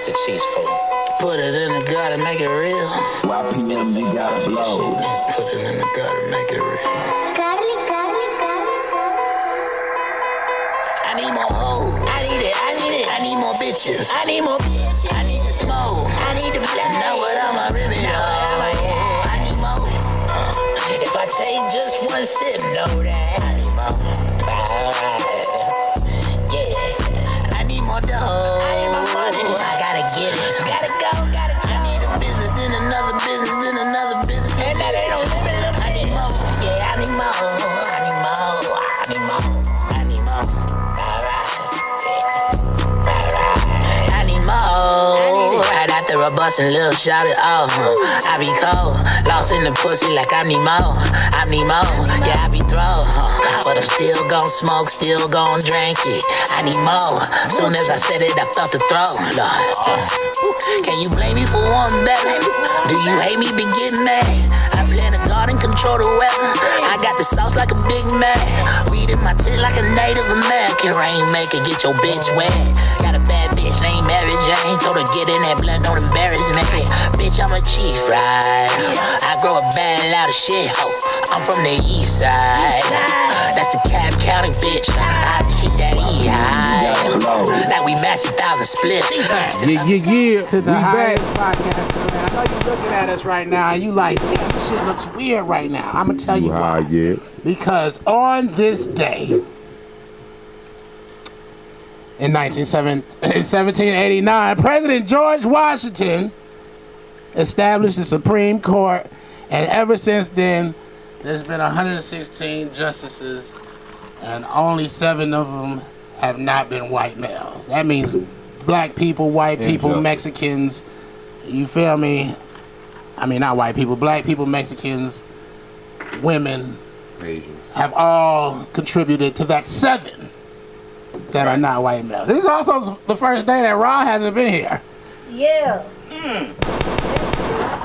is the cheese for? Put it in the gutter, make it real. YPM, you gotta blow. Put it in the gutter, make it real. I need more hoes. I need it. I need more bitches. I need more bitches. I need to smoke. I need to black. Know what I'ma rip it up. I need more. If I take just one sip, know that I need more. Yeah. I need more dough. I need my money. I gotta get it. Gotta go. I need a business, then another business, then another business. And that ain't no limit. I need more. Yeah, I need more. I need more. I need more. I need more. Right after a bustin' little shout it off. I be cold, lost in the pussy like I'm Nemo. Yeah, I be throw, but I'm still gon' smoke, still gon' drink it. I need more. Soon as I said it, I felt the throw. Lord, can you blame me for one better? Do you hate me? Be getting mad. I blend the garden, control the weather. I got the sauce like a Big Mac. Weed in my tit like a Native American. Rainmaker, get your bitch wet. Got a bad bitch named Mary Jane. Told her get in that blunt, don't embarrass me. Bitch, I'm a chief, right? I grow a bad lot of shit, ho. I'm from the east side. That's the Cab County, bitch. I keep that E high. Like we match 1,000 splits. Yeah. To the High Yet PotCast, man. I know you're looking at us right now and you like, damn, this shit looks weird right now. I'm gonna tell you why. Yeah. Because on this day, in 1789, President George Washington established the Supreme Court, and ever since then, there's been 116 justices, and only 7 of them have not been white males. That means black people, white people, Mexicans, you feel me? I mean, not white people, black people, Mexicans, women, Asians, have all contributed to that 7 that are not white males. This is also the first day that Raw hasn't been here. Yeah.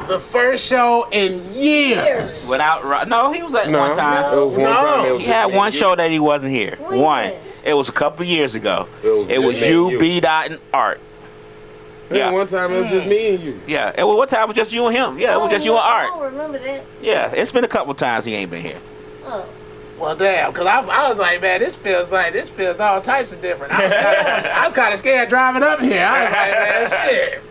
The first show in years. Without no, he was at one time. No. He had one show that he wasn't here. One. It was a couple years ago. It was you, B. Dot, and Art. Yeah, one time it was just me and you. Yeah, it was one time it was just you and him. Yeah, it was just you and Art. I don't remember that. Yeah, it's been a couple times he ain't been here. Oh. Well, damn, because I was like, man, this feels all types of different. I was kind of scared driving up here. I was like, man, shit.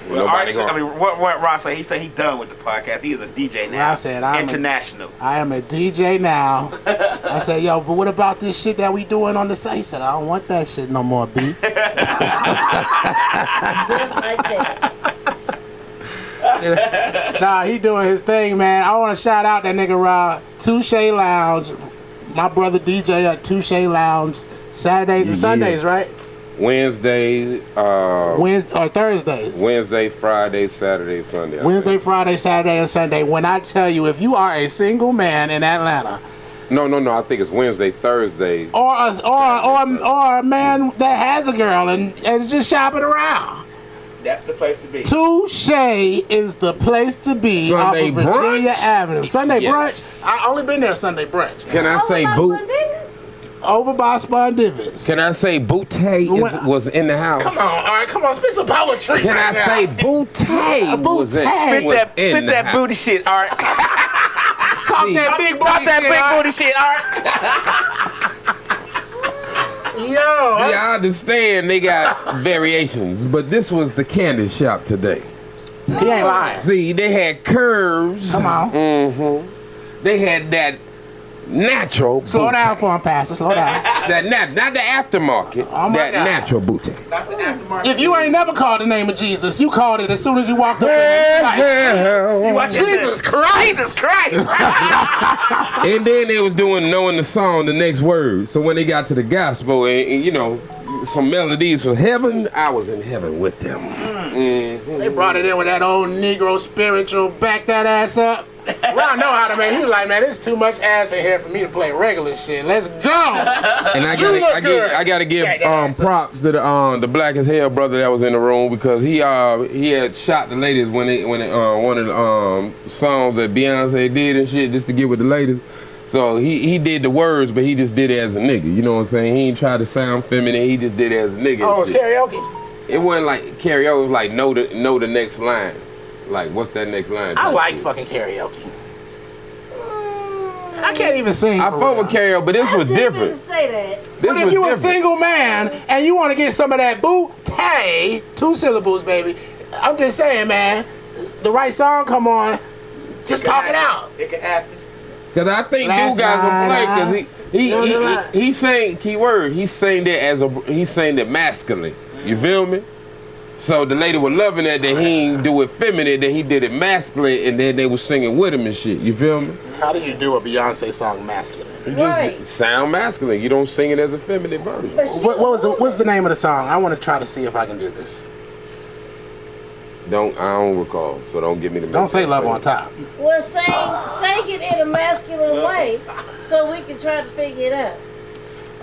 Well, Art said, what Ross said, he said he done with the podcast. He is a DJ now. I said, international. I am a DJ now. I said, yo, but what about this shit that we doing on the site? He said, I don't want that shit no more, B. Just like that. Nah, he doing his thing, man. I want to shout out that nigga Rob, Touche Lounge. My brother DJ at Touche Lounge, Saturdays and Sundays, right? Wednesday, or Thursdays. Wednesday, Friday, Saturday, Sunday. Wednesday, Friday, Saturday, and Sunday. When I tell you, if you are a single man in Atlanta, No. I think it's Wednesday, Thursday, or a man that has a girl and is just shopping around, that's the place to be. Touche is the place to be. Sunday off of Virginia brunch? Avenue. Sunday Yes. brunch. I only been there Sunday brunch. Can I say boot? Over by Spondivits. Can I say Bootay was in the house? Come on, all right, come on, spit some poetry. Can I say Bootay was in Spit that the booty shit, Art. Talk that big booty shit, Art. Yo. See, I understand they got variations, but this was the candy shop today. He ain't lying. See, they had curves. Come on. Mm-hmm. They had that natural. Slow down for him, Pastor. Slow down. Not the aftermarket. Oh my that God. natural booty. If you ain't never called the name of Jesus, you called it as soon as you walked up in like, Jesus Christ! Jesus Christ! And then they was knowing the song, the next word. So when they got to the gospel and you know, some melodies from heaven, I was in heaven with them. Mm-hmm. They brought it in with that old Negro spiritual, back that ass up. Ron know how to make. He was like, man, it's too much ass in here for me to play regular shit. Let's go. And I gotta give props to the black as hell brother that was in the room, because he had shot the ladies when one of the songs that Beyonce did and shit, just to get with the ladies. So he did the words, but he just did it as a nigga. You know what I'm saying? He ain't tried to sound feminine. He just did it as a nigga. Oh, it's karaoke. it wasn't like karaoke. It was like know the next line. Like what's that next line? I like fucking karaoke. I can't even sing. I fuck with karaoke, but this was different. Didn't say that. But if you a single man and you want to get some of that booty, 2 syllables, baby. I'm just saying, man. The right song come on, just talk it out. It can happen. Cause I think dude got some play. Cause he sang keyword. He sang that masculine. You feel me? So the lady was loving that he ain't do it feminine, that he did it masculine, and then they was singing with him and shit. You feel me? How do you do a Beyonce song masculine? You just sound masculine. You don't sing it as a feminine version. What's the name of the song? I want to try to see if I can do this. I don't recall, so don't give me the. Don't say love on top. Well, sing it in a masculine way so we can try to figure it out.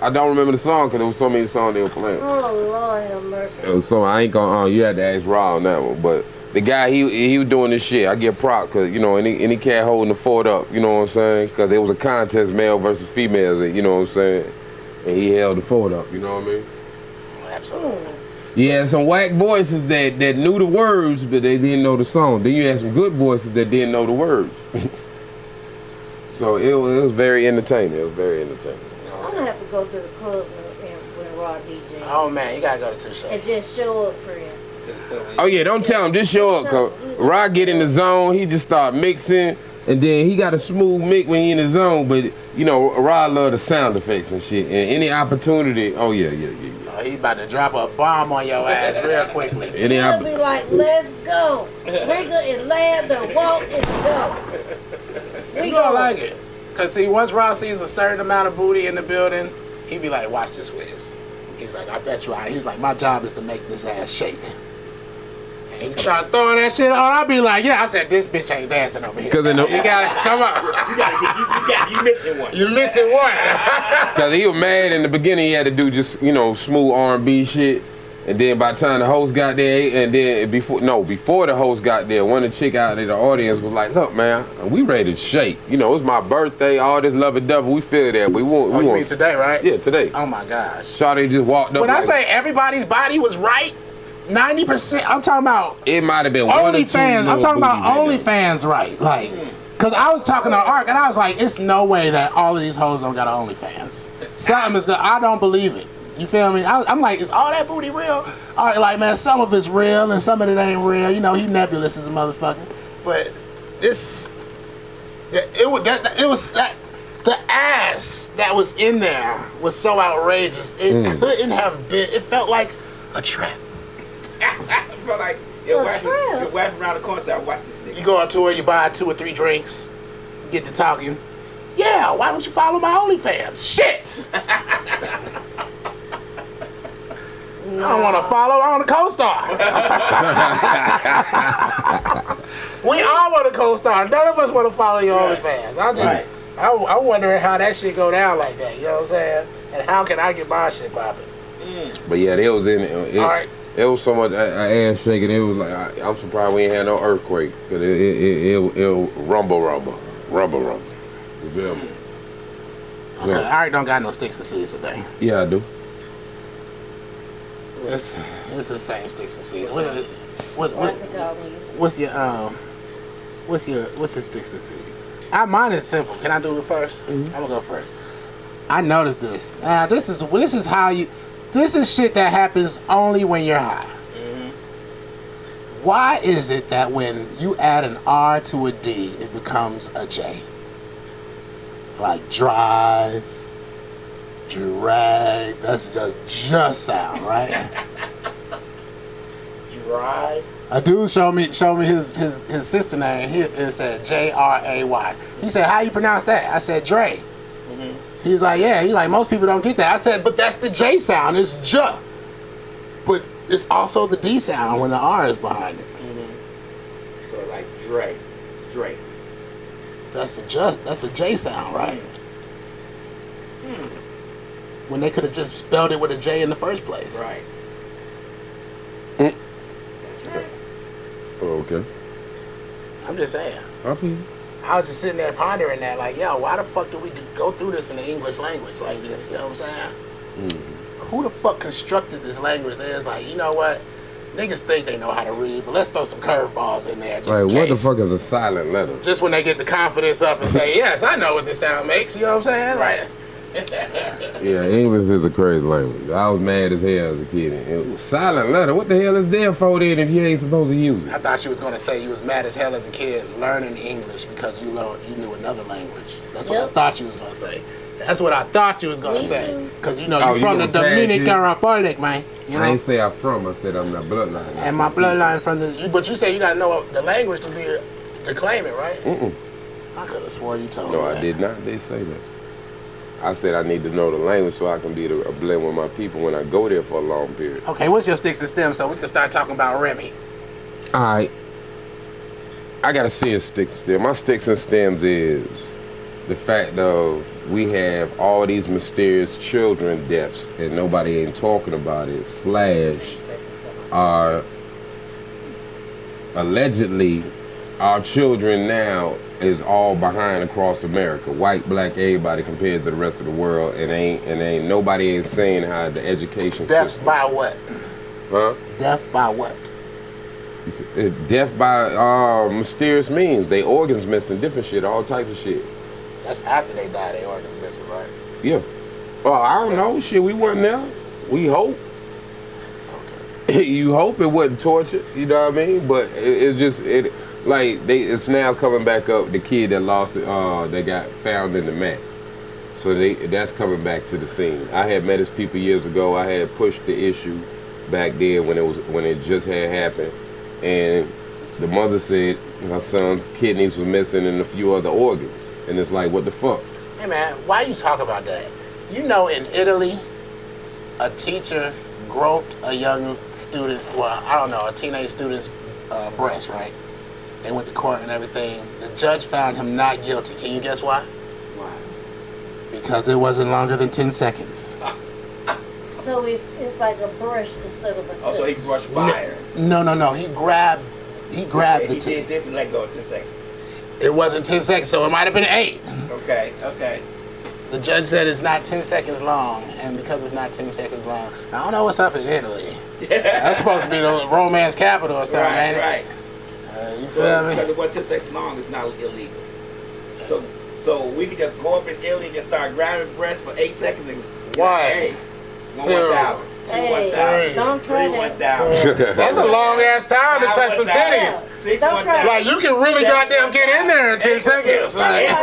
I don't remember the song because there was so many songs they were playing. Oh, Lord have mercy. So I ain't gonna. You had to ask Raw on that one, but the guy he was doing this shit. I get props because any cat holding the fort up. You know what I'm saying? Because it was a contest, male versus female. You know what I'm saying? And he held the fort up. You know what I mean? Absolutely. You had some whack voices that knew the words, but they didn't know the song. Then you had some good voices that didn't know the words. So it was very entertaining. I'm gonna have to go to the club when Raw DJ. Oh man, you gotta go to 2 shows. And just show up for him. Oh yeah, don't tell him. Just show up. Cause Rod get in the zone. He just start mixing, and then he got a smooth mix when he in the zone. But Rod love the sound effects and shit. And any opportunity, oh yeah. Oh, he about to drop a bomb on your ass real quickly. He'll be like, let's go. Wriggle and land and walk and go. We gonna like it. Cause see, once Rod sees a certain amount of booty in the building, he be like, watch this, Wiz. He's like, I bet you he's like, my job is to make this ass shake. And he start throwing that shit on, I'll be like, yeah, I said, this bitch ain't dancing over here. Cause you gotta, come on. You missing one. You missing one. Cause he was mad in the beginning. He had to do just smooth R&B shit, and then by the time the host got there, and then before the host got there, one of the chick out there, the audience was like, look, man, we ready to shake. It's my birthday, all this love and double. We feel that. We want. You mean today, right? Yeah, today. Oh my gosh. Shawty just walked up. When I say everybody's body was right, 90%. I'm talking about. It might have been one or two. OnlyFans. I'm talking about OnlyFans, right? Like, cause I was talking to Ark and I was like, it's no way that all of these hoes don't got OnlyFans. Something is good. I don't believe it. You feel me? I'm like, is all that booty real? All right, like, man, some of it's real and some of it ain't real. He nebulous as a motherfucker. But the ass that was in there was so outrageous. It couldn't have been. It felt like a trap. I felt like your wife around the corner said, watch this nigga. You go on tour, you buy 2 or 3 drinks, get to talking. Yeah, why don't you follow my OnlyFans? Shit! I don't want to follow. I want to co-star. We all want to co-star. None of us want to follow your OnlyFans. I'm wondering how that shit go down like that. You know what I'm saying? And how can I get my shit popping? But yeah, they was in it. All right. It was so much ass shaking. It was like I'm surprised we ain't had no earthquake. Cause it rumble. You feel me? Okay, Ark don't got no sticks and seeds today. Yeah, I do. It's the same sticks and seeds. What's your sticks and seeds? Mine is simple. Can I do it first? I'm gonna go first. I noticed this. This is how you. This is shit that happens only when you're high. Why is it that when you add an R to a D, it becomes a J? Like drive, drag. That's just sound, right? Drive. A dude showed me his sister name. It said J-R-A-Y. He said, "How you pronounce that?" I said, "Dre." He's like, "Yeah." He's like, "Most people don't get that." I said, "But that's the J sound. It's J." But it's also the D sound when the R is behind it. So like Dre. That's the J sound, right? When they could have just spelled it with a J in the first place. Right. That's right. Okay. I'm just saying. I feel you. I was just sitting there pondering that, like, yo, why the fuck do we go through this in the English language like this? You know what I'm saying? Who the fuck constructed this language? There's like, you know what? Niggas think they know how to read, but let's throw some curveballs in there. Just Like, in what the case. fuck is a silent letter? Just when they get the confidence up and say, yes, I know what this sound makes. You know what I'm saying? Right. Yeah, English is a crazy language. I was mad as hell as a kid. It was silent letter. What the hell is there for then if you ain't supposed to use it? I thought you was gonna say you was mad as hell as a kid learning English because you knew another language. That's what I thought you was gonna say. That's what I thought you was gonna say. Because you know you're from the Dominican Republic, man. You know? I ain't say I'm from. I said I'm not bloodline. And my bloodline from the. But you say you gotta know the language to claim it, right? I could have swore you told me. No, I did not. They say that. I said I need to know the language so I can be a blend with my people when I go there for a long period. Okay, what's your sticks and stems so we can start talking about Remy? All right. I got to see a sticks and stems. My sticks and stems is the fact of we have all these mysterious children deaths and nobody ain't talking about it, / are allegedly our children now is all behind across America. White, black, everybody compared to the rest of the world, and ain't nobody ain't saying how the education Death system. by what? Huh? Death by what? Death by mysterious means. They organs missing, different shit, all types of shit. That's after they die, they organs missing, right? Yeah. Well, I don't know. Shit, we wasn't there. We hope. Okay. You hope it wasn't torture. You know what I mean? But it's now coming back up. The kid that lost it, they got found in the mat. So that's coming back to the scene. I had met his people years ago. I had pushed the issue back then when it just had happened, and the mother said her son's kidneys were missing and a few other organs, and it's like, what the fuck? Hey man, why you talk about that? You know, in Italy, a teacher groped a young student, a teenage student's breast, right? They went to court and everything. The judge found him not guilty. Can you guess why? Why? Because it wasn't longer than 10 seconds. So it's like a brush instead of a touch. Oh, so he brushed fire. No. He grabbed He the did this and let go in 10 seconds. It wasn't 10 seconds, so it might have been 8. Okay. The judge said it's not 10 seconds long, and because it's not 10 seconds long, I don't know what's up in Italy. That's supposed to be the romance capital or something, ain't it? Right. You feel me? Because it wasn't 10 seconds long, it's not illegal. So we could just go up in Italy and just start grabbing breasts for 8 seconds and Why? 1,000. 1,000. Don't try that. 1,000. That's a long ass time to touch some titties. 6 Don't try 1,000. Like you can really goddamn get in there in 10 seconds. Like, Digging a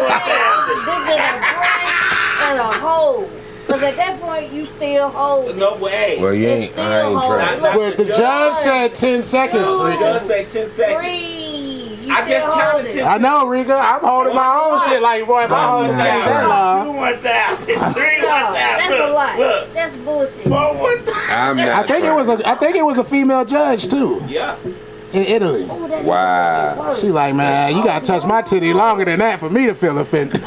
brush and a hole. Because at that point, you still hold. No way. Well, you ain't. I ain't trying. but the judge said 10 seconds. The Rika. judge say 10 seconds. Breathe. You I just still counted hold it. 10. I know, Rika. I'm holding my own shit. Like, boy, if I hold 10 that long. 2 1,000. 3 No, 1,000. that's a lie. Look. That's bullshit. 4 1,000. I'm not. I think it was a female judge too Yeah. in Italy. Ooh, that Wow. worse. She like, man, you gotta touch my titty longer than that for me to feel offended.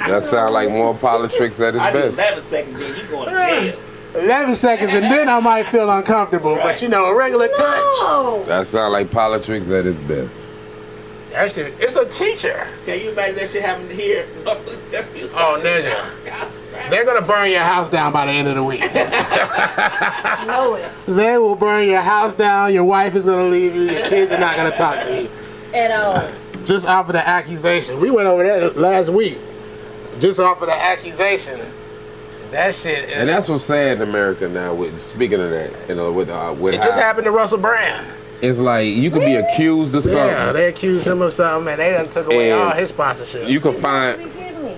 That sound like more politics at its I did best. 11 seconds, then you going to jail. 11 seconds and then I might feel uncomfortable, but Right. you know, a regular touch. No. That sound like politics at its best. That shit, it's a teacher. Can you imagine that shit happening here? Oh, nigga. They're gonna burn your house down by the end of the week. Know it. They will burn your house down, your wife is gonna leave you, your kids are not gonna talk to you. At all. Just off of the accusation. We went over that last week. Just off of the accusation. That shit is, And that's what's sad in America now. Speaking of that, you know, with it just happened to Russell Brand. It's like you could be accused of something. Yeah, they accused him of something and they done took away And all his sponsorships. You can You find kidding me?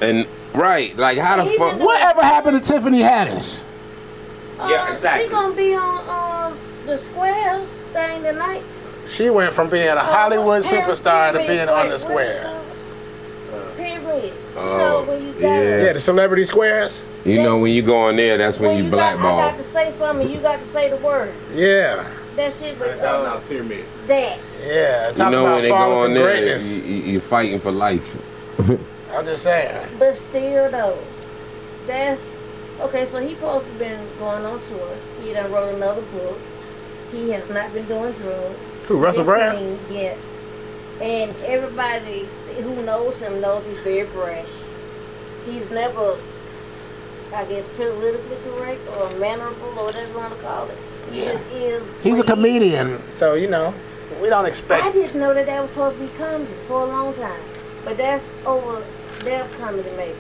and right, like how the He fuck? didn't- Whatever happened to Tiffany Haddish? Yeah, exactly. She gonna be on the squares thing tonight. She went from being a Hollywood superstar to being on the square. Period. Oh, when you got yeah. Yeah, the celebrity squares? You know, when you go on there, that's when you I blackball. got to say something, you got to say the word. Yeah. That shit was $1,000 pyramid. that. Yeah, You talking know, about when they go falling on from there, greatness. you're fighting for life. I'm just saying. But still though, that's okay. So he supposed to been going on tour. He done wrote another book. He has not been doing drugs. Who, Russell Brand? Yes. And everybody who knows him knows he's very brash. He's never, I guess, politically correct or mannerable or whatever you want to call it. is. He's a comedian, so you know we don't expect. I didn't know that was supposed to be comedy for a long time, but that's over their comedy maybe.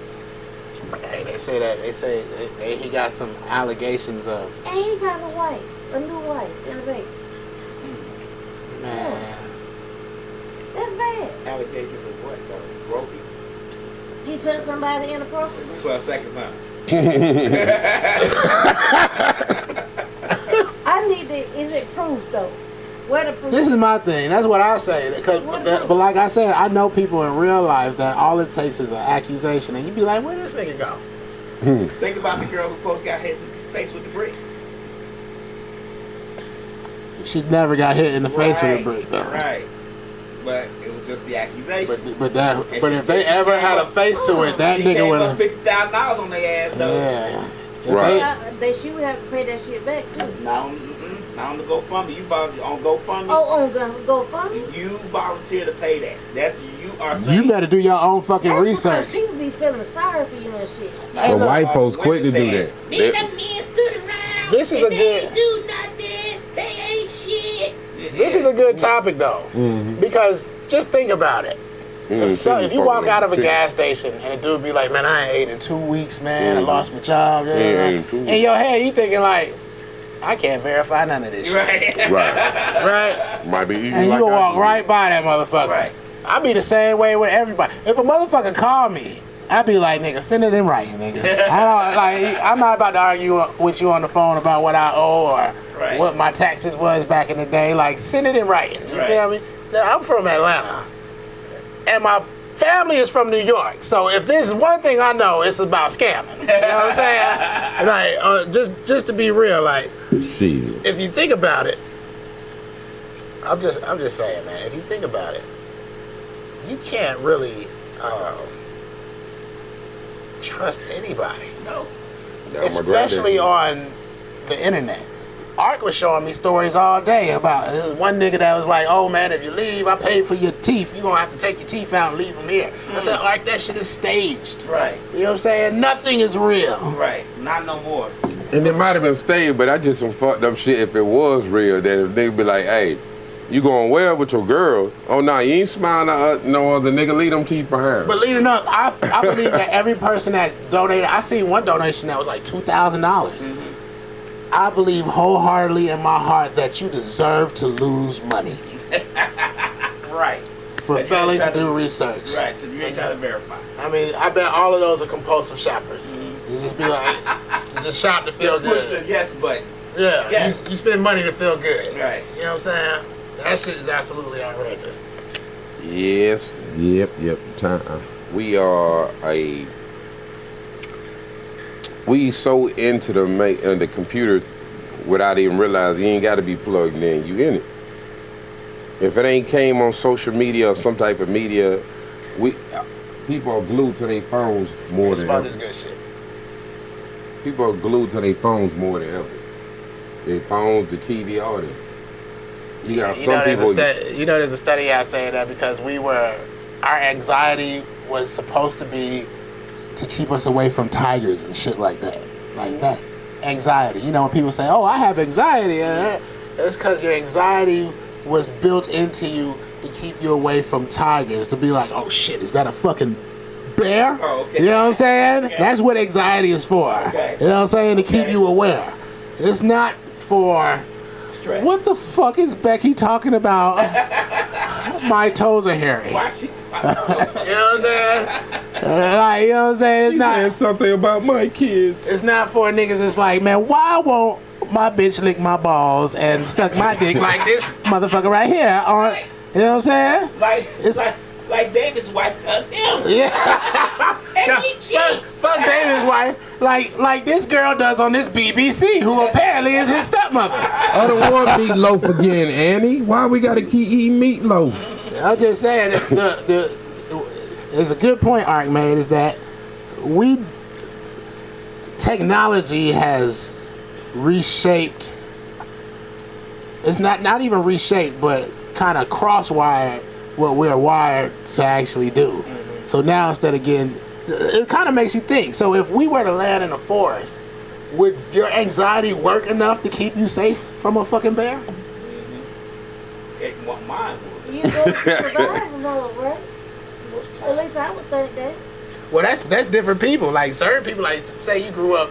Hey, they say that he got some allegations of. And he got a new wife, in the baby. Man, that's bad. Allegations of what though? Groping? He touched somebody inappropriately. 12 seconds, huh? I need to. Is it proof though? Where the proof? this is my thing. That's what I say. But like I said, I know people in real life that all it takes is an accusation, and you be like, "Where this nigga go?" Think about the girl who supposed got hit in the face with the brick. She never got hit in the face with a brick, though. Right. But it was just the accusation. But if they ever had a face to it, that nigga would have $50,000 on their ass though. Yeah. Right. She would have to pay that shit back too. Not on the GoFundMe. You volunteer on GoFundMe. Oh, on GoFundMe. You volunteer to pay that. That's you are saying. You better do your own fucking research. People be feeling sorry for you and shit. So white folks quick to do that. These men stood around. This is a good. Do nothing. They ain't shit. This is a good topic though, because just think about it. If you walk out of a gas station and a dude be like, "Man, I ain't ate in 2 weeks, man. I lost my job." In your head, you thinking like, "I can't verify none of this shit." Right. Might be easy. And you gonna walk right by that motherfucker. Right. I be the same way with everybody. If a motherfucker call me, I be like, "Nigga, send it in writing, nigga." I'm not about to argue with you on the phone about what I owe or what my taxes was back in the day. Like, send it in writing. You feel me? Now, I'm from Atlanta, and my family is from New York. So if there's one thing I know, it's about scamming. You know what I'm saying? Like, just to be real, like, if you think about it, I'm just saying, man. If you think about it, you can't really trust anybody. No. Especially on the internet. Ark was showing me stories all day about one nigga that was like, "Oh man, if you leave, I paid for your teeth. You're gonna have to take your teeth out and leave them here." I said, "Ark, that shit is staged." Right. You know what I'm saying? Nothing is real. Right. Not no more. And it might have been staged, but I just some fucked up shit if it was real. That if they be like, "Hey, you going well with your girl? Oh no, you ain't smiling at no other nigga. Leave them teeth behind." But leading up, I believe that every person that donated, I seen one donation that was like $2,000. I believe wholeheartedly in my heart that you deserve to lose money. Right. For failing to do research. Right. So you ain't trying to verify. I mean, I bet all of those are compulsive shoppers. You just be like, you just shop to feel good. Yes, but. Yeah. Yes. You spend money to feel good. Right. You know what I'm saying? That shit is absolutely outrageous. Yes. Yep. We so into the computer without even realizing you ain't got to be plugged in. You in it. If it ain't came on social media or some type of media, people are glued to their phones more than ever. This good shit. People are glued to their phones more than ever. Their phones, the TV, all that. You got some people. There's a study out saying that because our anxiety was supposed to be to keep us away from tigers and shit like that. Like that. Anxiety. You know, when people say, "Oh, I have anxiety," it's because your anxiety was built into you to keep you away from tigers. To be like, "Oh shit, is that a fucking bear?" Oh, okay. You know what I'm saying? Okay. That's what anxiety is for. Okay. You know what I'm saying? To keep you aware. It's not for... Stress. What the fuck is Becky talking about? My toes are hairy. Why she talking so much? You know what I'm saying? Like, you know what I'm saying? She said something about my kids. It's not for niggas. It's like, man, why won't my bitch lick my balls and suck my dick like this motherfucker right here? You know what I'm saying? Like David's wife does him. Yeah. And he cheats. Fuck David's wife. Like this girl does on this BBC, who apparently is his stepmother. I don't want meatloaf again, Annie. Why we gotta keep eating meatloaf? I'm just saying, there's a good point Ark made, is that technology has reshaped, it's not even reshaped, but kind of cross-wired what we're wired to actually do. So now instead of getting, it kind of makes you think. So if we were to land in a forest would your anxiety work enough to keep you safe from a fucking bear? It want mine would. You go to survival mode, right? At least I would think that. Well, that's different people. Like certain people, like say you grew up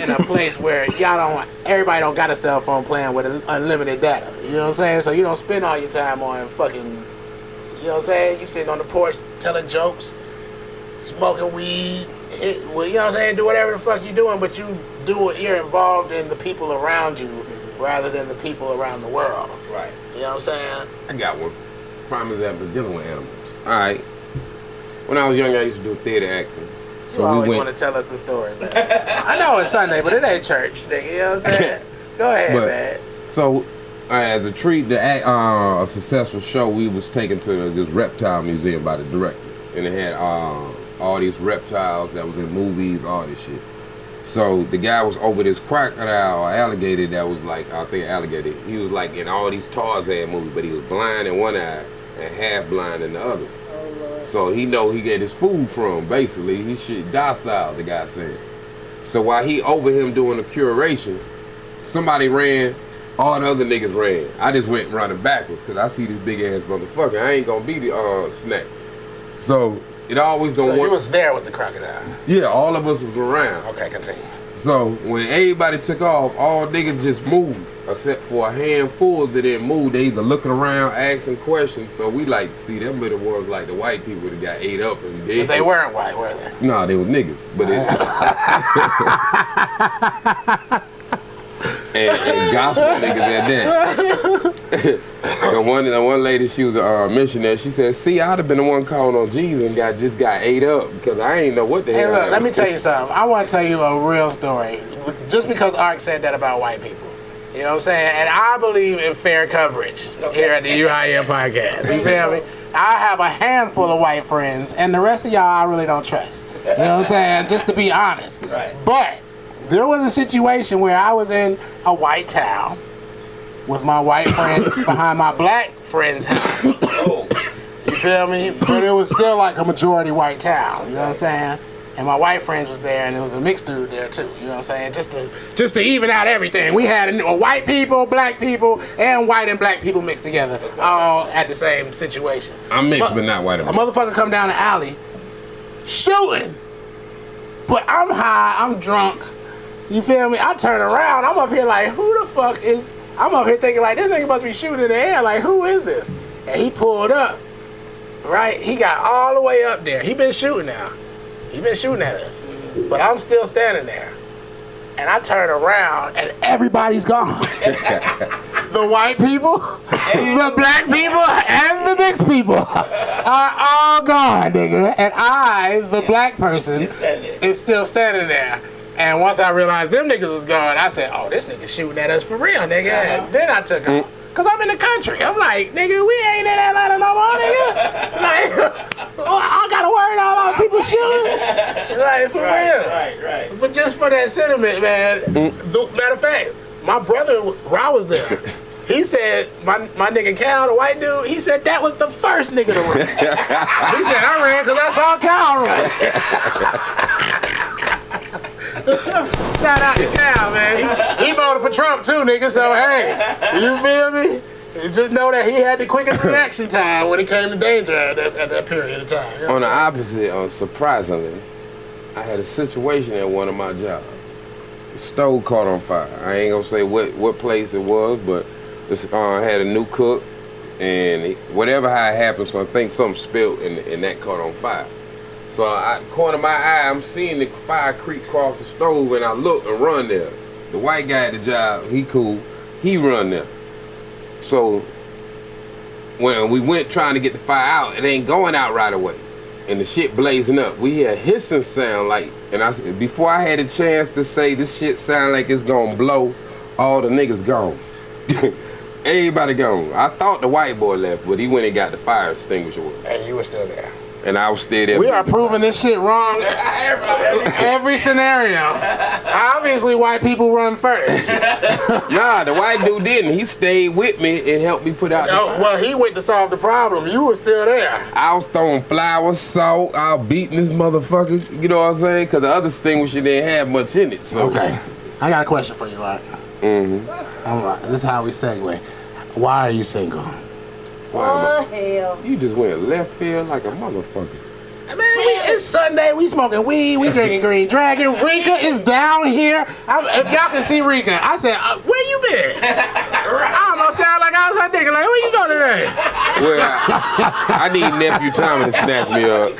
in a place where everybody don't got a cell phone playing with unlimited data. You know what I'm saying? So you don't spend all your time on fucking, you know what I'm saying? You sitting on the porch telling jokes, smoking weed, you know what I'm saying? Do whatever the fuck you doing, but you're involved in the people around you rather than the people around the world. Right. You know what I'm saying? I got one. Prime example, dealing with animals. All right. When I was young, I used to do theater acting. So you always want to tell us the story, man. I know it's Sunday, but it ain't church, nigga. You know what I'm saying? Go ahead, man. So, as a treat to act a successful show, we was taken to this reptile museum by the director. And it had all these reptiles that was in movies, all this shit. So, the guy was over this crocodile or alligator that was like, I think alligator. He was like in all these Tarzan movies, but he was blind in one eye and half blind in the other. So he get his food from, basically. He shit docile, the guy said. So while he over him doing the curation, somebody ran, all the other niggas ran. I just went running backwards because I see this big ass motherfucker. I ain't gonna be the snack. So it always gonna work. So you was there with the crocodile? Yeah, all of us was around. Okay, continue. So when everybody took off, all niggas just moved. Except for a handful that didn't move. They either looking around, asking questions. So we like to see them little ones like the white people that got ate up and dead. But they weren't white, were they? Nah, they were niggas. But and gospel niggas at that. The one lady, she was a missionary. She said, "See, I'd have been the one calling on Jesus and just got ate up because I ain't know what the hell." Hey, look, let me tell you something. I want to tell you a real story. Just because Ark said that about white people. You know what I'm saying? And I believe in fair coverage here at the High Yet PotCast. You feel me? I have a handful of white friends, and the rest of y'all I really don't trust. You know what I'm saying? Just to be honest. Right. But there was a situation where I was in a white town with my white friends behind my black friend's house. Oh. You feel me? But it was still like a majority white town. You know what I'm saying? And my white friends was there, and there was a mixed dude there too. You know what I'm saying? Just to even out everything. We had white people, black people, and white and black people mixed together, all at the same situation. I'm mixed, but not white. A motherfucker come down the alley, shooting. But I'm high, I'm drunk. You feel me? I turn around, I'm up here like, who the fuck is? I'm up here thinking like, this nigga must be shooting in the air. Like, who is this? And he pulled up. Right? He got all the way up there. He been shooting now. He been shooting at us, but I'm still standing there. And I turn around, and everybody's gone. The white people, the black people, and the mixed people are all gone, nigga. And I, the black person, is still standing there. And once I realized them niggas was gone, I said, oh, this nigga shooting at us for real, nigga. And then I took off. Cause I'm in the country. I'm like, nigga, we ain't in Atlanta no more, nigga. Like, I gotta worry about all people shooting. Like, for real. Right. But just for that sentiment, man. Matter of fact, my brother, Ra was there. He said, my nigga Cal, the white dude, he said that was the first nigga to run. He said, I ran because I saw Cal run. Shout out to Cal, man. He voted for Trump too, nigga. So hey, you feel me? You just know that he had the quickest reaction time when it came to danger at that period of time. You know? On the opposite, surprisingly, I had a situation at one of my jobs. The stove caught on fire. I ain't gonna say what place it was, but this had a new cook, and whatever how it happened, so I think something spilled and that caught on fire. So I corner my eye, I'm seeing the fire creep across the stove, and I look and run there. The white guy at the job, he cool, he run there. So when we went trying to get the fire out, it ain't going out right away. And the shit blazing up. We hear a hissing sound and I said, before I had a chance to say this shit sound like it's gonna blow, all the niggas gone. Everybody gone. I thought the white boy left, but he went and got the fire extinguisher. And you were still there. And I was still there. We are proving this shit wrong every scenario. Obviously, white people run first. Nah, the white dude didn't. He stayed with me and helped me put out the fire. Well, he went to solve the problem. You were still there. I was throwing flowers, salt. I was beating this motherfucker. You know what I'm saying? Because the other extinguisher didn't have much in it. So. Okay. I got a question for you, Ark. All right, this is how we segue. Why are you single? Oh, hell. You just went left field like a motherfucker. Man, it's Sunday. We smoking weed. We drinking Green Dragon. Rika is down here. If y'all can see Rika, I said, "Where you been?" I almost sound like I was her nigga. Like, where you go today? Well, I need nephew Tommy to snatch me up.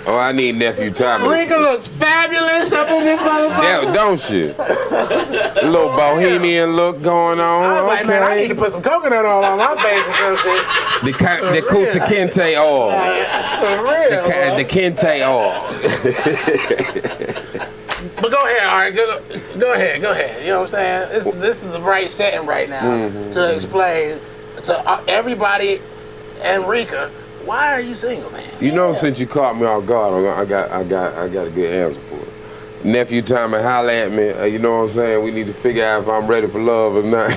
Oh, I need nephew Tommy. Rika looks fabulous up in this motherfucker. Yeah, don't she? A little bohemian look going on. I was like, man, I need to put some coconut oil on my face or some shit. The Kunta Kinte oil. For real. The Kinte oil. But go ahead, Ark. Go ahead. You know what I'm saying? This is the right setting right now to explain to everybody and Rika, why are you single, man? You know, since you caught me off guard, I got a good answer for it. Nephew Tommy, holla at me. You know what I'm saying? We need to figure out if I'm ready for love or not.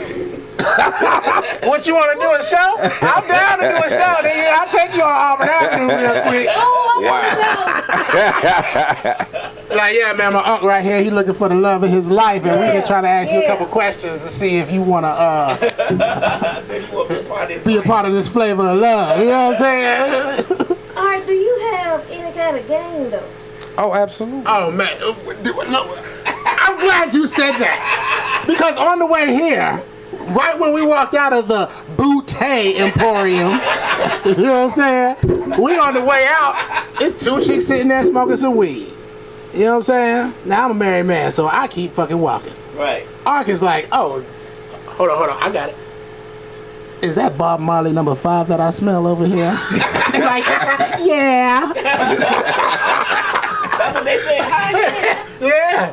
What, you want to do a show? I'm down to do a show, nigga. I'll take you on Auburn Avenue real quick. Like, yeah, man, my uncle right here, he looking for the love of his life, and we just trying to ask you a couple questions to see if you want to be a part of this flavor of love. You know what I'm saying? All right, do you have any kind of game, though? Oh, absolutely. Oh, man. I'm glad you said that. Because on the way here, right when we walked out of the Boutte Emporium, you know what I'm saying? We on the way out, it's two chicks sitting there smoking some weed. You know what I'm saying? Now I'm a married man, so I keep fucking walking. Right. Ark is like, oh, hold on, I got it. Is that Bob Marley number 5 that I smell over here? Like, yeah. That's what they say. Yeah.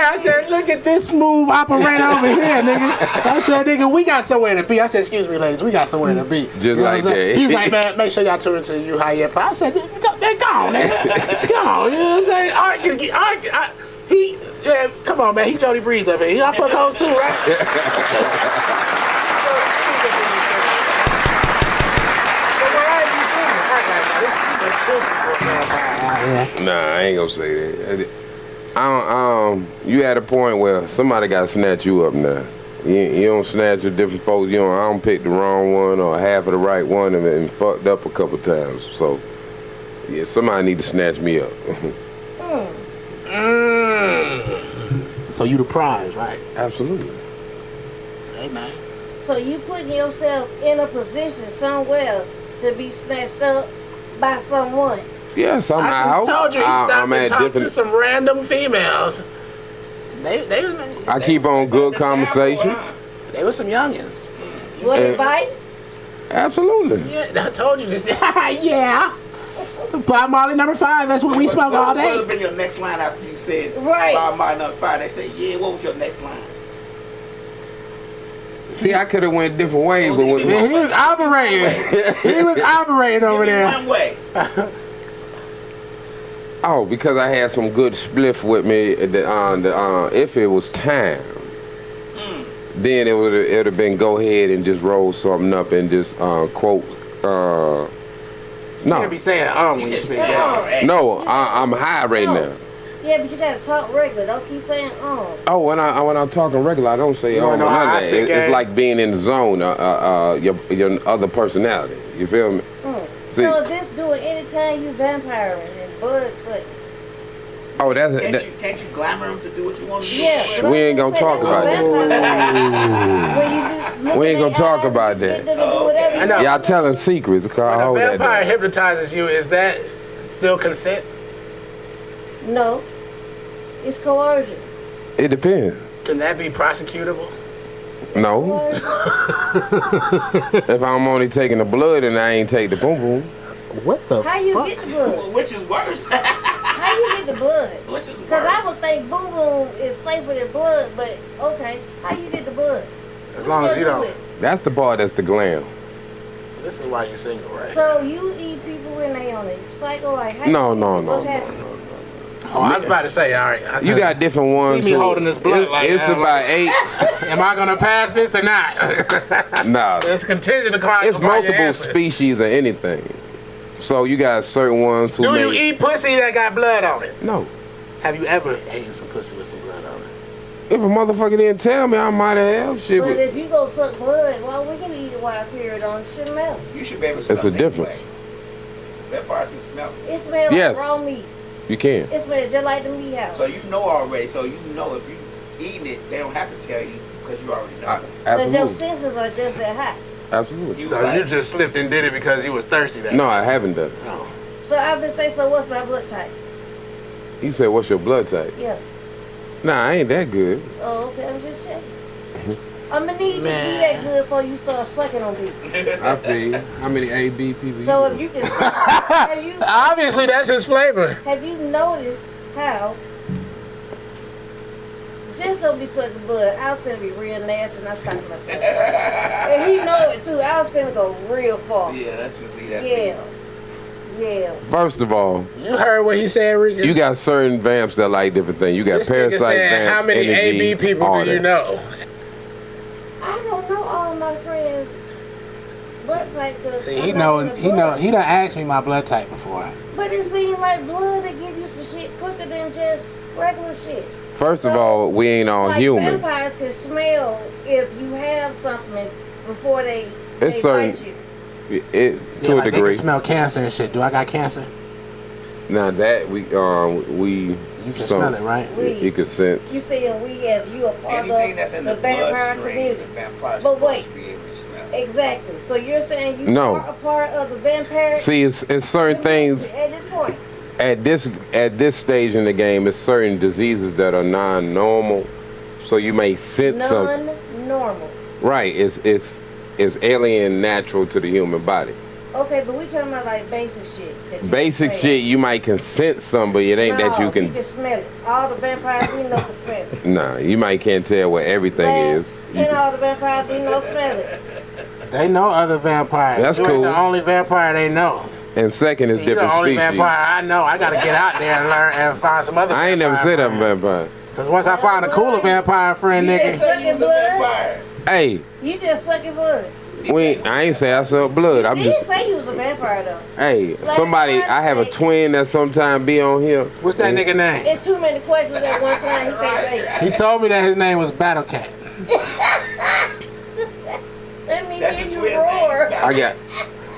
I said, look at this smooth operator over here, nigga. I said, nigga, we got somewhere to be. I said, excuse me, ladies, we got somewhere to be. Just like that. He's like, man, make sure y'all tune into the High Yet PotCast. I said, go on, nigga. Come on, you know what I'm saying? Come on, man. He Jody Breeze up here. Y'all fuck hoes too, right? Nah, I ain't gonna say that. You at a point where somebody gotta snatch you up now. You don't snatch with different folks. I don't pick the wrong one or half of the right one and fucked up a couple times. So, yeah, somebody need to snatch me up. So you the prize, right? Absolutely. Hey, man. So you putting yourself in a position somewhere to be snatched up by someone. Yeah, somehow. I just told you he stopped and talked to some random females. I keep on good conversation. They were some youngins. You want to bite? Absolutely. Yeah, I told you this. Yeah. Bob Marley number 5. That's what we smoke all day. What would have been your next line after you said Bob Marley number 5? They said, yeah. What was your next line? See, I could have went different ways, but when he was operating. He was operating over there. One way. Oh, because I had some good spliff with me. If it was time, then it would have been go ahead and just roll something up and just quote. You can't be saying when you speak. No, I'm high right now. Yeah, but you gotta talk regular. Don't keep saying Oh, when I'm talking regular, I don't say none of that. It's like being in the zone. Your other personality. You feel me? See, so just do it anytime you vampiring and bud touch. Oh, Can't you glamour him to do what you want to do? Yeah, we ain't gonna talk about that. We ain't gonna talk about that. Y'all telling secrets. When a vampire hypnotizes you, is that still consent? No, it's coercion. It depends. Can that be prosecutable? No. If I'm only taking the blood and I ain't take the boom boom. What the fuck? How you get the blood? Which is worse? How you get the blood? Which is worse? Because I would think boom boom is safer than blood, but okay. How you get the blood? As long as you don't. That's the part that's the glam. So this is why you're single, right? So you eat people when they on a cycle? Like, how No. What's happening? Oh, I was about to say, all right. You got different ones. See me holding this blood like it's about 8. Am I gonna pass this or not? Nah. It's contingent upon. It's multiple species of anything. So you got certain ones who. Do you eat pussy that got blood on it? No. Have you ever eaten some pussy with some blood on it? If a motherfucker didn't tell me, I might have. Shit, But if you go suck blood, well, we can eat it while period on. It shouldn't matter. You should be able to smell it's a it difference. Anyway. Vampires can smell it. It smells Yes. like raw meat. You can. It smells just like the meat house. So you know already. So you know if you eating it, they don't have to tell you because you already know. Because your Absolutely. senses are just that hot. Absolutely. You- So you just slipped and did it because you was thirsty that No, I haven't done it. No. So I've been saying, so what's my blood type? He said, what's your blood type? Yeah. Nah, I ain't that good. Oh, okay, I'm just saying. I'm gonna need you to be that good before you start sucking on people. I feel you. How many AB people So you if you can, have Obviously, that's his flavor. you noticed how? Just don't be sucking blood. I was finna be real nasty and I stopped myself. And he know it too. I was finna go real far. Yeah, let's just leave that. Yeah. Yeah. First of all, You heard what he said, Ricky? you got certain vamps that like different things. You got This nigga parasite said, vamps, how many energy, AB people all do you that. know? I don't know all my friends' blood type. See, he done asked me my blood type before. But it seems like blood that give you some shit quicker than just regular shit. First of all, we ain't all Like human. vampires can smell if you have something before they It's bite certain- you. To Yeah, a like they degree. can smell cancer and shit. Do I got cancer? Now that we You can smell it, right? You can sense. You saying we as you a part Anything that's of in the the vampire bloodstream, community. the vampire's But supposed wait. to be able to smell. Exactly. So you're saying you No. are a part of the vampire See, it's certain things at this point. at this stage in the game. It's certain diseases that are non-normal, so you may sense something. Non-normal. Right? It's alien natural to the human body. Okay, but we talking about like basic shit. that you Basic can shit, you might can sense some, but it ain't that you You can. can smell it. All the vampires we know can smell it. Nah, you might can't tell what everything is. You And can- all the vampires we know smell it. They know other vampires. That's you cool. Ain't the only vampire they know. and second is See, you the different only species. vampire I know. I gotta get out there and learn and find some other. I ain't never said I'm a vampire. Because once I find a cooler vampire friend, You nigga. just sucking blood. Hey, You just sucking blood. I ain't say I suck blood. I'm You didn't just. say you was a vampire though. Hey, Like, somebody. I have a say- twin that sometime be on here. What's that nigga name? It's too many questions at one time. He can't say. He told me that his name was Battle Cat. Let me That's give your you twin's name. roar.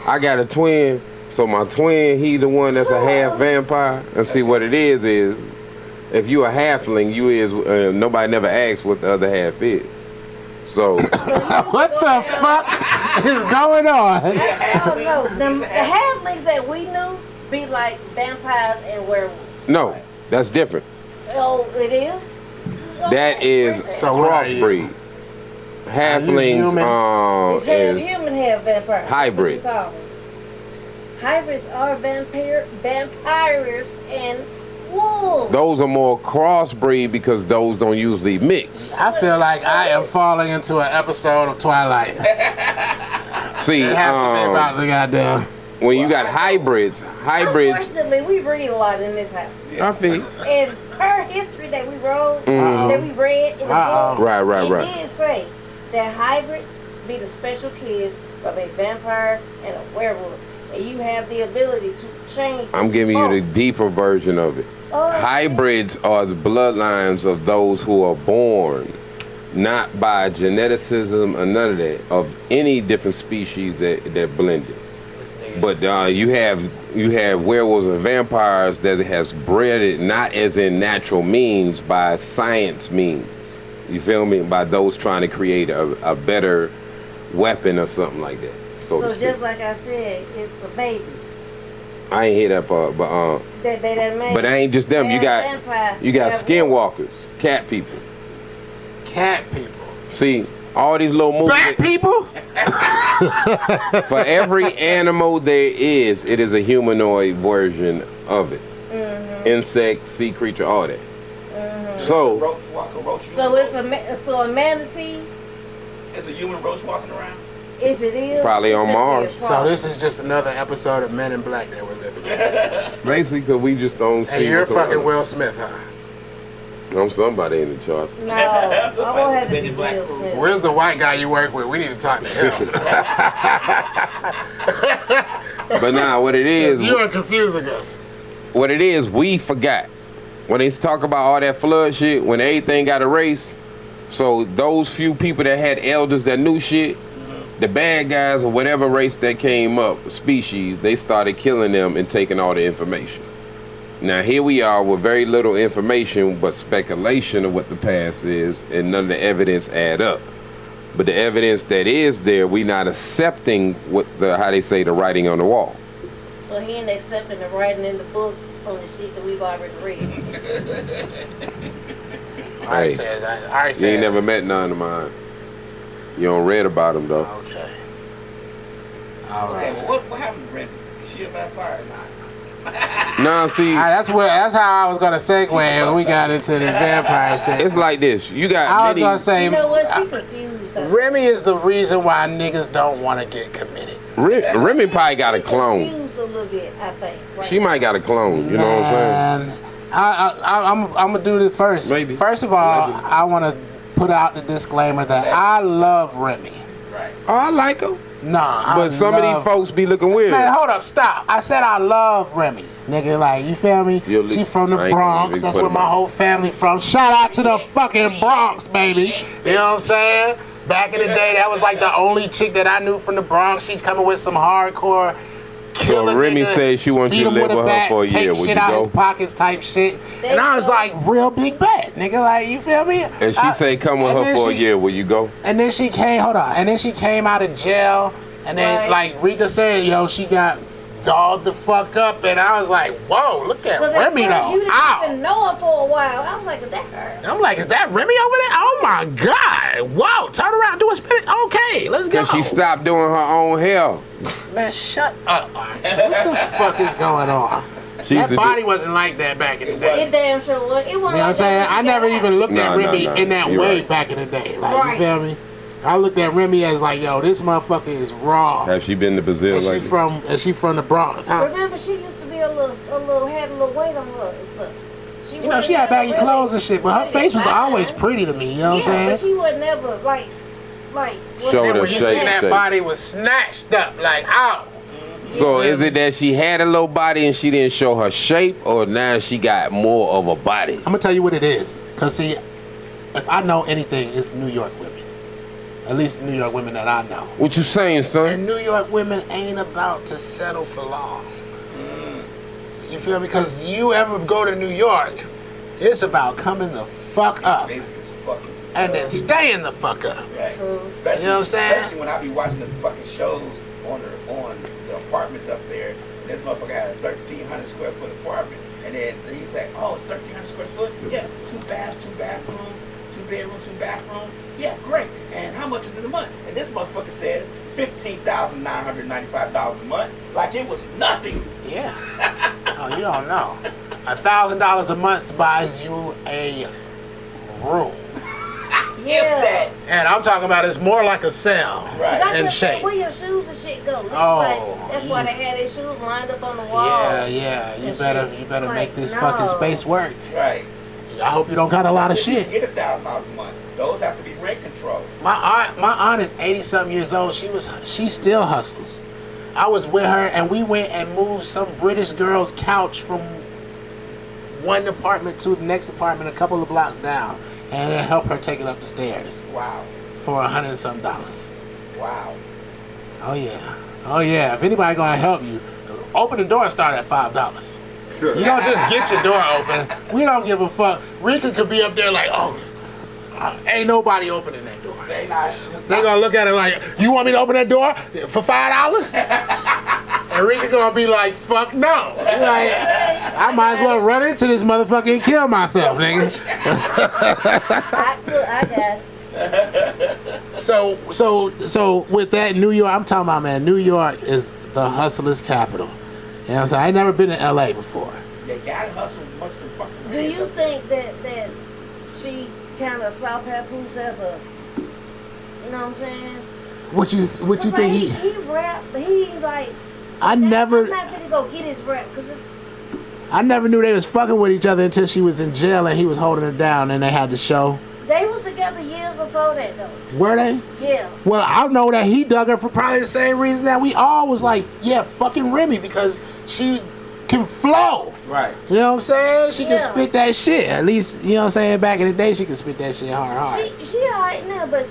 I got a twin. So my twin, he the one that's a half vampire. And see what it is if you a halfling, you is nobody never asks what the other half is. So What the fuck is going on? I don't know. The halflings that we knew be like vampires and werewolves. no, that's different. Oh, it is? That is So what are you? crossbreed. Halflings It's half is human, half vampire. That's what you hybrids. call them. Hybrids are vampires and wolves. those are more crossbreed because those don't usually mix. I feel like I am falling into an episode of Twilight. It See, has to be about the goddamn. when you got hybrids, Unfortunately, we read a lot in this house. I feel. And her history that we wrote, Mhm. that we read in the book, Right, it did say that hybrids be the special kids from a vampire and a werewolf. And you have the ability to change. I'm giving you the both. deeper version of it. Oh, Hybrids are the bloodlines of those who are born not by geneticism or none of that, of any different species that blended. But you have werewolves and vampires that has bred it not as in natural means, by science means. You feel me? By those trying to create a better weapon or something like that. So to So speak. just like I said, it's a baby. I ain't hear that part, but That they done made. but it ain't just them. You got vampire, you got have skinwalkers, cat people. Cat people. See, all these little movies. Black people? For every animal there is, it is a humanoid version of it. Insect, sea creature, all that. So Roach walking, roach. So it's a manatee. It's a human roach walking around. If it is, Probably it's on gonna be a Mars. So problem. this is just another episode of Men in Black that we're living in. basically, because we just don't see. And you're what's fucking around. Will Smith, huh? I'm somebody in the chart. No, I won't have to Men be in Black Will crew. Smith. Where's the white guy you work with? We need to talk to him. But now, what it is, You are confusing us. what it is, we forgot. when they talk about all that flood shit, when everything got erased, so those few people that had elders that knew shit, the bad guys or whatever race that came up, species, they started killing them and taking all the information. Now here we are with very little information but speculation of what the past is, and none of the evidence add up. But the evidence that is there, we not accepting what how they say, the writing on the wall. So he ain't accepting the writing in the book on the shit that we've already read. Hey, you ain't never met none of mine. You don't read about them though. Okay. All right. Okay, well, what happened to Remy? Is she a vampire or not? Nah, see, that's how I was gonna segue when we got into this vampire shit. It's like this. You got. I was gonna say, you know what? She confused. Remy is the reason why niggas don't want to get committed. Remy probably got a clone. Confused a little bit, I think. Right? She might got a clone. You know what I'm saying? I'm gonna do this first. Maybe. First of all, I want to put out the disclaimer that I love Remy. Right. Oh, I like her. Nah, but some of these folks be looking weird. Man, hold up, stop. I said I love Remy. Nigga, like, you feel me? She from the Bronx. That's where my whole family from. Shout out to the fucking Bronx, baby. You know what I'm saying? Back in the day, that was like the only chick that I knew from the Bronx. She's coming with some hardcore killer so Remy said she wants you to live with her for a year. Take shit out his pockets type shit. And I was like, real big bet, nigga. Like, you feel me? And she said, come with her for a year. Will you go? And then she came, and then she came out of jail. And then, like Rika said, yo, she got dogged the fuck up. And I was like, whoa, look at Remy, though. You didn't even know her for a while. I was like, is that her? I'm like, is that Remy over there? Oh, my God. Whoa, turn around, do a spin. Okay, let's go. Because she stopped doing her own hair. Man, shut up. What the fuck is going on? That body wasn't like that back in the day. It damn sure was. It wasn't. You know what I'm saying? I never even looked at Remy in that way right. back in the day. Like, you feel me? I looked at Remy as like, yo, this motherfucker is raw. Has she been to Brazil? And she from the Bronx, huh? Remember, she used to be had a little weight on her and stuff. She had baggy clothes and shit, but her face was always pretty to me. You know what I'm saying? But she would never like. Show when you see that body was snatched up, like out. So is it that she had a low body and she didn't show her shape, or now she got more of a body? I'm gonna tell you what it is. Cause see, if I know anything, it's New York women. At least New York women that I know. What you saying, son? And New York women ain't about to settle for long. You feel me? Because you ever go to New York, it's about coming the fuck up. And then staying the fuck up. Right. You know what I'm saying? Especially when I be watching the fucking shows on the apartments up there. And this motherfucker had a 1,300 square foot apartment. And then he said, oh, it's 1,300 square foot? Yeah, 2 baths, 2 bathrooms, 2 bedrooms, 2 bathrooms. Yeah, great. And how much is it a month? And this motherfucker says $15,995 a month. Like it was nothing. Yeah. Oh, you don't know. $1,000 a month buys you a room. Yeah. And I'm talking about it's more like a cell. Right. In shape. Where your shoes and shit go? That's why they had their shoes lined up on the wall. Yeah. You better make this fucking space work. Right. I hope you don't got a lot of shit. You get $1,000 a month. Those have to be rent control. My aunt is 80-something years old. She still hustles. I was with her and we went and moved some British girl's couch from one apartment to the next apartment a couple of blocks down, and it helped her take it up the stairs. Wow. For $100-something. Wow. Oh yeah. If anybody gonna help you, open the door and start at $5. You don't just get your door open. We don't give a fuck. Rika could be up there like, ain't nobody opening that door. They gonna look at it like, you want me to open that door for $5? And Rika gonna be like, fuck no. Like, I might as well run into this motherfucker and kill myself, nigga. I got it. So with that, New York, I'm talking about, man, New York is the hustler's capital. You know what I'm saying? I ain't never been to LA before. They gotta hustle as much as fucking. Do you think that she kind of saw Papoose as a, you know what I'm saying? What you think he rap, but he like. I'm not gonna go get his rap I never knew they was fucking with each other until she was in jail and he was holding her down and they had the show. They was together years before that though. Were they? Yeah. Well, I know that he dug her for probably the same reason that we all was like, yeah, fucking Remy, because she can flow. Right. You know what I'm saying? She can spit that shit. At least, you know what I'm saying? Back in the day, she could spit that shit hard. She alright now, but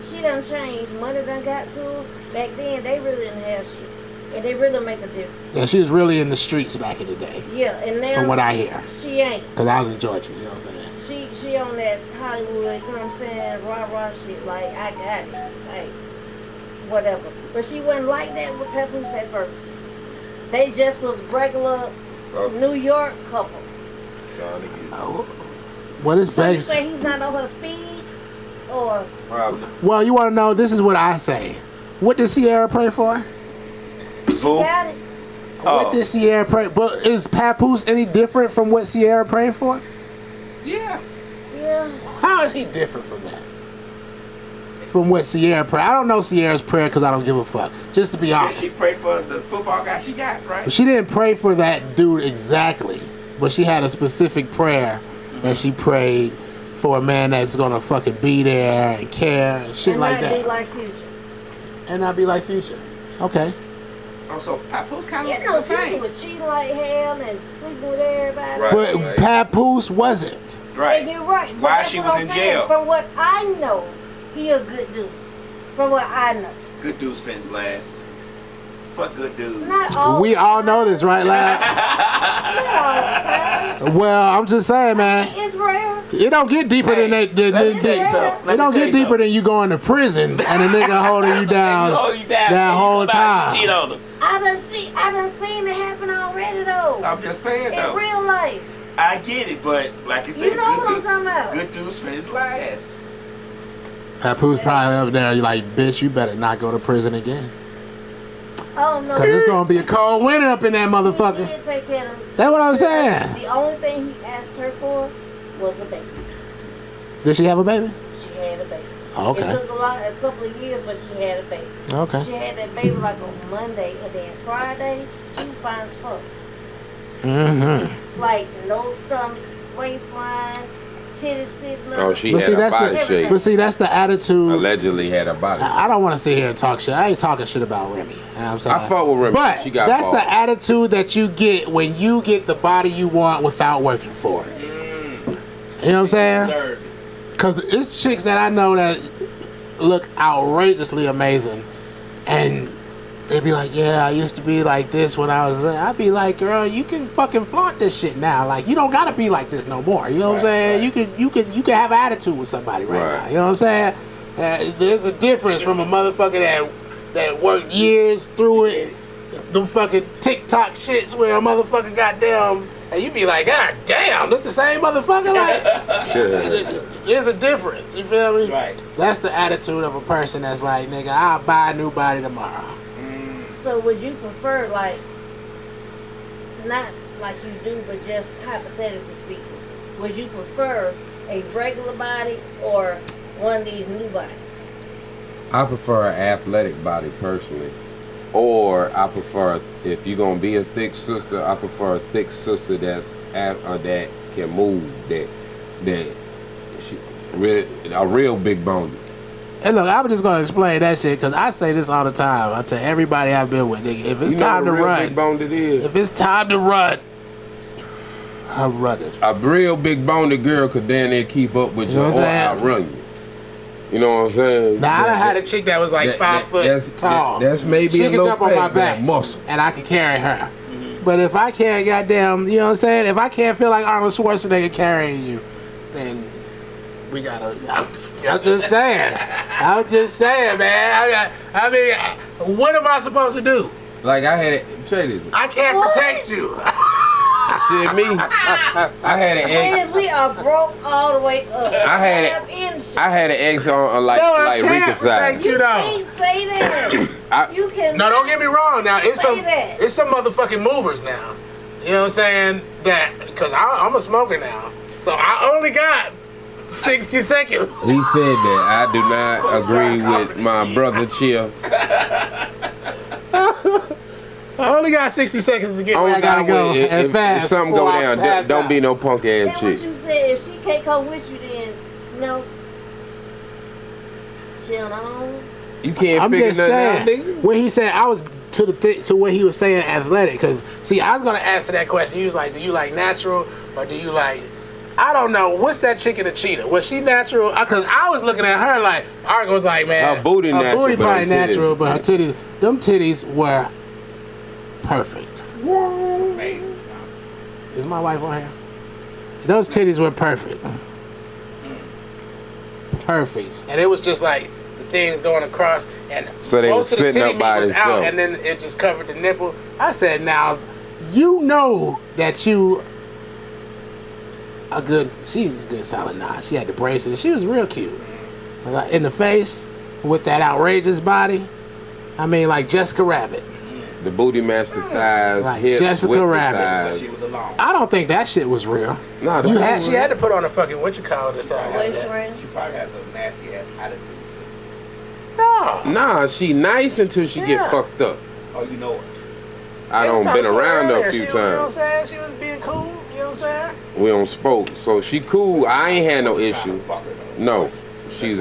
she done changed. Money done got to her. Back then, they really didn't have shit. And they really make a difference. Yeah, she was really in the streets back in the day. Yeah, and now... From what I hear. She ain't. Because I was in Georgia, you know what I'm saying? She on that Hollywood, you know what I'm saying, rah-rah shit, like, I got it, like, whatever. But she wasn't like that with Papoose at first. They just was regular New York couple. What is So you based? say he's not on her speed? Or? Probably. Well, you want to know, this is what I say. What did Sierra pray for? Who? Got it? What did Sierra pray? But is Papoose any different from what Sierra prayed for? Yeah. Yeah. How is he different from that? From what Sierra prayed? I don't know Sierra's prayer because I don't give a fuck. Just to be Yeah, honest. she prayed for the football guy she got, right? She didn't pray for that dude exactly, but she had a specific prayer that she prayed for a man that's gonna fucking be there and care and shit And like not that. be like Future. And not be like Future. Okay. Oh, so Papoose kind of You know, the Future same. was cheating like hell and sleeping with everybody. Right. But Papoose wasn't. Right. And you're right. But Why that's she what was I'm in saying. jail. From what I know, he a good dude. From what I know. Good dudes finish last. Fuck good dudes. Not all We the all time. know this, right, lad? Not all the time. Well, I'm just saying, man. It's rare. It don't get deeper than that. Let me tell you something. It don't get deeper than you going to prison and a nigga holding you down that whole Cheat time. on them. I done seen it happen already though. I'm just saying In though. real life. I get it, but like I said, You know what I'm talking about. good dudes finish last. Papoose probably up there. You like, bitch, you better not go to prison again. Oh no. Cause it's gonna be a cold winter up in that He motherfucker. did take care of him. That's what I'm saying. The only thing he asked her for was a baby. Did she have a baby? She had a baby. Okay. It took a couple of years, but she had a baby. Okay. She had that baby like on Monday, and then Friday, she was fine as fuck. Mm-hmm. Like, no stomach, waistline, titties sitting up. Oh, she But had see, a that's body the shape. but see, that's the attitude. Allegedly had a body shape. I don't want to sit here and talk shit. I ain't talking shit about Remy. You know what I'm saying? I fuck with Remy. But She got that's balls. the attitude that you get when you get the body you want without working for it. You know what I'm saying? Deserve it. Because it's chicks that I know that look outrageously amazing, and they be like, yeah, I used to be like this when I was there. I'd be like, girl, you can fucking flaunt this shit now. Like, you don't gotta be like this no more. You know what I'm saying? You can have attitude with somebody right now. You know what I'm saying? There's a difference from a motherfucker that worked years through it. Them fucking TikTok shits where a motherfucker goddamn, and you be like, God damn, this the same motherfucker? Like, there's a difference. You feel me? Right. That's the attitude of a person that's like, nigga, I'll buy a new body tomorrow. So would you prefer, like, not like you do, but just hypothetically speaking, would you prefer a regular body or one of these new bodies? I prefer an athletic body personally. Or I prefer, if you're gonna be a thick sister, I prefer a thick sister that can move, a real big boned. And look, I'm just gonna explain that shit because I say this all the time. I tell everybody I've been with, nigga, if it's You know time what to a real run, big boned it is? if it's time to run, I'm running. A real big boned girl could damn near keep up with You you know or what I'm saying? outrun you. You know what I'm saying? Now I done had a chick that was like 5 foot tall. That's maybe she a could little jump on my fat, back, but muscle. and I could carry her. But if I can't, goddamn, you know what I'm saying? If I can't feel like Arnold Schwarzenegger carrying you, then we gotta. I'm just saying. I'm just saying, man. I mean, what am I supposed to do? Like I had it. Check this. I can't protect you. Shit, me. I had an ex. Friends, we are broke all the way up. I had an ex on like No, I like can't Rika protect side. you You though. can't say that. You can. No, don't get me wrong. Now it's Say that. it's some motherfucking movers now. You know what I'm saying? That because I'm a smoker now, so I only got 60 seconds. He said that. I do not agree with my brother Chill. I only got 60 seconds to get where Only I gotta go if, and if fast. something before go I down, pass don't out. be no punk ass That's what chick. you said. If she can't come with you, then no. Chill on. You can't I'm figure just nothing out, saying. nigga. When he said I was to what he was saying athletic. Because see, I was gonna answer that question. He was like, do you like natural or do you like? I don't know. What's that chick in the cheetah? Was she natural? Because I was looking at her like, Ark was like, man, her booty probably natural, but her titties, them titties were perfect. Amazing. Is my wife on here? Those titties were perfect. Perfect. And it was just like the things going across, and so they most was of the sitting titty up by meat was out, themselves. and then it just covered the nipple. I said, now, you know that you a good, she's good solid. Nah, she had the braces. She was real cute. Like, in the face, with that outrageous body. I mean, like Jessica Rabbit. The booty matched the thighs, Like hips Jessica with Rabbit. the But thighs. she was alone. I don't think that shit was real. Nah, She had to put on a fucking, what you call this? Like that. Boyfriend. She probably has a nasty ass attitude too. No. Nah, she nice until she Yeah. get fucked up. Oh, you know her. I They was done been talking to around her earlier. a few You know what I'm times. saying? She was being cool. You know what I'm saying? We don't spoke, so she cool. I ain't had no Trying issue. to fuck her, though. No, she's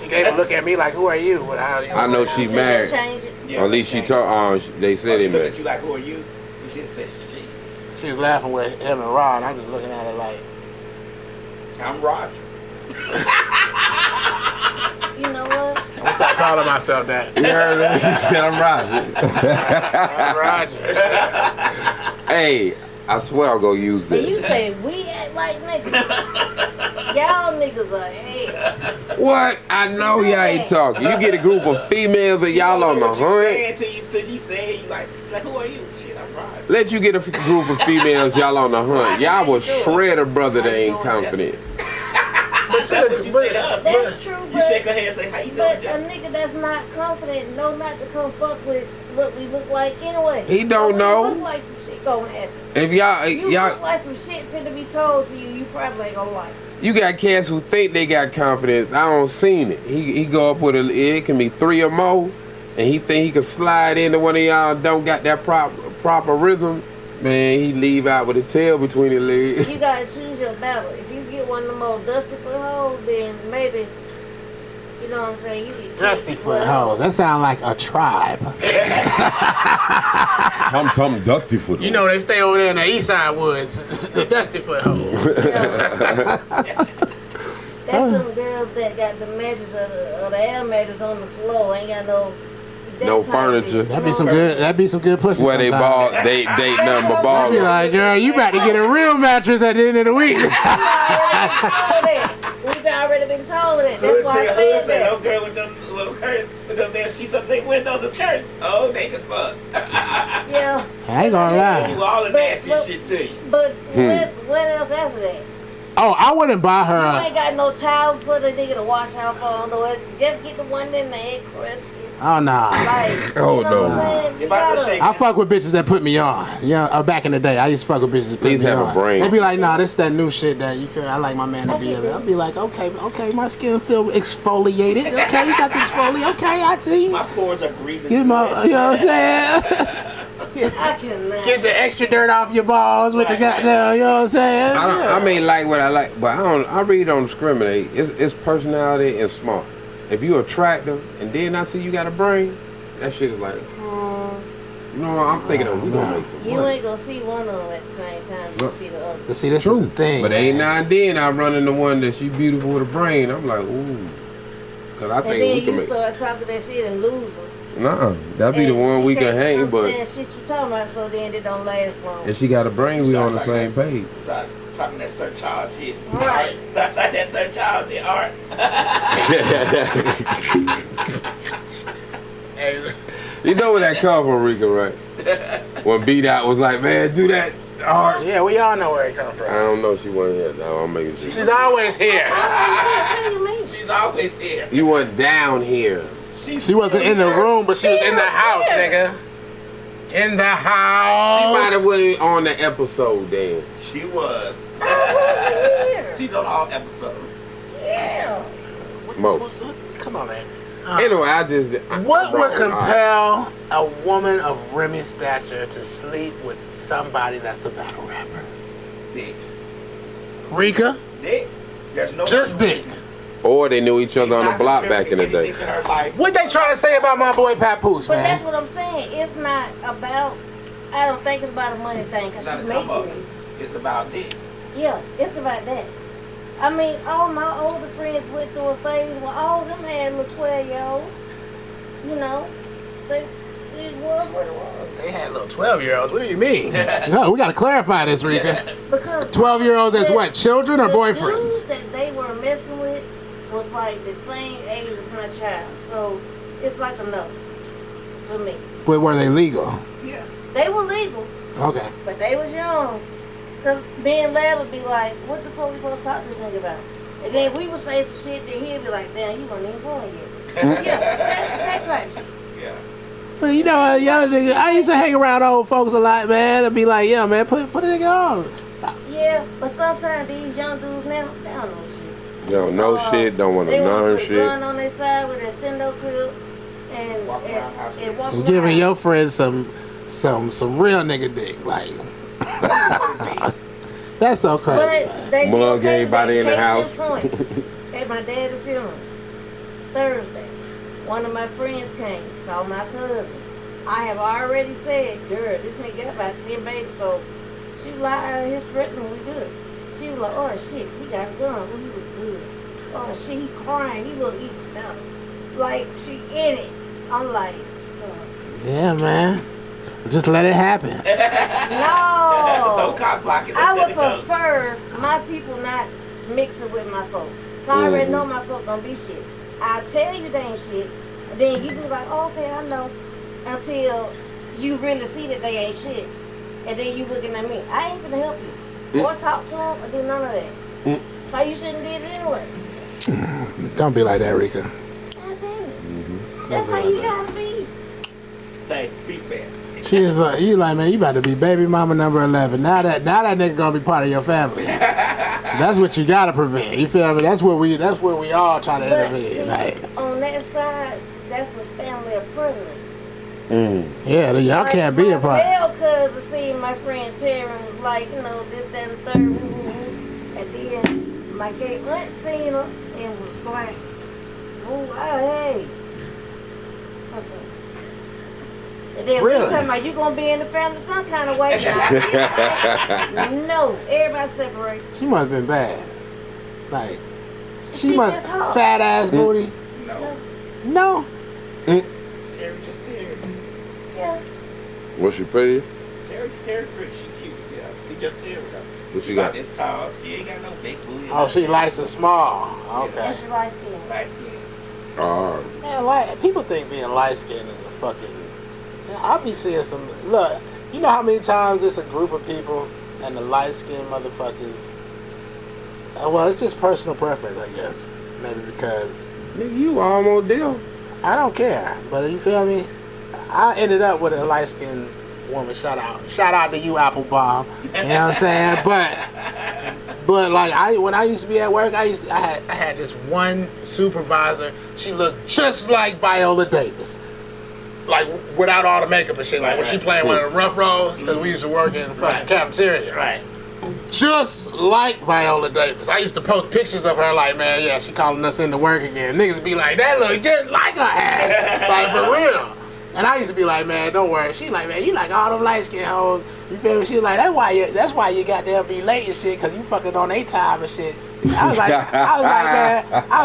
She gave a look at me like, who are you? But how, you know I know what I'm she saying? married. Change it. Yeah, Or at least she okay. told. They said She it, looked man. at you like, who are you? You should have said, shit. She was laughing with him and Rod. I'm just looking at her like, I'm Roger. You know what? I'm gonna start calling myself that. You heard me? She said I'm Roger. I'm Roger. Hey, I swear I'll go use And you that. say we act like niggas. Y'all niggas are hell. What? I know y'all ain't talking. You get a group of females and y'all on the hunt. Until you said, she said, you like, who are you? Shit, I'm Roger. Let you get a group of females, y'all on the hunt. Y'all will shred a brother that ain't confident. But that's what you said to us. That's true, You but, shake her hand and say, how you doing, but a Jessica? nigga that's not confident know not to come fuck with what we look like anyway. He don't So know. Look like some shit gonna happen. If y'all, You look y'all, like some shit finna be told to you. You probably ain't gonna like. you got cats who think they got confidence. I don't seen it. He go up with it can be 3 or more, and he think he can slide into one of y'all don't got that proper rhythm. Man, he leave out with a tail between his legs. You gotta choose your battle. If you get one of them old dusty foot hoes, then maybe, you know what I'm saying? You get Dusty foot hoes. That sound like a tribe. Tum dusty foot. You know they stay over there in the East Side Woods. The Dusty foot hoes. That's them girls that got the mattress or the air mattress on the floor. Ain't got no. that No type of furniture. shit, That'd you be some know? good. That'd be some good pussy. Swear they sometimes. ball. They date nothing but I'd be ball. like, girl, you about to get a real mattress at the end of the week. We've already been told that. That's Hood why I said, said no that. girl with them little curtains, with them damn sheets up their windows as curtains. Oh, they can fuck. Yeah. I ain't gonna lie. You all the But- nasty but- shit to you. But what else after that? Oh, I wouldn't buy You her. ain't got no towel for the nigga to wash off on. No, just get the one in the head crust. Oh nah. Like, Oh, you know no. what I'm saying? You If I could gotta- shake I fuck with bitches that put me on. Yeah, back in the day, I used to fuck with bitches that put Please me have a on. brain. They be like, nah, this that new shit that you feel. I like my man to be in it. I'll be like, okay, my skin feel exfoliated. Okay, you got the exfoliate. Okay, I see. My pores are breathing. You know, you know what I'm saying? I cannot. Get the extra dirt off your balls with the goddamn. You know what I'm saying? I may like what I like, but I really don't discriminate. It's personality and smart. If you attractive and then I see you got a brain, that shit is like, no, I'm thinking of we gonna make some You money. ain't gonna see one of them at the same time. You see the other. But see, this is the thing. But ain't now and then I run into one that she beautiful with a brain. I'm like, ooh, cause I And think then we can you make. start talking that shit and lose them. Nuh-uh, that be the one we can hang, but understand shit you talking about, so then it don't last long. if she got a brain, we on the same page. Talking that Sir Charles hit. Right. Stop talking that Sir Charles hit art. Hey, You know where that come from, Rika, right? When Beat Out was like, man, do that hard. yeah, we all know where it comes I from. don't know, she wasn't here. No, I'm making sure. She's always here. What do you mean? She's always here. You went down here. She wasn't in the room, but she was in the house, nigga. In the She house. might have went on the episode then. She was. I wasn't here. She's on all episodes. Yeah. Most. Come on, man. Anyway, I just. What would compel a woman of Remy's stature to sleep with somebody that's a battle rapper? Dick. Rika? Dick. There's no Just other dick. reason. Or they knew each other on the block back in the day. What they trying to say about my boy Papoose, But man? that's what I'm saying. It's not about. I don't think it's about a money thing because she's making it. It's about this. Yeah, it's about that. I mean, all my older friends went through a phase where all of them had little 12-year-olds. You know, it was what it was. They had little 12-year-olds. What do you mean? No, we got to clarify this, Rika. Because 12-year-olds as what? Children or the boyfriends? dudes that they were messing with was like the same age as my child. So it's like enough for me. But were they legal? Yeah. They were legal, Okay. but they was young. Because me and Lad would be like, what the fuck we supposed to talk to this nigga about? And then we would say some shit that he'd be like, damn, you wasn't even born yet. Yeah, that type shit. Yeah. Well, you know, young nigga, I used to hang around old folks a lot, man. And be like, yeah, man, put a nigga on. Yeah, but sometimes these young dudes now, they don't know shit. They don't know shit, don't want to They learn want to put a shit. gun on their side with a sendo clip and Walk around house. walk You around. giving your friends some real nigga dick, like. That's so crazy. But they Mug did everybody in the case house. point. At my dad's funeral, Thursday, one of my friends came, saw my cousin. I have already said, girl, this nigga got about 10 babies, so she was like, his threatening, we good. She was like, oh shit, he got a gun, oh, he was good. Oh shit, he crying, he look even better. Like, she in it. I'm like, Yeah, man. Just let it happen. no. Cock blocking. I would prefer my people not mixing with my folks. So I already know my folk gonna be shit. I'll tell you they ain't shit, and then you be like, oh, okay, I know. Until you really see that they ain't shit. And then you looking at me. I ain't gonna help you. Or talk to them or do none of that. So you shouldn't did it anyway. Don't be like that, Rika. God damn it. That's how you gotta be. Say, be fair. She is you like, man, you about to be baby mama number 11. Now that nigga gonna be part of your family. That's what you gotta prevent. You feel me? That's where we all try to But intervene. see, Like, on that side, that's a family of prisoners. yeah, y'all can't be a part. My male cousin seen my friend Terry and was like, you know, this, that, and the third. Woo, woo, woo. And then my gay aunt seen her and was like, oh, hey. Okay. And then we Really? talking about you gonna be in the family some kind of way. No, everybody separate. She must have been bad. Like, she She must just hot. fat ass booty. No. No. Terry just Terry. Yeah. Was she pretty? Terry pretty. She cute. Yeah. She just Terry though. What she Not got? this tall. She ain't got no big booty. Oh, she likes it small. Okay. That's light skin. light skin. Oh. Man, like people think being light skinned is a fucking. I be seeing some. Look, you know how many times it's a group of people and the light skinned motherfuckers. Well, it's just personal preference, I guess. Maybe because Nigga, you almost there. I don't care. But you feel me? I ended up with a light skinned woman. Shout out to you, Applebaum. You know what I'm saying? But like when I used to be at work, I had this one supervisor. She looked just like Viola Davis, like without all the makeup and shit. Like when she playing one of the rough roles, because we used to work in the fucking cafeteria. Right. Just like Viola Davis. I used to post pictures of her like, man, yeah, she calling us into work again. Niggas be like, that look just like her ass. Like for real. And I used to be like, man, don't worry. She like, man, you like all them light skin hoes. You feel me? She like, that's why you goddamn be late and shit, cause you fucking on their time and shit. I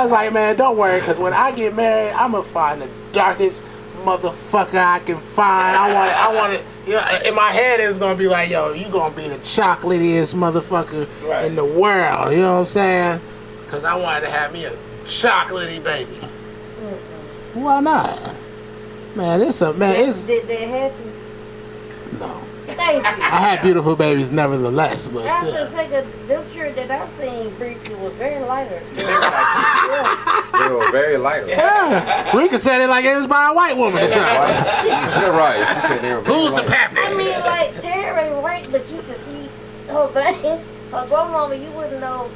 was like, man, don't worry, cause when I get married, I'ma find the darkest motherfucker I can find. I want it. You know, in my head, it's gonna be like, yo, you gonna be the chocolatiest motherfucker in the world. You know what I'm saying? Cause I wanted to have me a chocolatey baby. Why not? Man, it's. Did that happen? No. Thank you. I had beautiful babies nevertheless, but I was still. gonna say that them children that I seen briefly was very lighter. They were very light. Yeah. Rika said it like it was by a white woman or something. You're right. She said they were very Who's the light. pappy? I mean, like Terry ain't white, but you can see her veins. Her grandmama, you wouldn't know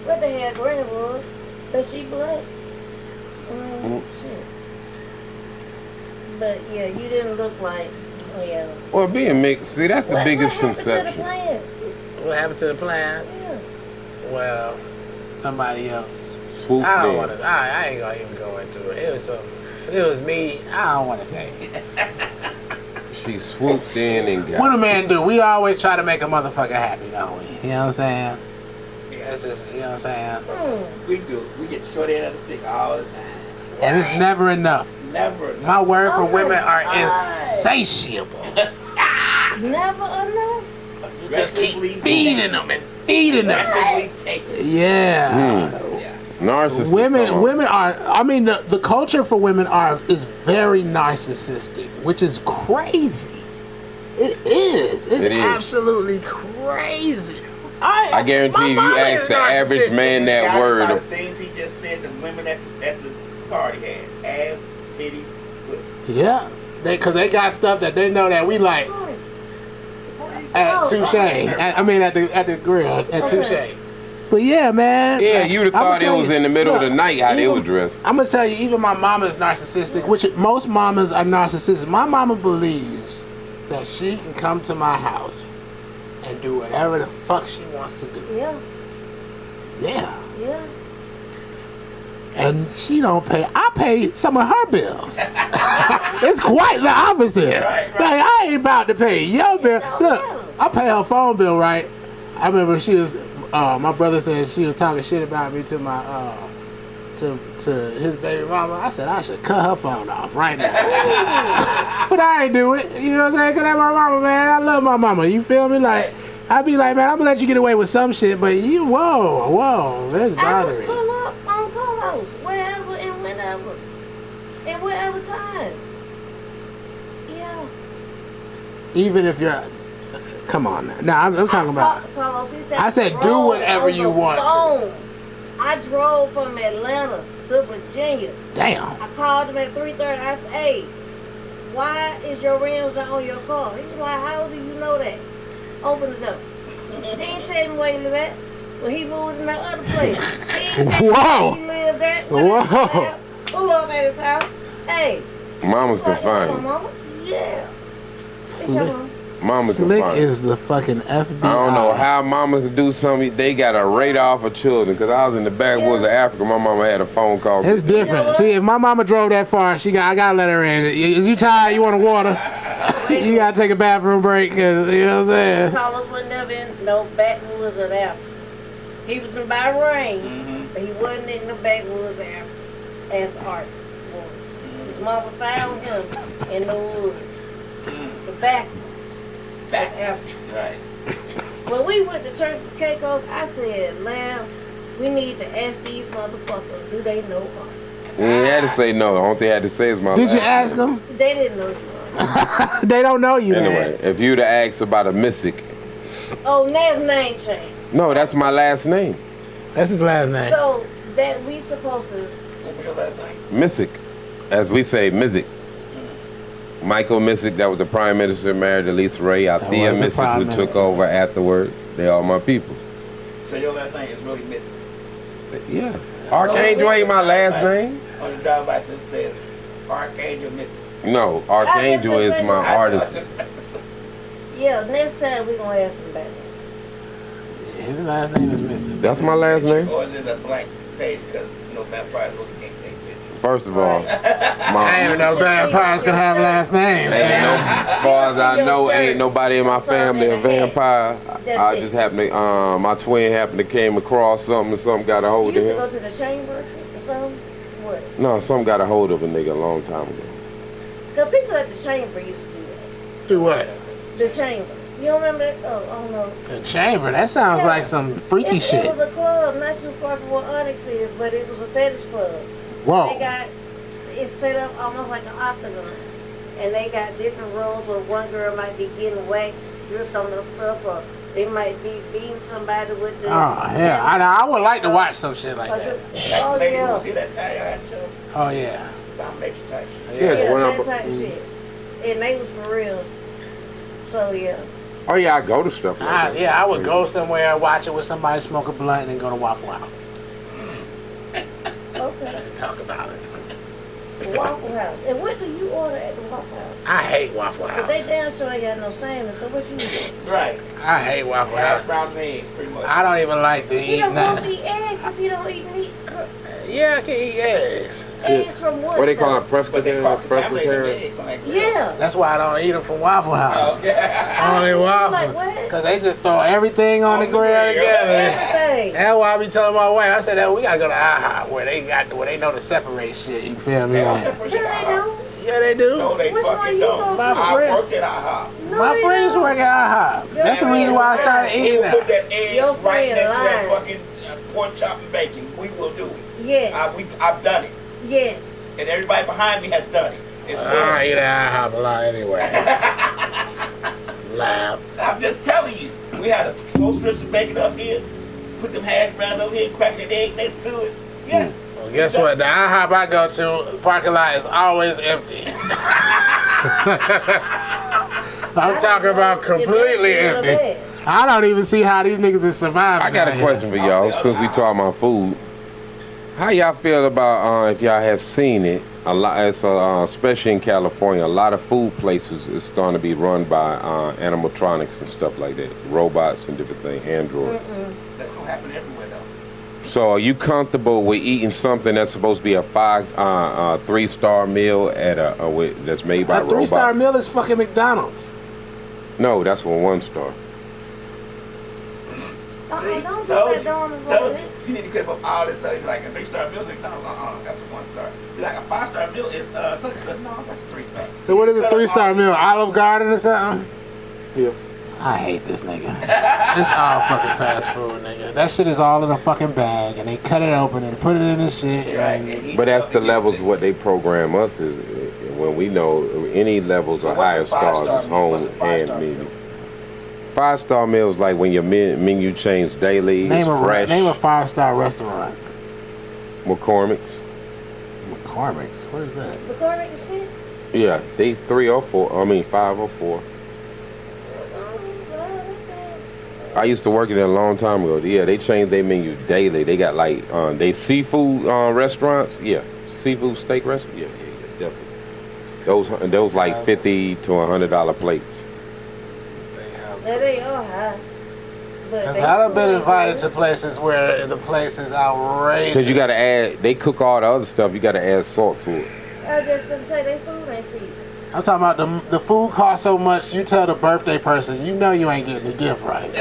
what the hell Granny was, but she black. Shit. But yeah, you didn't look like. Oh yeah. Well, being mixed, see, that's the biggest what happened conception. To the plan? What happened to the plan? Yeah. Well, somebody else swooped I don't in. want to. I ain't gonna even go into it. It was some. It was me. I don't want to say. She swooped in and got. What a man do? We always try to make a motherfucker happy, don't we? You know what I'm saying? That's just, you know what I'm saying? We do. We get the short end of the stick all the time. And it's never enough. Never enough. My word for women are insatiable. Never enough. You just keep feeding them and feeding them. Yeah. Narcissism. Women are. I mean, the culture for women is very narcissistic, which is crazy. It is. It's absolutely crazy. I guarantee if you ask the average man that word. The things he just said, the women at the party had ass, titty, pussy. Yeah, because they got stuff that they know that we like. At Touche. I mean, at the grill at Touche. But yeah, man. Yeah, you'd have thought it was in the middle of the night how they were dressed. I'm gonna tell you, even my mama's narcissistic, which most mamas are narcissistic. My mama believes that she can come to my house and do whatever the fuck she wants to do. Yeah. Yeah. Yeah. And she don't pay. I pay some of her bills. It's quite the opposite. Right. Like, I ain't about to pay your bill. Look, I pay her phone bill, right? I remember she was. My brother said she was talking shit about me to my to his baby mama. I said I should cut her phone off right now. But I ain't do it. You know what I'm saying? Cause that's my mama, man. I love my mama. You feel me? Like, I be like, man, I'm gonna let you get away with some shit, but you, whoa, there's boundary. I would pull up on Carlos wherever and whenever, and whatever time. Yeah. Even if you're, come on now. Now I'm talking about. Carlos, he said I said do whatever you want to. I drove from Atlanta to Virginia. Damn. I called him at 3:30. I said, hey, why is your rims not on your car? He was like, how do you know that? Open the door. He ain't tell me where he lived at. Well, he moved in that other place. He ain't tell me where he lived at. Whoa. Pull up at his house. Hey. Mama's confined. Mama? Yeah. It's your mama. Mama's Slick confined. is the fucking FBI. I don't know how mamas can do something. They got a radar for children. Because I was in the backwoods of Africa. My mama had a phone call. It's different. See, if my mama drove that far, I gotta let her in. Is you tired? You want water? You gotta take a bathroom break. Cause you know what I'm saying. Carlos was never in no backwoods of Africa. He was in Bahrain, but he wasn't in the backwoods of Africa as Ark was. His mama found him in the woods, the backwoods. Back Africa. Right. When we went to church for Caicos, I said, Lamb, we need to ask these motherfuckers, do they know Ark? You had to say no. The only thing I had to say is my Did you last ask name. them? They didn't know you. They don't know you, Anyway, man. if you'd have asked about a Mystic. Oh, Ned's name changed. No, that's my last name. That's his last name. So that we supposed to. What was your last name? Mystic. As we say, Mizik. Michael Mizik, that was the Prime Minister, married to Lisa Ray. Althea was the Mizik, Prime who Minister. took over afterward. They are my people. So your last name is really missing. Yeah. Archangel ain't my last name. On your driver's license it says Archangel missing. No, Archangel is my artist. Yeah, next time we're going to ask him about that. His last name is missing. That's my last name. Or is it a blank page because vampires really can't take pictures? First of all, I ain't know vampires could have last names. as far as I know, ain't nobody in my family a vampire. I it. just happened to, my twin happened to came across something and something got a hold You of used to him. go to the chamber or something? What? No, something got a hold of a nigga a long time ago. Because people at the chamber used to do that. Do what? The chamber. You don't remember that? Oh, I don't know. The chamber. That sounds like some freaky shit. It was a club, not too far from where Onyx is, but it was a fetish club. Whoa. It's set up almost like an octagon. And they got different rooms where one girl might be getting wax dripped on her stuff, or they might be beating somebody with the... Oh, yeah. I would like to watch some shit like that. Oh, Lady, yeah. you see that tie show? Oh, yeah. Domination type shit. Yeah, Yeah, when that I'm- type of shit. And they was for real. So, yeah. Oh yeah, I go to stuff like that. Yeah, I would go somewhere and watch it with somebody, smoke a blunt, and then go to Waffle House. Okay. And talk about it. Waffle House. And what do you order at the Waffle House? I hate Waffle But they House. damn sure ain't got no salmon, so what you do? Right. I hate Waffle Hash House. browns and eggs, pretty much. I don't even like to You eat don't want to nothing. eat eggs if you don't eat meat. Yeah, I can eat eggs. Eggs from what? What they call it? But they Presbyterian? eggs on that grill. Yeah. That's why I don't eat them from Waffle House. Only Like Waffle. what? Because they just throw everything on the grill together. Everything. That's why I be telling my wife. I said, that we gotta go to IHOP where they know to separate shit. You feel me? They don't Like, separate Yeah, shit they out. do. yeah, they do. No, they Which one fucking you don't. go to? My I friend- worked at IHOP. No, My they friends don't. work at IHOP. That's the reason why I started We eating will put that. that eggs Your right friend next to that lying. fucking pork chop and bacon. We will do it. Yes. I've done it. Yes. And everybody behind me has done it. It's I real. eat at IHOP a lot anyway. Lab. I'm just telling you. We had a 4 strips of bacon up here, put them hash browns over here, and crack an egg next to it. Yes. Well, guess what? The IHOP I go to, the parking lot is always empty. I'm talking about completely empty. I don't even see how these niggas is surviving. I got a out here. question for y'all since we talk about food. How y'all feel about if y'all have seen it? A lot, especially in California, a lot of food places is starting to be run by animatronics and stuff like that, robots and different things, androids. That's gonna happen everywhere though. So, are you comfortable with eating something that's supposed to be a 3-star meal at that's made by A robots? 3-star meal is fucking McDonald's. No, that's a 1-star. Don't do Told McDonald's you, with it. you need to clip up all this stuff. You're like a 3-star meal is McDonald's. That's a 1-star. You're like a 5-star meal is such and such. No, that's a 3-star. So what is a 3-star meal? Olive Garden or something? Yeah. I hate this nigga. It's all fucking fast food, nigga. That shit is all in a fucking bag, and they cut it open and put it in this shit. And But that's the levels what they program us is when we know any levels or What's a higher stars 5-star is meal? home What's a 5-star and medium. meal? 5-star meals like when your menu change daily. name It's a fresh. name a 5-star restaurant. McCormick's. McCormick's. What is that? McCormick and Smith? Yeah, they 3 or 4. I mean 5 or 4. I used to work in there a long time ago. Yeah, they changed their menu daily. They got like they seafood restaurants. Yeah, seafood steak restaurant. Yeah, definitely. Those like $50 to $100 plates. They are high. Because I done been invited to places where the place is outrageous. Because you got to add. They cook all the other stuff. You got to add salt to it. I just didn't say they food ain't seasoned. I'm talking about the food costs so much. You tell the birthday person, you know you ain't getting the gift right.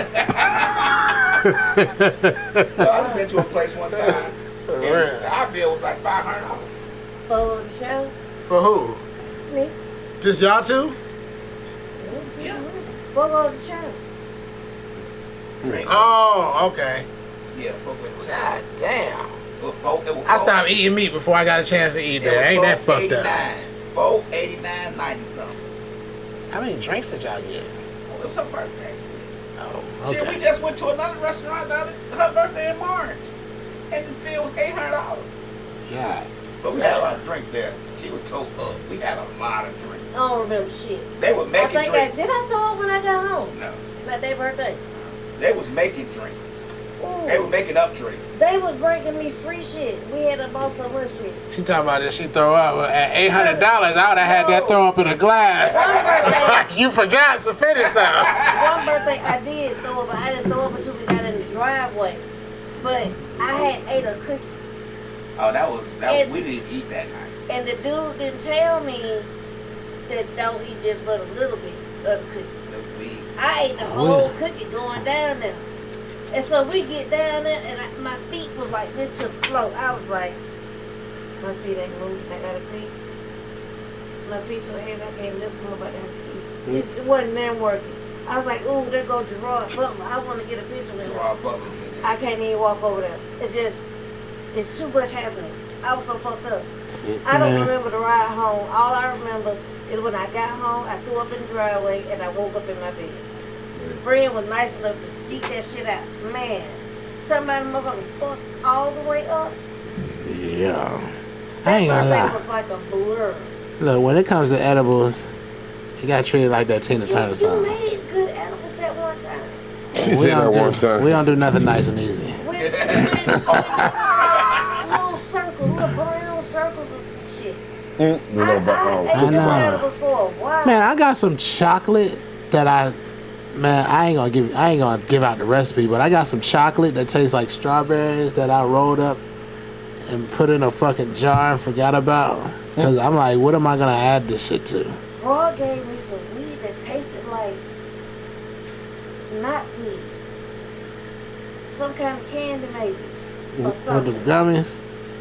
Well, I've been to a place one time, and our bill was like $500. For the show? For who? Me? Just y'all two? Yeah. What was the show? Oh, okay. Yeah, $4. God damn. It was $4. I stopped eating meat before I got a chance to eat there. Ain't that fucked up? $4.89.90 something. How many drinks did y'all get? Well, it was her birthday, actually. Oh, Shit, we okay. just went to another restaurant her birthday in March, and the bill was $800. God. But we had a lot of drinks there. She was told up. We had a lot of drinks. I don't remember shit. They were I making think drinks. did I throw up when I got home? No, Like their birthday? they was making drinks. Ooh. They were making up drinks. They was bringing me free shit. We had to buy so much shit. She talking about this. She throw up at $800. I would have had that throw up in a glass. One birthday, You forgot to finish something. one birthday I did throw up, but I didn't throw up until we got in the driveway. But I had ate a cookie, Oh, that was we didn't eat that night. and the dude didn't tell me that don't eat just but a little bit of the cookie. It was weed. I ate the whole cookie going down there. And so we get down there, and my feet was like this to the floor. I was like, my feet ain't moving. I gotta pee. My feet so heavy, I can't lift them up. I gotta pee. It wasn't them working. I was like, ooh, there go Gerard Butler. I want to get a picture with him. Gerard Butler. I can't even walk over there. It's too much happening. I was so fucked up. I don't remember the ride home. All I remember is when I got home, I threw up in the driveway, and I woke up in my bed. Friend was nice enough to eat that shit out. Man, somebody motherfucker fucked all the way up. Yeah. I That ain't gonna birthday lie. was like a blur. Look, when it comes to edibles, you got treated like that Tina Turner You song. made good edibles that one time. She said that one time. We don't do nothing nice and easy. Little circles, little brown circles or some shit. I ate them know. edibles for a while. Man, I got some chocolate that I ain't gonna give out the recipe, but I got some chocolate that tastes like strawberries that I rolled up and put in a fucking jar and forgot about. Cause I'm like, what am I gonna add this shit to? Raw gave me some weed that tasted like not weed. Some kind of candy maybe. Or With something. the gummies?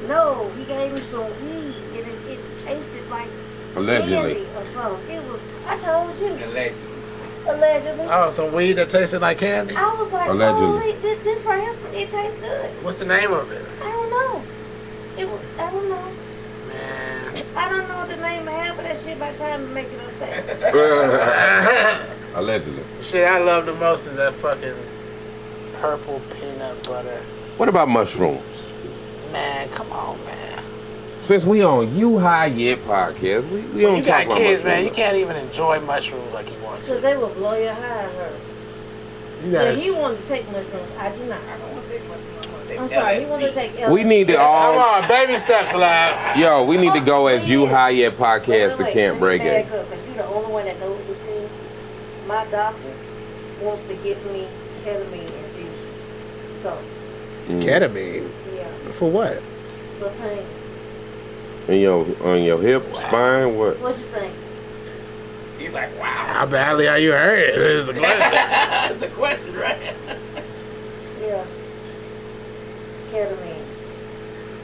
No, he gave me some weed and it tasted like Allegedly. candy or something. It was, I told you. Allegedly. Allegedly. Oh, some weed that tasted like candy? I was like, Allegedly. holy, this right here, it tastes good. What's the name of it? I don't know. I don't know. Man. I don't know the name of half of that shit by the time to make it up there. Allegedly. Shit I love the most is that fucking purple peanut butter. What about mushrooms? Man, come on, man. Since we on You High Yet podcast, we When don't you talk got about kids, man, you mushrooms. can't even enjoy mushrooms like you want So to. they will blow your high, I heard. You Yeah, gotta. he wanted to take mushrooms. I do not. I don't want to take much. I want to take I'm sorry, he wanted to take LSD. We need to Come all, on, baby steps, lad. yo, we need to go as You High Yet Wait, podcast to wait, Camp let me Reggae. back up, 'cause you're the only one that knows what this is. My doctor wants to give me ketamine infusions. So, Ketamine? yeah, For what? for pain. On your hip, spine, what? What you think? He's like, wow. How badly are you hurt? Is the question. That's the question, right? Yeah. Ketamine.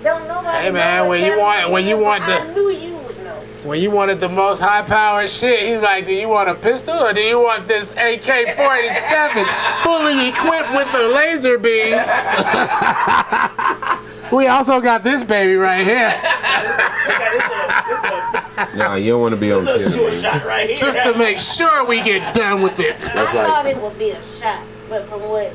Don't nobody Hey, man, know when what you want- ketamine when you is, want but the- I knew you would know. When you wanted the most high-powered shit, he's like, do you want a pistol or do you want this AK-47 fully equipped with a laser beam? We also got this baby right here. Nah, you don't want to be on Little short ketamine. shot right here. Just to make sure we get done with it. I That's like- thought it would be a shot, but from what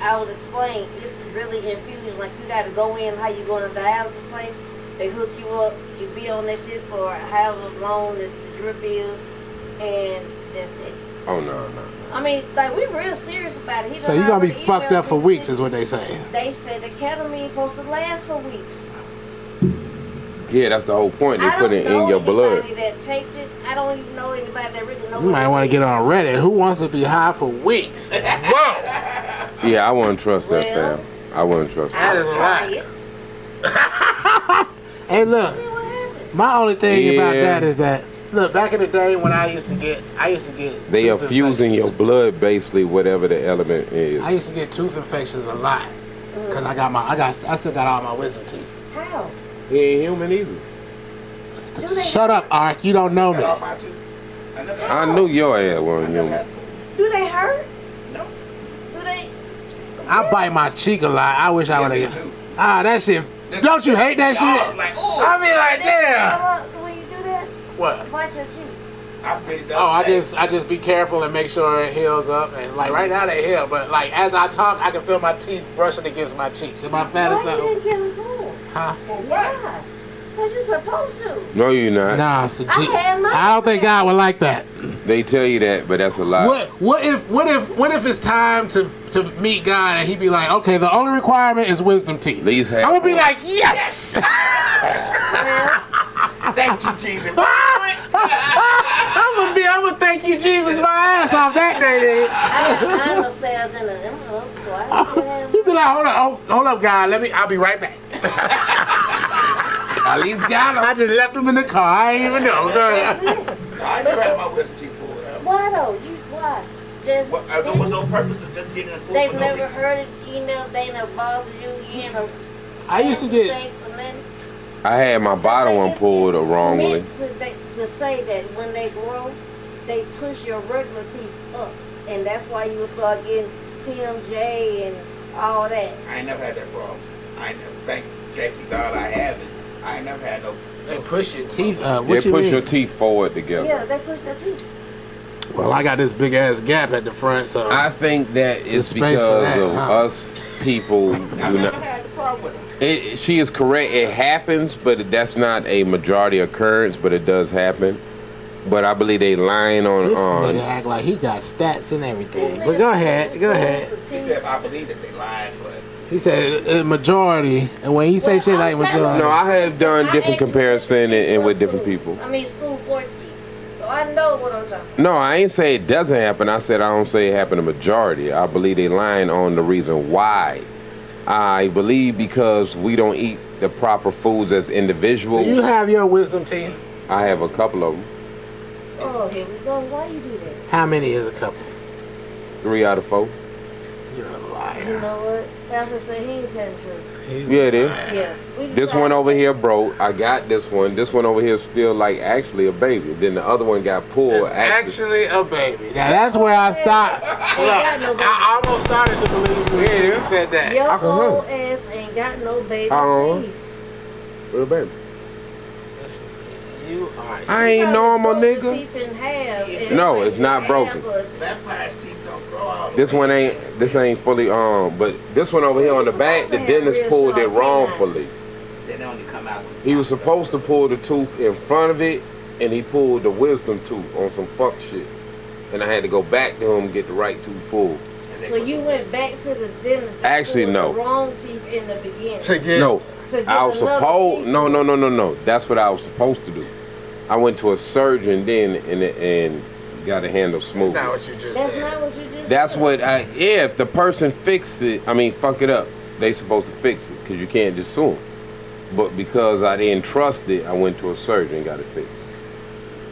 I was explained, this is really infusion. Like you got to go in, how you go to the dialysis place. They hook you up. You be on that shit for however long the drip is, and that's it. Oh, no. I mean, like we real serious about it. He So done you're gonna be already fucked up emailed for me weeks shit. is what they say. They said the ketamine supposed to last for weeks. Yeah, that's the whole point. They I put don't it in know your blood. anybody that takes it. I don't even know anybody that really knows. You might want to get on Reddit. Who wants to be high for weeks? Whoa! Yeah, I wouldn't trust that, Well, fam. I wouldn't trust That that. is a lot. Hey, look. See what happened. My only thing about Yeah. that is that, look, back in the day when I used to get They are tooth fusing your infections. blood, basically, whatever the element is. I used to get tooth infections a lot because I still got all my wisdom teeth. How? He ain't human either. Shut up, Ark. You don't know me. Got all my tooth. I never had I knew your ass wasn't never human. had Do they hurt? no. Do they? I bite my cheek a lot. I wish I would Me have. too. Ah, that shit. Don't you hate that I was shit? like, oh, I be like, damn. When you do that, What? bite your teeth. I bit it Oh, I just be careful and make sure it heals up. And like right now they heal, but like as I talk, I can feel my teeth brushing against my cheeks. Am I fat or Why you something? didn't get them pulled? Huh? For what? Why? Because you're supposed to. No, you're not. Nah, it's a I G. had mine. I don't think God would like that. They tell you that, but that's a lie. What if it's time to meet God and he be like, okay, the only requirement is wisdom teeth. These have I'm gonna be like, yes. Thank you, Jesus. I'm gonna thank you, Jesus, my ass off that day. Then. I upstairs in the envelope, so I still have You be like, hold up, God. I'll be right back. At least got him. I just left him in the car. I ain't even know. That's it. I never had my wisdom teeth pulled. Why though? Why? Just There was no purpose of just getting it pulled. they've for no never reason. heard it. You know, they never bothered you. You know. I used to get. mistakes or nothing. I had my bottom one pulled wrongly. To say that when they grow, they push your regular teeth up, and that's why you will start getting TMJ and all that. I ain't never had that problem. I ain't never, thank Jackie God I haven't. I ain't never had no. They push your teeth up. They What you push mean? your teeth forward together. Yeah, they push your teeth. Well, I got this big ass gap at the front, so I think that There's is space because for that, of huh? us people. I never had the problem with it. She is correct. It happens, but that's not a majority occurrence. But it does happen. But I believe they lying on. this nigga act like he got stats and everything. But go ahead. He said, I believe that they lied, but He said majority, and when he say Well, shit like I'm telling majority, No, I have done I different actually comparison went to and with school. different people. I mean, school sports league. So I know what I'm talking about. No, I ain't say it doesn't happen. I said I don't say it happened to majority. I believe they lying on the reason why. I believe because we don't eat the proper foods as individuals. Do you have your wisdom teeth? I have a couple of them. Oh, here we go. Why you do that? How many is a couple? 3 out of 4. You're a liar. You know what? After say he ain't telling the truth. Yeah, it is. Yeah. This one over here broke. I got this one. This one over here is still like actually a baby. Then the other one got pulled. It's actually a baby. Now that's where I stopped. Look, I almost started to believe you. You said that. Your old ass ain't got no baby teeth. Little baby. You are. I ain't normal, nigga. Teeth in half, No, it's not broken. Vampire's teeth don't grow out. This one ain't. This ain't fully but this one over here on the back, the dentist pulled it wrongfully. They only come out with He was supposed to pull the tooth in front of it, and he pulled the wisdom tooth on some fuck shit. And I had to go back to him and get the right tooth pulled. So you went back to the dentist. Actually, no. The wrong teeth in the beginning. No, I was supposed. No. That's what I was supposed to do. I went to a surgeon then and got a handle smooth. That's not what you just said. That's not what you just That's said. what I. Yeah, if the person fix it, fuck it up. They supposed to fix it because you can't just sue them. But because I didn't trust it, I went to a surgeon and got it fixed.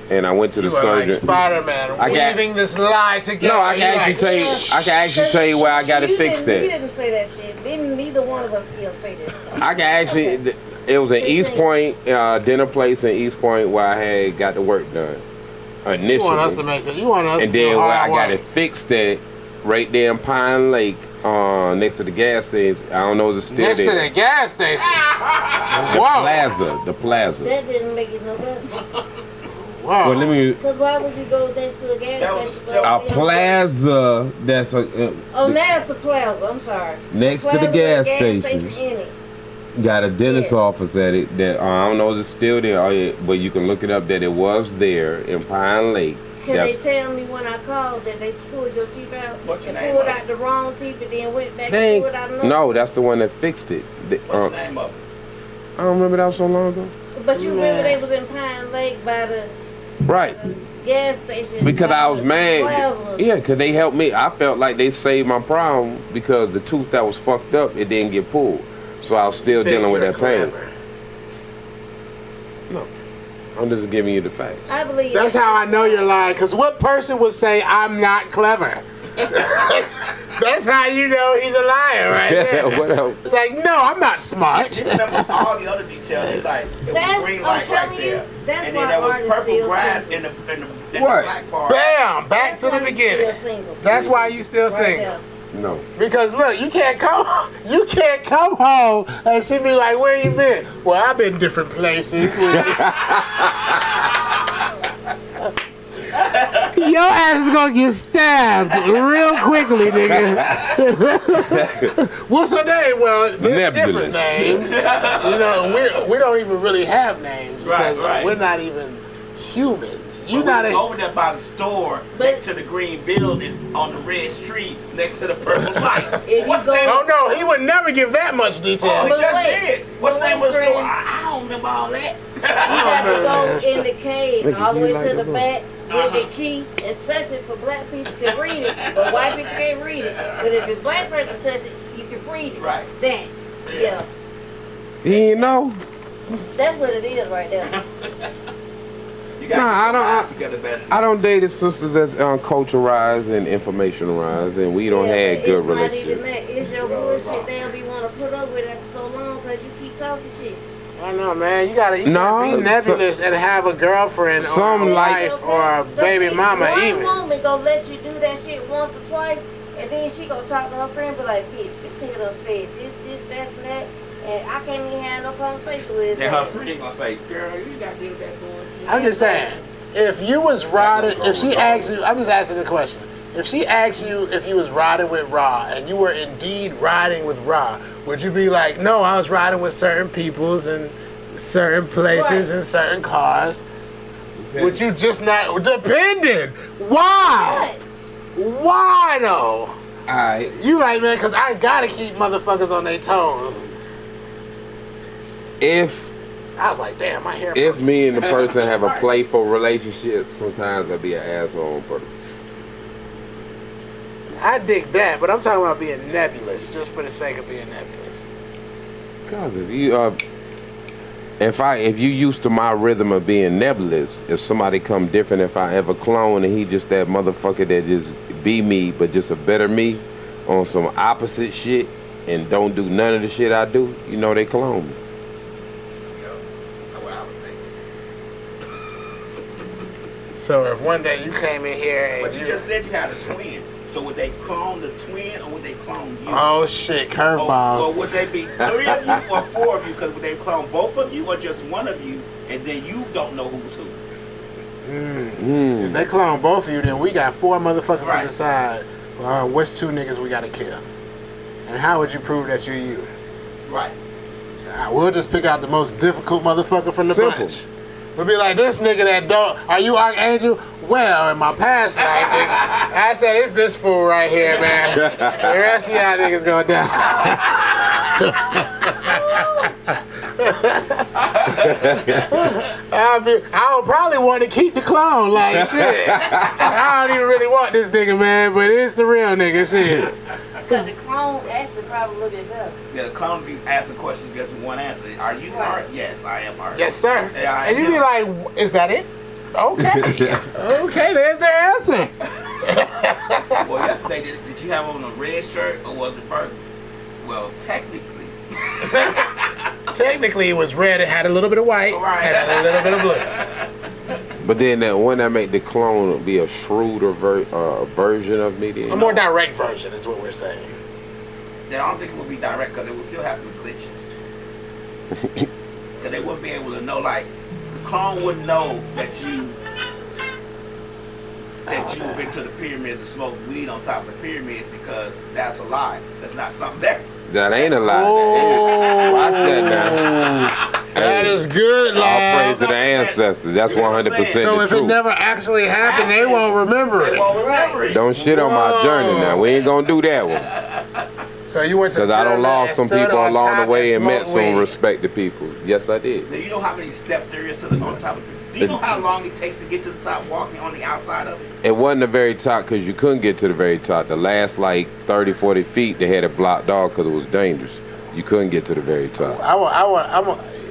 And I went to the surgeon. Like Spider-Man, weaving this lie together. No, I can actually tell you. I can actually tell you where I got it fixed at. You didn't say that shit. Neither one of us can say that. I can actually. It was an East Point dinner place in East Point where I had got the work done initially. You want us to make it. You want us and to then do where hard I got work. it fixed at, right there in Pine Lake, next to the gas station. I don't know if it's still next there. to the gas station. The plaza. That didn't make it no better. Wow. Well, let me. Because why would you go next to the gas station? A plaza that's Oh, now it's a plaza. I'm sorry. next to the gas station. In it. Got a dentist office at it that I don't know if it's still there, but you can look it up that it was there in Pine Lake. Can they tell me when I called that they pulled your teeth out? What's your and name pulled of out the wrong teeth and then went back They and pulled out another? no, that's the one that fixed it. What's the name of it? I don't remember that was so long ago. But you remember they was in Pine Lake by the Right. gas station. Because I was mad. Plaza. Yeah, because they helped me. I felt like they saved my problem because the tooth that was fucked up, it didn't get pulled. So I was still dealing with that pain. No. I'm just giving you the facts. I believe That's how I know you're lying. Because what person would say, I'm not clever? That's how you know he's a liar right there. What else? It's like, no, I'm not smart. Remember all the other details. It's like it was green light right there, that's and then why there was artists purple still grass single. in the What? black part. Bam! Back That's to the why you beginning. still single. That's why you still Right single. there. No. Because look, you can't come home and she be like, where you been? Well, I've been different places. Your ass is gonna get stabbed real quickly, nigga. What's her name? Well, there's different Nebulous. names. You know, we don't even really have names because Right. we're not even humans. You But not we a was over there by the store next to the green building on the red street next to the purple lights. If What's you the name? Oh no, he would never give that much detail. Oh, he But just wait, did. What's the but name of the wait, store? friend. I don't remember all that. You got to go in the cave Look at all the way you like to the a book. back with the key and touch it for black people to read it, but white people can't read it. But if a black person touch it, you can read it. Right. That. Yeah. You ain't know? That's what it is right there. You got Nah, to get your eyes together better. I don't date sisters that's culturalized and informationalized, and we don't have good It's not even relationships. that. It's your bullshit they'll be want to put up with after so long because you keep talking shit. I don't know, man. You can't No, be nebulous and have a girlfirend or some a like- wife or a baby mama even. One woman gonna let you do that shit once or twice, and then she gonna talk to her friend, be like, bitch, this nigga done said this, that, and that, and I can't even have no conversation with Then her. her friend gonna say, girl, you got to do that bullshit. I'm just saying, if you was riding, if she asks you, I'm just asking the question. If she asks you if you was riding with Ra and you were indeed riding with Ra, would you be like, no, I was riding with certain peoples and certain places and certain cars? Would you just not, depending. Why? Why though? Alright. You like, man, because I gotta keep motherfuckers on their toes. If I was like, damn, my hair. If me and the person have a playful relationship, sometimes I'll be an asshole on purpose. I dig that, but I'm talking about being nebulous, just for the sake of being nebulous. Cause if you If you used to my rhythm of being nebulous, if somebody come different, if I ever clone and he just that motherfucker that just be me, but just a better me on some opposite shit and don't do none of the shit I do, you know they clone me. So if one day you came in here and But you just said you had a twin. So would they clone the twin or would they clone you? Oh shit, curveballs. Or would they be 3 of you or 4 of you? Because would they clone both of you or just one of you and then you don't know who's who? If they clone both of you, then we got 4 motherfuckers to decide which 2 niggas we gotta kill. And how would you prove that you're you? Right. We'll just pick out the most difficult motherfucker from the bunch. We'll be like, this nigga that don't, are you Archangel? Well, in my past life, nigga, I said, it's this fool right here, man. The rest of y'all niggas gonna die. I would probably want to keep the clone, like, shit. I don't even really want this nigga, man, but it's the real nigga, shit. Because the clone actually probably a little bit better. Yeah, the clone be asking questions just one answer. Are you Art? Yes, I am Art. Yes, sir. Yeah, and you be like, is that it? Okay. Okay, there's the answer. Well, yesterday, did you have on a red shirt or was it burgundy? Well, technically. Technically, it was red. It had a little bit of white and a little bit of blue. But then that one that make the clone be a shrewder version of me. Then. A more direct version is what we're saying. Yeah, I don't think it would be direct because it would still have some glitches. Because they wouldn't be able to know, like, the clone wouldn't know that you've been to the pyramids and smoked weed on top of the pyramids because that's a lie. That's not something that ain't a lie. Oh, watch that now. That is good, lad. All praise to the ancestors. That's 100% So if it never actually happened, they won't remember it. They won't remember it. Don't shit on my journey now. We ain't gonna do that one. So you went to because I done lost some people along the way and met some weed. respected people. Yes, I did. Do you know how many steps there is to the on top of it? Do you know how long it takes to get to the top walking on the outside of it? It wasn't the very top because you couldn't get to the very top. The last like 30, 40 feet, they had it blocked off because it was dangerous. You couldn't get to the very top.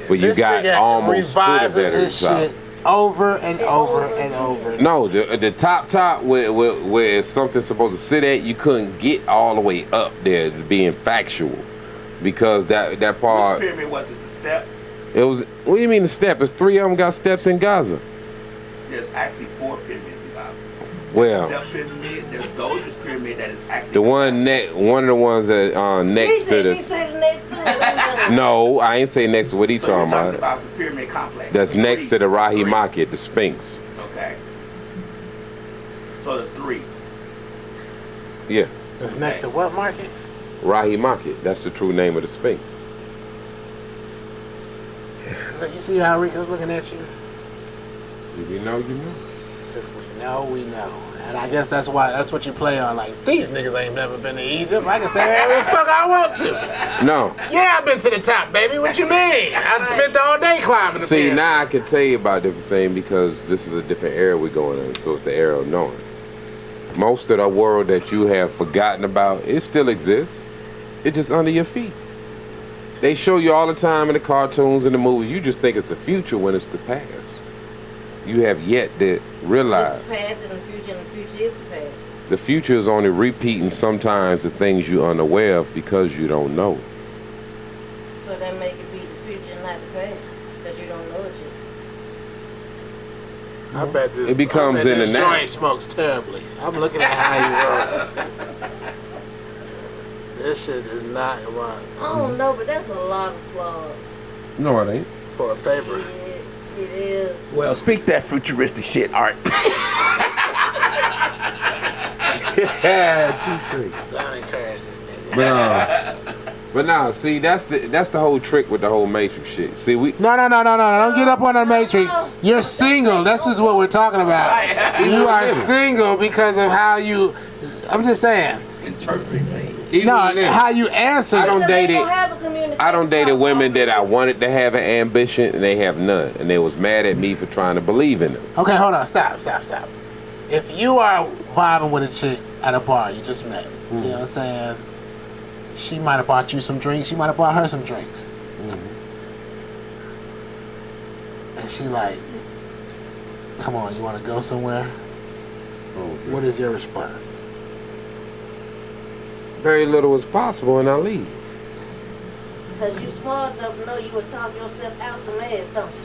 But you got almost to the very top. Shit over and over and over. No, the top where something's supposed to sit at, you couldn't get all the way up there to being factual because that part. Which pyramid was this? The step? It was. What do you mean the step? It's 3 of them got steps in Gaza. There's actually 4 pyramids in Gaza. Well, Step pyramid. There's Gozer's pyramid that is actually the one of the ones that next to this. No, I ain't say next to what he's talking about. About the pyramid complex. That's next to the Rahi Market, the Sphinx. Okay. So the 3. Yeah. That's next to what market? Rahi Market. That's the true name of the Sphinx. Look, you see how Rico's looking at you? If you know, you know. If we know, we know. And I guess that's what you play on. Like, these niggas ain't never been to Egypt. I can say whatever the fuck I want to. No. Yeah, I've been to the top, baby. What you mean? I spent all day climbing the pyramid. Now I can tell you about different things because this is a different era we're going in. So it's the era of knowing. Most of the world that you have forgotten about, it still exists. It's just under your feet. They show you all the time in the cartoons and the movies. You just think it's the future when it's the past. You have yet to realize. It's the past and the future is the past. The future is only repeating sometimes the things you're unaware of because you don't know. So that make it be the future and not the past because you don't know it yet. I bet this. It becomes in the now. Joint smokes terribly. I'm looking at how you roll. This shit is not right. I don't know, but that's a lot of slog. No, it ain't. For a paper. It is. Well, speak that futuristic shit, Art. Yeah, too sweet. Don't encourage this nigga. But nah, see, that's the whole trick with the whole Matrix shit. See, we No. Don't get up on the Matrix. You're single. This is what we're talking about. You are single because of how you. I'm just saying. Interpreting things. How you answer. I don't dated women that I wanted to have an ambition and they have none, and they was mad at me for trying to believe in them. Okay, hold on. Stop. If you are vibing with a chick at a bar you just met, you know what I'm saying? She might have bought you some drinks. You might have bought her some drinks. and she like, come on, you want to go somewhere? Okay. What is your response? Very little is possible, and I leave. Because you smart enough to know you would talk yourself out some ass, don't you?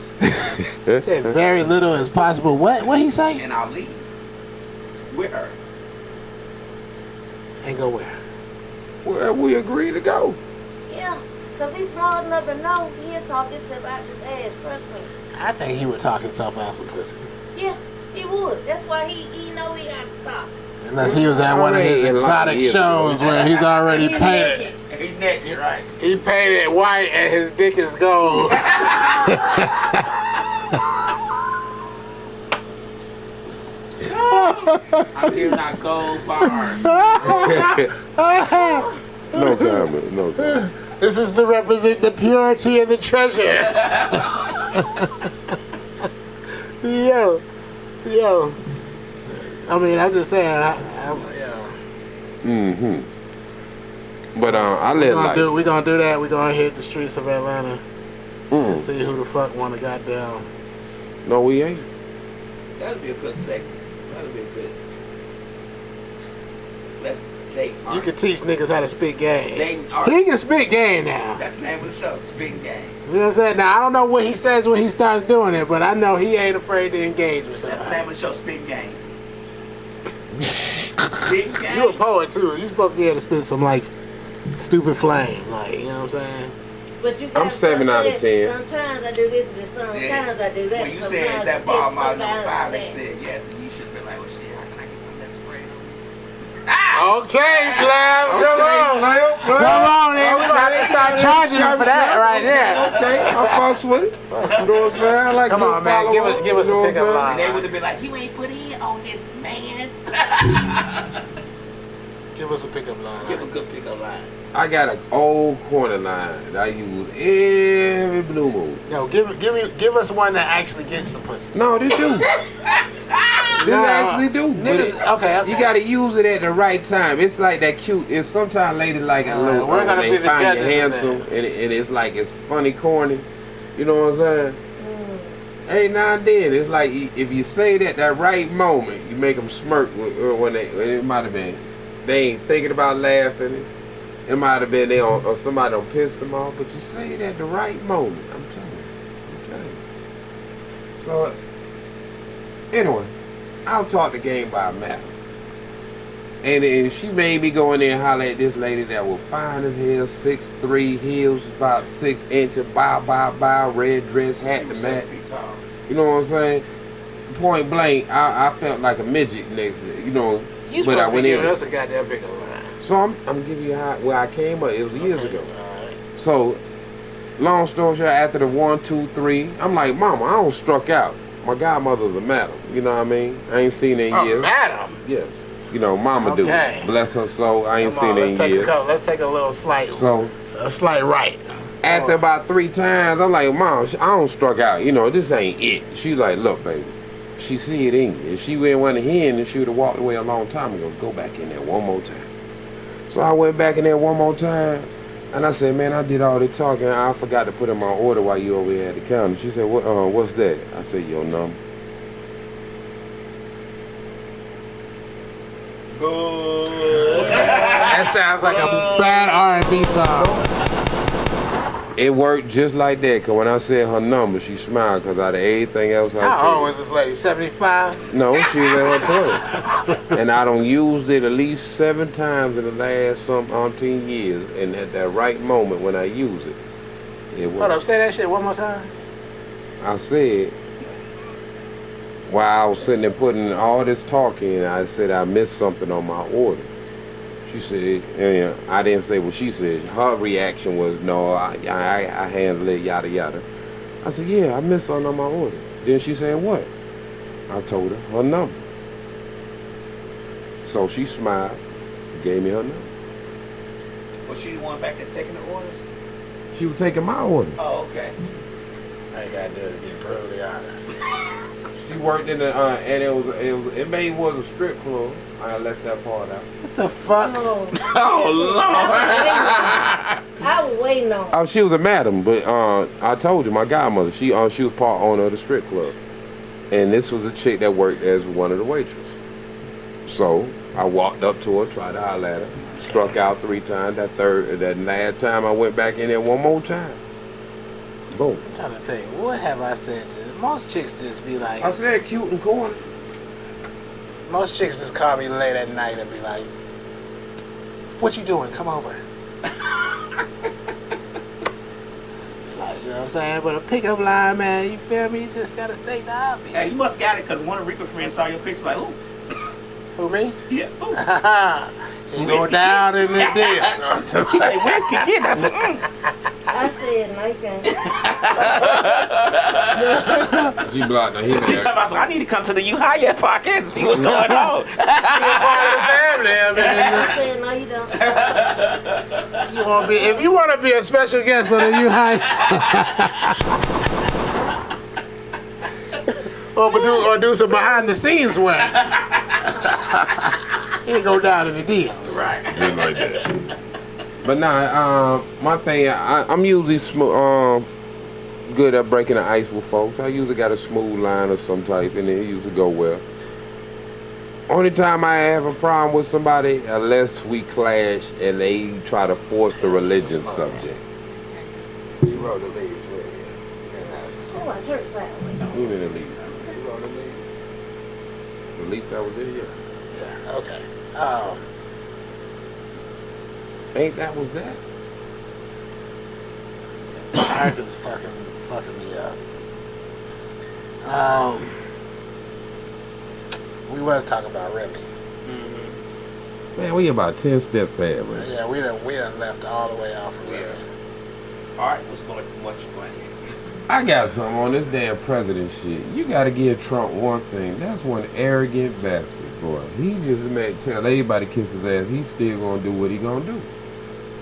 He said very little is possible. What he say? And I'll leave with her. And go where? Where we agree to go. Yeah, because he's smart enough to know he'll talk himself out his ass, trust me. I think he would talk himself out some pussy. Yeah, he would. That's why he know he got to stop. Unless he was at one of his exotic shows where he's already painted. He's naked, right? He painted white and his dick is gold. I'm here not gold bars. No comment. No comment. This is to represent the purity of the treasure. Yo. I mean, I'm just saying. Mm-hmm. But I let like we're gonna do that. We're gonna hit the streets of Atlanta and see who the fuck wanna goddamn. No, we ain't. That'll be a good segment. That'll be a good. Let's date. You can teach niggas how to spit game. Dating art. He can spit game now. That's the name of the show. Spitting game. You know what I'm saying? Now I don't know what he says when he starts doing it, but I know he ain't afraid to engage with That's the somebody. name of the show. Spitting game. Spitting game. You a poet too. You supposed to be able to spit some like stupid flame, like you know what I'm saying? But you I'm 7 out of 10. Sometimes I do this and sometimes I do that. When you sometimes said that I ball this, model number sometimes 5, they that. said yes, and you should have been like, well, shit, how can I get some of that spray on me? Okay, Blam, come on. Come on, man. We're gonna have to start charging him for that right there. Okay, I fucks with it. You know what I'm saying? I like Come on, man. Give us a pickup And line. they would have been like, you ain't put in on this, man. Give us a pickup line. Give a good pickup line. I got an old corner line that I use every blue moon. No, give us one that actually gets some pussy. No, they do. They actually do. Niggas, okay. You gotta use it at the right time. It's like that cute. It's sometimes ladies like a little. We're gonna they be the find you judges of handsome, and it's like it's funny, corny. You know what I'm saying? Hey, now and then it's like if you say it at that right moment, you make them smirk when it might have been they ain't thinking about laughing. It might have been or somebody done pissed them off, but you say it at the right moment. I'm telling you. So anyway, I'll talk the game by matter. And she made me go in there and holler at this lady that was fine as hell, 6'3", heels about 6 inches, bow, red dress, hat to match. You know what I'm saying? Point blank, I felt like a midget next to it, you know. You but I went in. That's a goddamn big line. So I'm giving you where I came up. It was years ago. Right. So, long story short, after the 1, 2, 3, I'm like, Mama, I don't struck out. My godmother's a madam. You know what I mean? I ain't seen her in years. Madam? Yes. You know, Mama do. Bless her soul. I ain't seen her in years. Let's take a little slight. So a slight right. After about 3 times, I'm like, Mom, I don't struck out. You know, this ain't it. She like, look, baby. She see it in you. If she wouldn't want to hear it, she would have walked away a long time ago. Go back in there one more time. So I went back in there one more time, and I said, man, I did all the talking. I forgot to put in my order while you over here at the counter. She said, what's that? I said, your number. That sounds like a bad R&B song. It worked just like that, because when I said her number, she smiled, because out of everything else I said. How old was this lady, 75? No, she was in her 20s. And I done used it at least 7 times in the last 10 years, and at that right moment when I use it, it worked. Hold up, say that shit one more time. I said, while I was sitting there putting all this talk in, I said I missed something on my order. She said, and I didn't say what she said. Her reaction was, no, I handled it, yada, yada. I said, yeah, I missed something on my order. Then she said, what? I told her number. So she smiled, gave me her number. Was she the one back there taking the orders? She was taking my order. Oh, okay. All you gotta do is be brutally honest. She worked in the and it was a strip club. I left that part out. What the fuck? Oh, Lord. I was waiting on. Oh, she was a madam, but I told you my godmother. She was part owner of the strip club, and this was a chick that worked as one of the waitresses. So I walked up to her, tried to holler at her, struck out 3 times. That last time I went back in there one more time. Boom. I'm trying to think. What have I said to this? Most chicks just be like. I said cute and corny. Most chicks just call me late at night and be like, "What you doing? Come over." Like, you know what I'm saying? But a pickup line, man, you feel me? You just gotta stay the obvious. Hey, you must got it because one of Rico's friends saw your pictures like, ooh. Who, me? Yeah. Ooh. You go down in the deal. She said, where's Kid? I said, I said, no, you can't. She blocked the heat. I need to come to the High Yet PotCast and see what's going on. You're part of the family. I mean, I said, no, you don't. if you want to be a special guest on the or do some behind the scenes work. It go down in the deal. Right. Just like that. But nah, my thing, I'm usually good at breaking the ice with folks. I usually got a smooth line of some type, and it usually go well. Only time I have a problem with somebody, unless we clash and they try to force the religion subject. You wrote the leaves, Oh, I church side. Even the leaf. You wrote the leaves. The leaf that was there, yeah. Yeah, okay. Ain't that was that? Ark is fucking me up. We was talking about Remy. Man, we about 10 steps past, man. Yeah, we done left all the way off of Remy. All right, what's going much fun here? I got something on this damn president shit. You gotta give Trump one thing. That's one arrogant bastard, boy. He just tell everybody kiss his ass. He's still gonna do what he gonna do.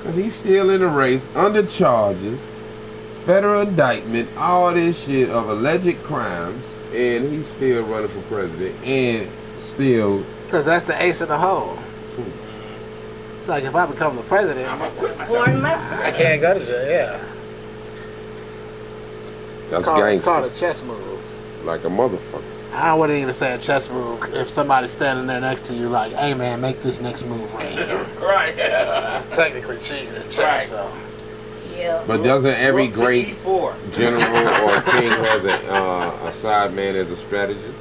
Cause he's still in the race, under charges, federal indictment, all this shit of alleged crimes, and he's still running for president, and still. Cause that's the ace in the hole. It's like if I become the president, I'm gonna quit myself. I can't go to jail. Yeah. That's It's gangster. called a chess move. Like a motherfucker. I wouldn't even say a chess move if somebody's standing there next to you like, hey man, make this next move right here. Right. It's technically cheating in chess, Right. so. Yeah. But doesn't every Rook to great E4. general or king has a side man as a strategist?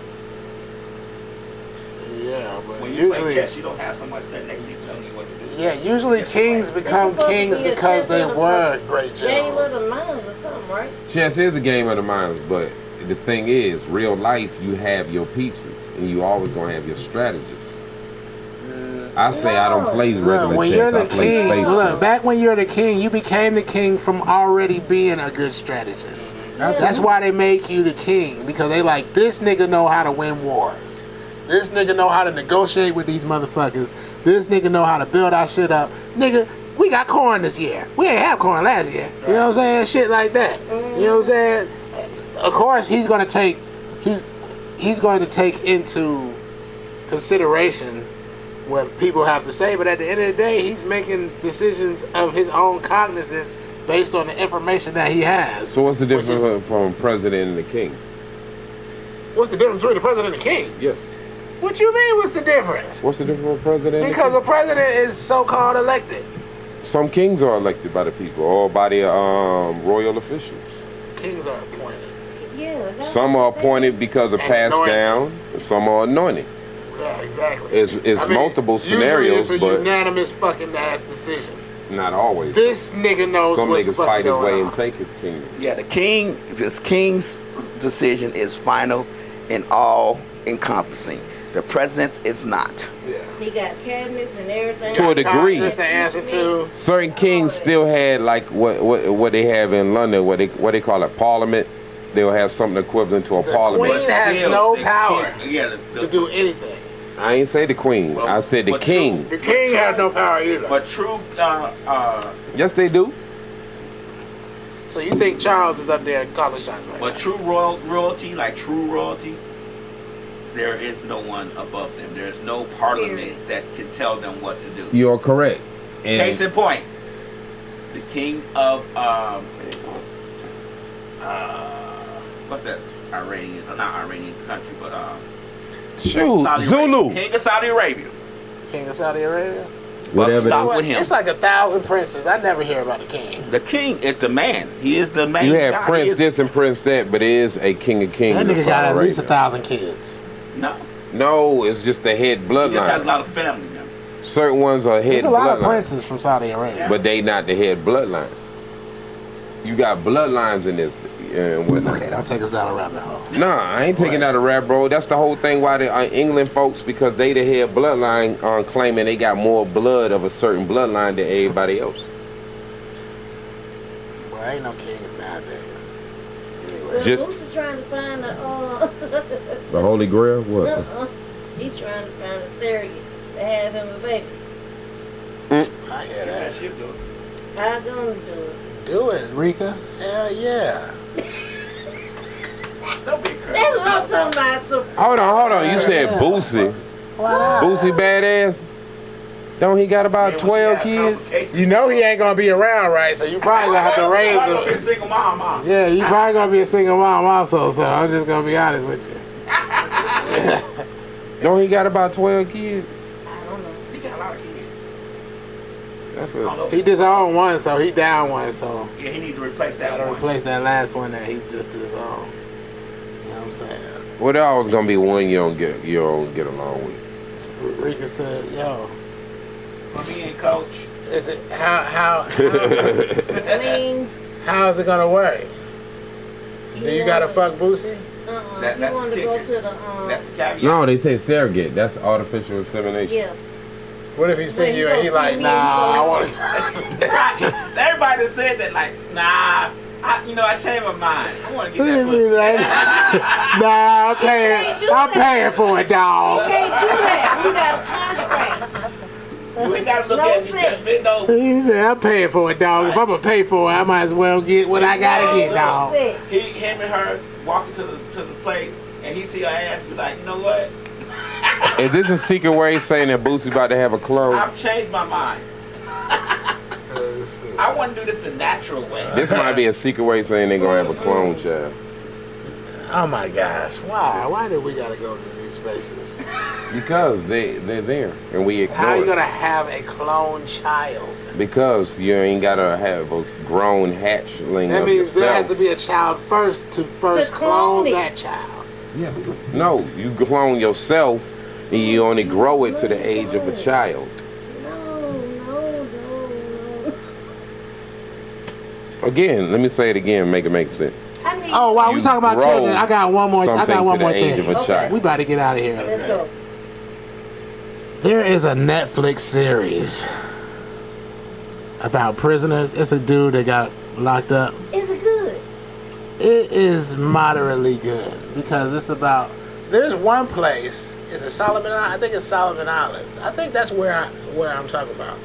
Yeah, but When you play usually, chess, you don't have someone standing next to you telling you what to do. yeah, usually kings become supposed to kings be a because chess they of the- were great Game of the generals. minds or something, right? Chess is a game of the minds, but the thing is, real life, you have your pieces, and you always gonna have your strategists. I say I don't play regular Look, when chess, you're I the play king, space look, chess. back when you're the king, you became the king from already being a good strategist. That's why they make you the king, because they like, this nigga know how to win wars. This nigga know how to negotiate with these motherfuckers. This nigga know how to build our shit up. Nigga, we got corn this year. We ain't have corn last year. You know what I'm saying? Shit like that. You know what I'm saying? Of course, he's going to take into consideration what people have to say, but at the end of the day, he's making decisions of his own cognizance based on the information that he has. So what's the difference from a president and a king? What's the difference between the president and the king? Yeah. What you mean, what's the difference? What's the difference from a president and a Because king? a president is so-called elected. Some kings are elected by the people or by the royal officials. Kings are appointed. Yeah. that's Some are the thing. appointed because of And passed anointed. down. Some are anointed. Yeah, exactly. It's multiple scenarios, usually it's a but unanimous fucking ass decision. not always. This nigga knows Some what's niggas fucking fight his going way on. and take his kingdom. Yeah, this king's decision is final and all encompassing. The president's is not. He got cabinets and everything. To a degree. Congress to answer to. Certain kings still had like what they have in London, what they call a parliament. They'll have something equivalent to a The parliament. queen has no power to do anything. I ain't say the queen. Well, I said the but king. The king has no power either. But true, Yes, they do. So you think Charles is up there calling shots right but true royalty, like true royalty, there is no one above them. There is no parliament that can tell them what to do. You're correct. And Case in point, the king of what's that Iranian? Not Iranian country, but shoot, Saudi Zulu. Arabia. King of Saudi Arabia. King of Saudi Arabia. Whatever. Stop with him. It's like 1,000 princes. I never hear about the king. The king is the man. He is the man. You have Prince this and Prince that, but it is a king of kings. That nigga got at least Arabia. 1,000 kids. No, it's just the head bloodline. He just has a lot of family members. Certain ones are head There's a lot bloodline, of princes from Saudi Arabia. but they not the head bloodline. You got bloodlines in this and whatnot. Okay, don't take us down a rabbit hole. Nah, I ain't taking out a rap, bro. That's the whole thing why the England folks, because they the head bloodline, claiming they got more blood of a certain bloodline than everybody else. Well, ain't no kings nowadays. Well, Just- Lucy trying to find The Holy Grail? What? he's trying to find a surrogate to have him a baby. I hear She said that. she'll do it. How gonna do it? Do it, Rika. Hell yeah. Don't be crazy. That's what I'm talking about. So Hold on. You said Boosie. Why not? Boosie badass? Don't he got about 12 kids? You know he ain't gonna be around, right? So you probably gonna have to raise I'm gonna be a him. single mom, mom. Yeah, you probably gonna be a single mom also. So I'm just gonna be honest with you. Don't he got about 12 kids? I don't know. He got a lot of kids. That's I don't know if He just owned one, so he down one. So Yeah, he need to replace that gotta one. replace that last one that he just is on. You know what I'm saying? Well, there always gonna be one you don't get along with. Rika said, "Yo, For me and Coach. is it how I mean, how is it gonna work? Do you gotta fuck Boosie? That's you the want to go kicker. to the That's the caveat. No, they say surrogate. That's artificial insemination. yeah. What if he see Well, you he and he gonna like, see me nah, and I he want to. Right. Everybody that said that, like, nah, I changed my mind. I want to get that pussy. Nah, can't do I'm that. paying for it, You dog. can't do that. You got a contract. You ain't got to look No at me, sex. just bend over. He said, I'm paying for it, dog. If I'm gonna pay for it, I might as well get what I gotta get, dog. Sex. Him and her walking to the place, and he see her ass, be like, you know what? Is this a secret way saying that Boosie about to have a clone? I've changed my mind. I want to do this the natural way. This might be a secret way saying they're gonna have a clone child. Oh my gosh, why? Why did we gotta go to these spaces? Because they're there and we How are you ignore gonna it. have a clone child? Because you ain't gotta have a grown hatchling That of means there has yourself. to be a child first to first To clone clone it. that child. Yeah. No, you clone yourself and you only grow it to the age of a child. No. Again, let me say it again, make it make sense. I need. Oh, while we You talking about grow children, I got one more. I something got one to more the age thing. of a Okay. child. We about to get out of here. in a Let's minute. go. There is a Netflix series about prisoners. It's a dude that got locked up. Is it good? It is moderately good because it's about. There's one place. Is it Solomon? I think it's Solomon Islands. I think that's where I'm talking about.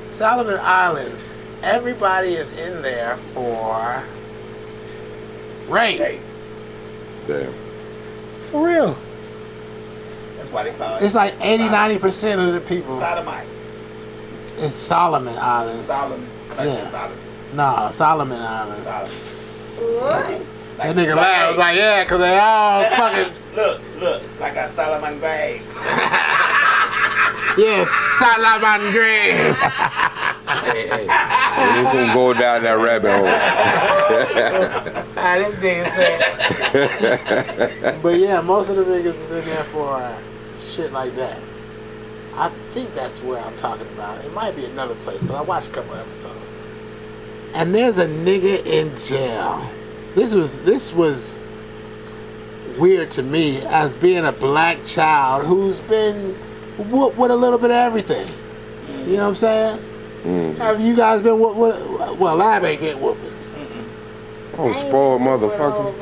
Solomon Islands. Everybody is in there for rape. Hey, Damn. For real. that's why they call it. It's like 80-90% of the people. Sodomite. It's Solomon Islands. Solomon. I Yeah. said Solomon. No, Solomon Islands. Solomon. What? That nigga laughed. Was like, yeah, because they all fucking. Look, like a Solomon grave. Yes, Solomon Grave. Hey. We ain't gonna go down that rabbit hole. This nigga said. But yeah, most of the niggas is in there for shit like that. I think that's where I'm talking about. It might be another place because I watched a couple episodes. And there's a nigga in jail. This was weird to me as being a black child who's been whooped with a little bit of everything. You know what I'm saying? Have you guys been whooped with? Well, Lab ain't getting whoopings. Oh, spoiled motherfucker.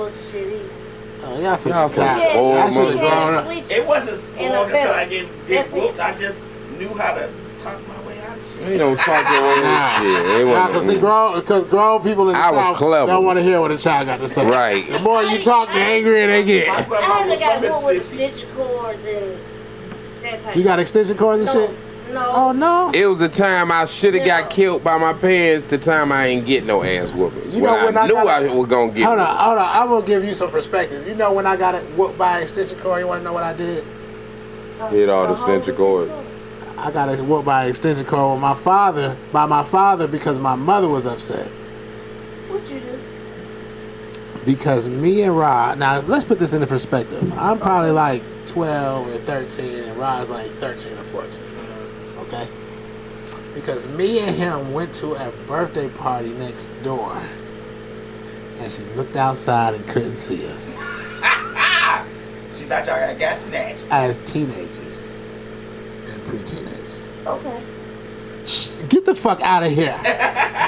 Oh, y'all for Y'all some I spoiled should have grown up. It wasn't spoiled In a because I belt. didn't That's get whooped. it. I just knew how to talk my way out of You don't talk your own shit. Because grown people in the South don't want to hear what a child got to say. Right. The more you talk, the angrier they get. I haven't got one with extension cords and that type. You got extension cords and shit? No. Oh, no? It was the time I should have got killed by my parents, the time I ain't get no ass whooping. You know when I was going to get Hold on. I'm going to give you some perspective. You know when I got whooped by an extension cord, you want to know what I did? Hit all the extension cords. I got whooped by an extension cord with my father because my mother was upset. What you do? Because me and Rod, now let's put this into perspective. I'm probably like 12 or 13 and Rod's like 13 or 14. Okay? Because me and him went to a birthday party next door and she looked outside and couldn't see us. She thought y'all got snatched. As teenagers and pre-teenagers. Okay. Get the fuck out of here.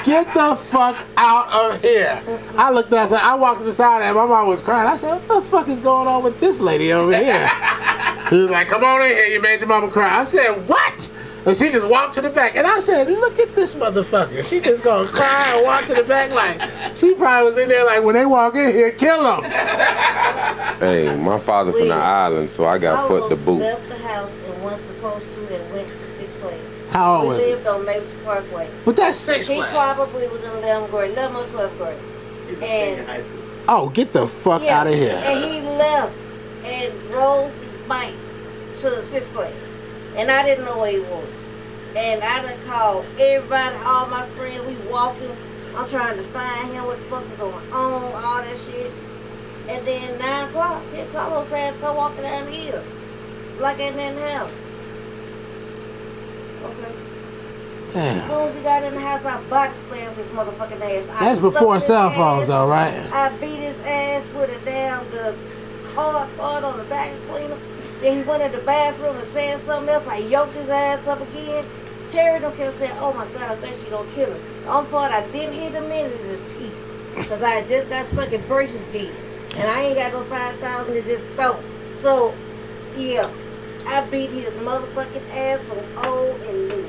Get the fuck out of here. I looked outside, I walked to the side and my mom was crying. I said, what the fuck is going on with this lady over here? He was like, come on in here, you made your mama cry. I said, what? And she just walked to the back. And I said, look at this motherfucker. She just gonna cry and walk to the back like, she probably was in there like, when they walk in here, kill them. Hey, my father from the island, so I got foot to boot. I left the house and wasn't supposed to and went to Six Flags. How old was he? he? We lived on Maple Parkway. But that's Six Flags. He probably was in 11th grade, 11th or 12th grade. He was a senior in high school. Oh, get the fuck out of here. And he left and rode his bike to Six Flags. And I didn't know where he was. And I done called everybody, all my friends, we walking. I'm trying to find him, what the fuck is going on, all that shit. And then 9 o'clock, here Carlos ass come walking down the hill. Like ain't nothing happened. Okay. Damn. As soon as he got in the house, I box slammed his motherfucking ass. That's before cell phones though, right? I beat his ass with a damn the hard part on the vacuum cleaner. Then he went in the bathroom and said something else. I yoked his ass up again. Terry don't kept saying, oh my God, I think she gonna kill him. The only part I didn't hit him in is his teeth. Because I had just got fucking braces did. And I ain't got no 5,000 to just throw. So, yeah, I beat his motherfucking ass from old and new.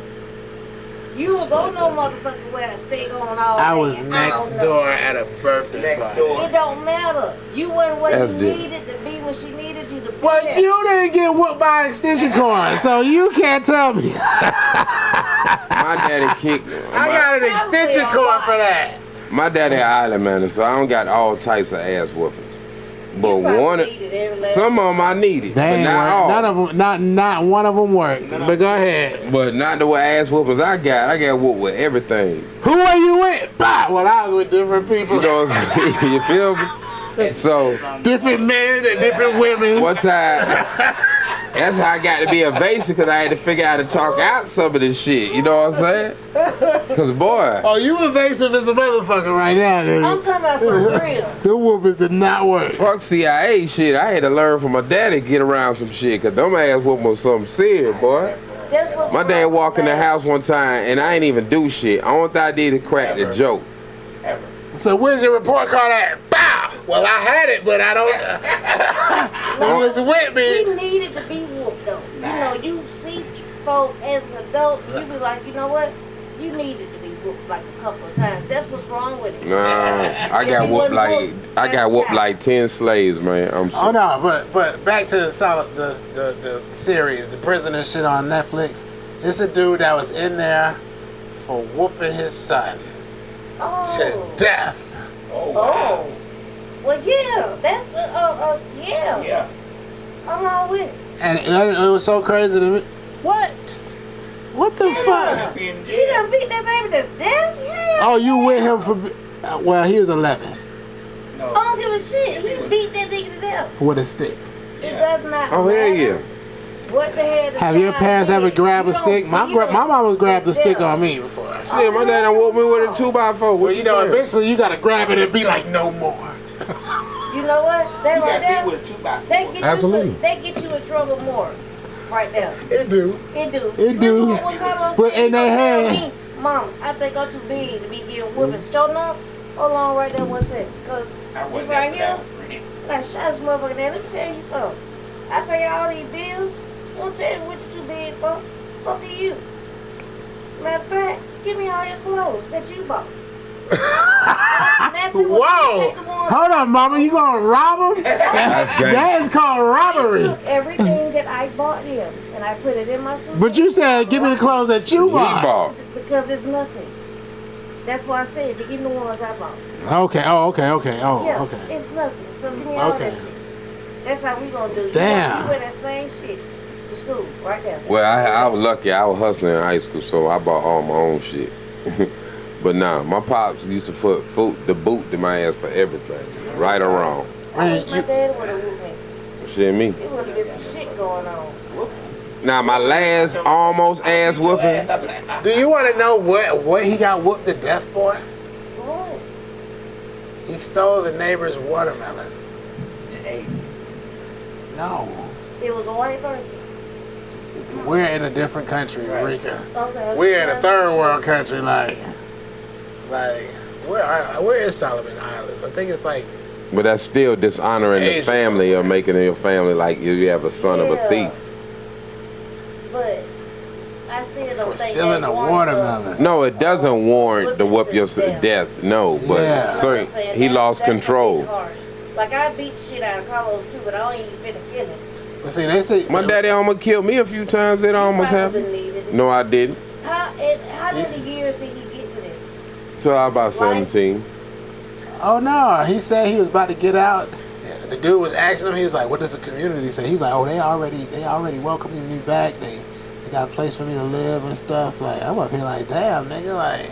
You were going no motherfucking way I stay on all day. I was next door at a birthday party. It don't matter. You wasn't what you needed to be when she needed you to be. Well, you didn't get whooped by an extension cord, so you can't tell me. My daddy kicked. I got an extension cord for that. My daddy island man, so I don't got all types of ass whoopings. But some of them I needed, but not all. None of them, not one of them worked. But go ahead. But not the ass whoopings I got. I got whooped with everything. Who were you with? Bah! Well, I was with different people. You know, you feel me? So different men and different women. One time, that's how I got to be evasive because I had to figure out how to talk out some of this shit. You know what I'm saying? Because boy. Oh, you evasive as a motherfucker right now, dude. I'm talking about for real. The whoopings did not work. Fuck CIA shit. I had to learn from my daddy to get around some shit because them ass whooping was something serious, boy. My dad walked in the house one time and I ain't even do shit. Only thing I did is crack the joke. Ever. So where's your report card at? Bow! Well, I had it, but I don't. It was with me. We needed to be whooped though. You know, you see folk as an adult, you be like, you know what? You needed to be whooped like a couple of times. That's what's wrong with it. Nah, I got whooped like 10 slaves, man. Oh no, but back to the series, the prisoner shit on Netflix. It's a dude that was in there for whooping his son to death. Oh wow. Well, yeah, that's yeah. Yeah. I'm all with it. And it was so crazy to me. What? What the fuck? You done beat that baby to death? Yeah. Oh, you with him for? Well, he was 11. No. I don't give a shit. He beat that nigga to death. With a stick. It does not. Oh hell yeah. What the hell? Have your parents ever grabbed a stick? My mama grabbed a stick on me before. Shit, my dad done whooped me with a 2x4. Well, you know, eventually you gotta grab it and be like, no more. You know what? That right there, with a 2x4. They get you in trouble more. Right there. It do. It do. It do. But in their head. Mom, I think I'm too big to be getting whipped. Still up. Hold on right there one second. Because it's right here. Like, shut this motherfucker down. Let me tell you something. I pay all these bills. Don't tell me what you too big for. Fuck you. Matter of fact, give me all your clothes that you bought. Whoa! Hold on, mama. You gonna rob him? That is called robbery. I took everything that I bought him and I put it in my suitcase. But you said give me the clothes that you bought. Because it's nothing. That's why I said to give me the ones I bought. Okay. Oh, okay. Yeah, Okay. it's nothing. So give me all that shit. That's how we gonna do it. Damn. You wear that same shit to school, right there. Well, I was lucky. I was hustling in high school, so I bought all my own shit. But nah, my pops used to put the boot to my ass for everything, right or wrong. My dad would have whooped me. Shit, me. It would have been some shit going on. Now, my last almost ass whooping. Do you want to know what he got whooped to death for? What? He stole the neighbor's watermelon. No. It was a white person. We're in a different country, Rika. Okay. We're in a third world country, like where is Solomon Islands? I think it's like. But that's still dishonoring the Asian family or making your family like you have a son of a thief. But I still don't think stealing a watermelon. No, it doesn't warrant to whoop your death. No, but certain, he lost control. Like I beat the shit out of Carlos too, but I don't even finna kill him. But see, they say my daddy almost killed me a few times. It almost happened. No, I didn't. How many years did he get for this? Till I was about 17. Oh no, he said he was about to get out. The dude was asking him. He was like, "What does the community say?" He's like, "Oh, they already welcoming me back. They got a place for me to live and stuff." Like I'm up here like, "Damn, nigga!" Like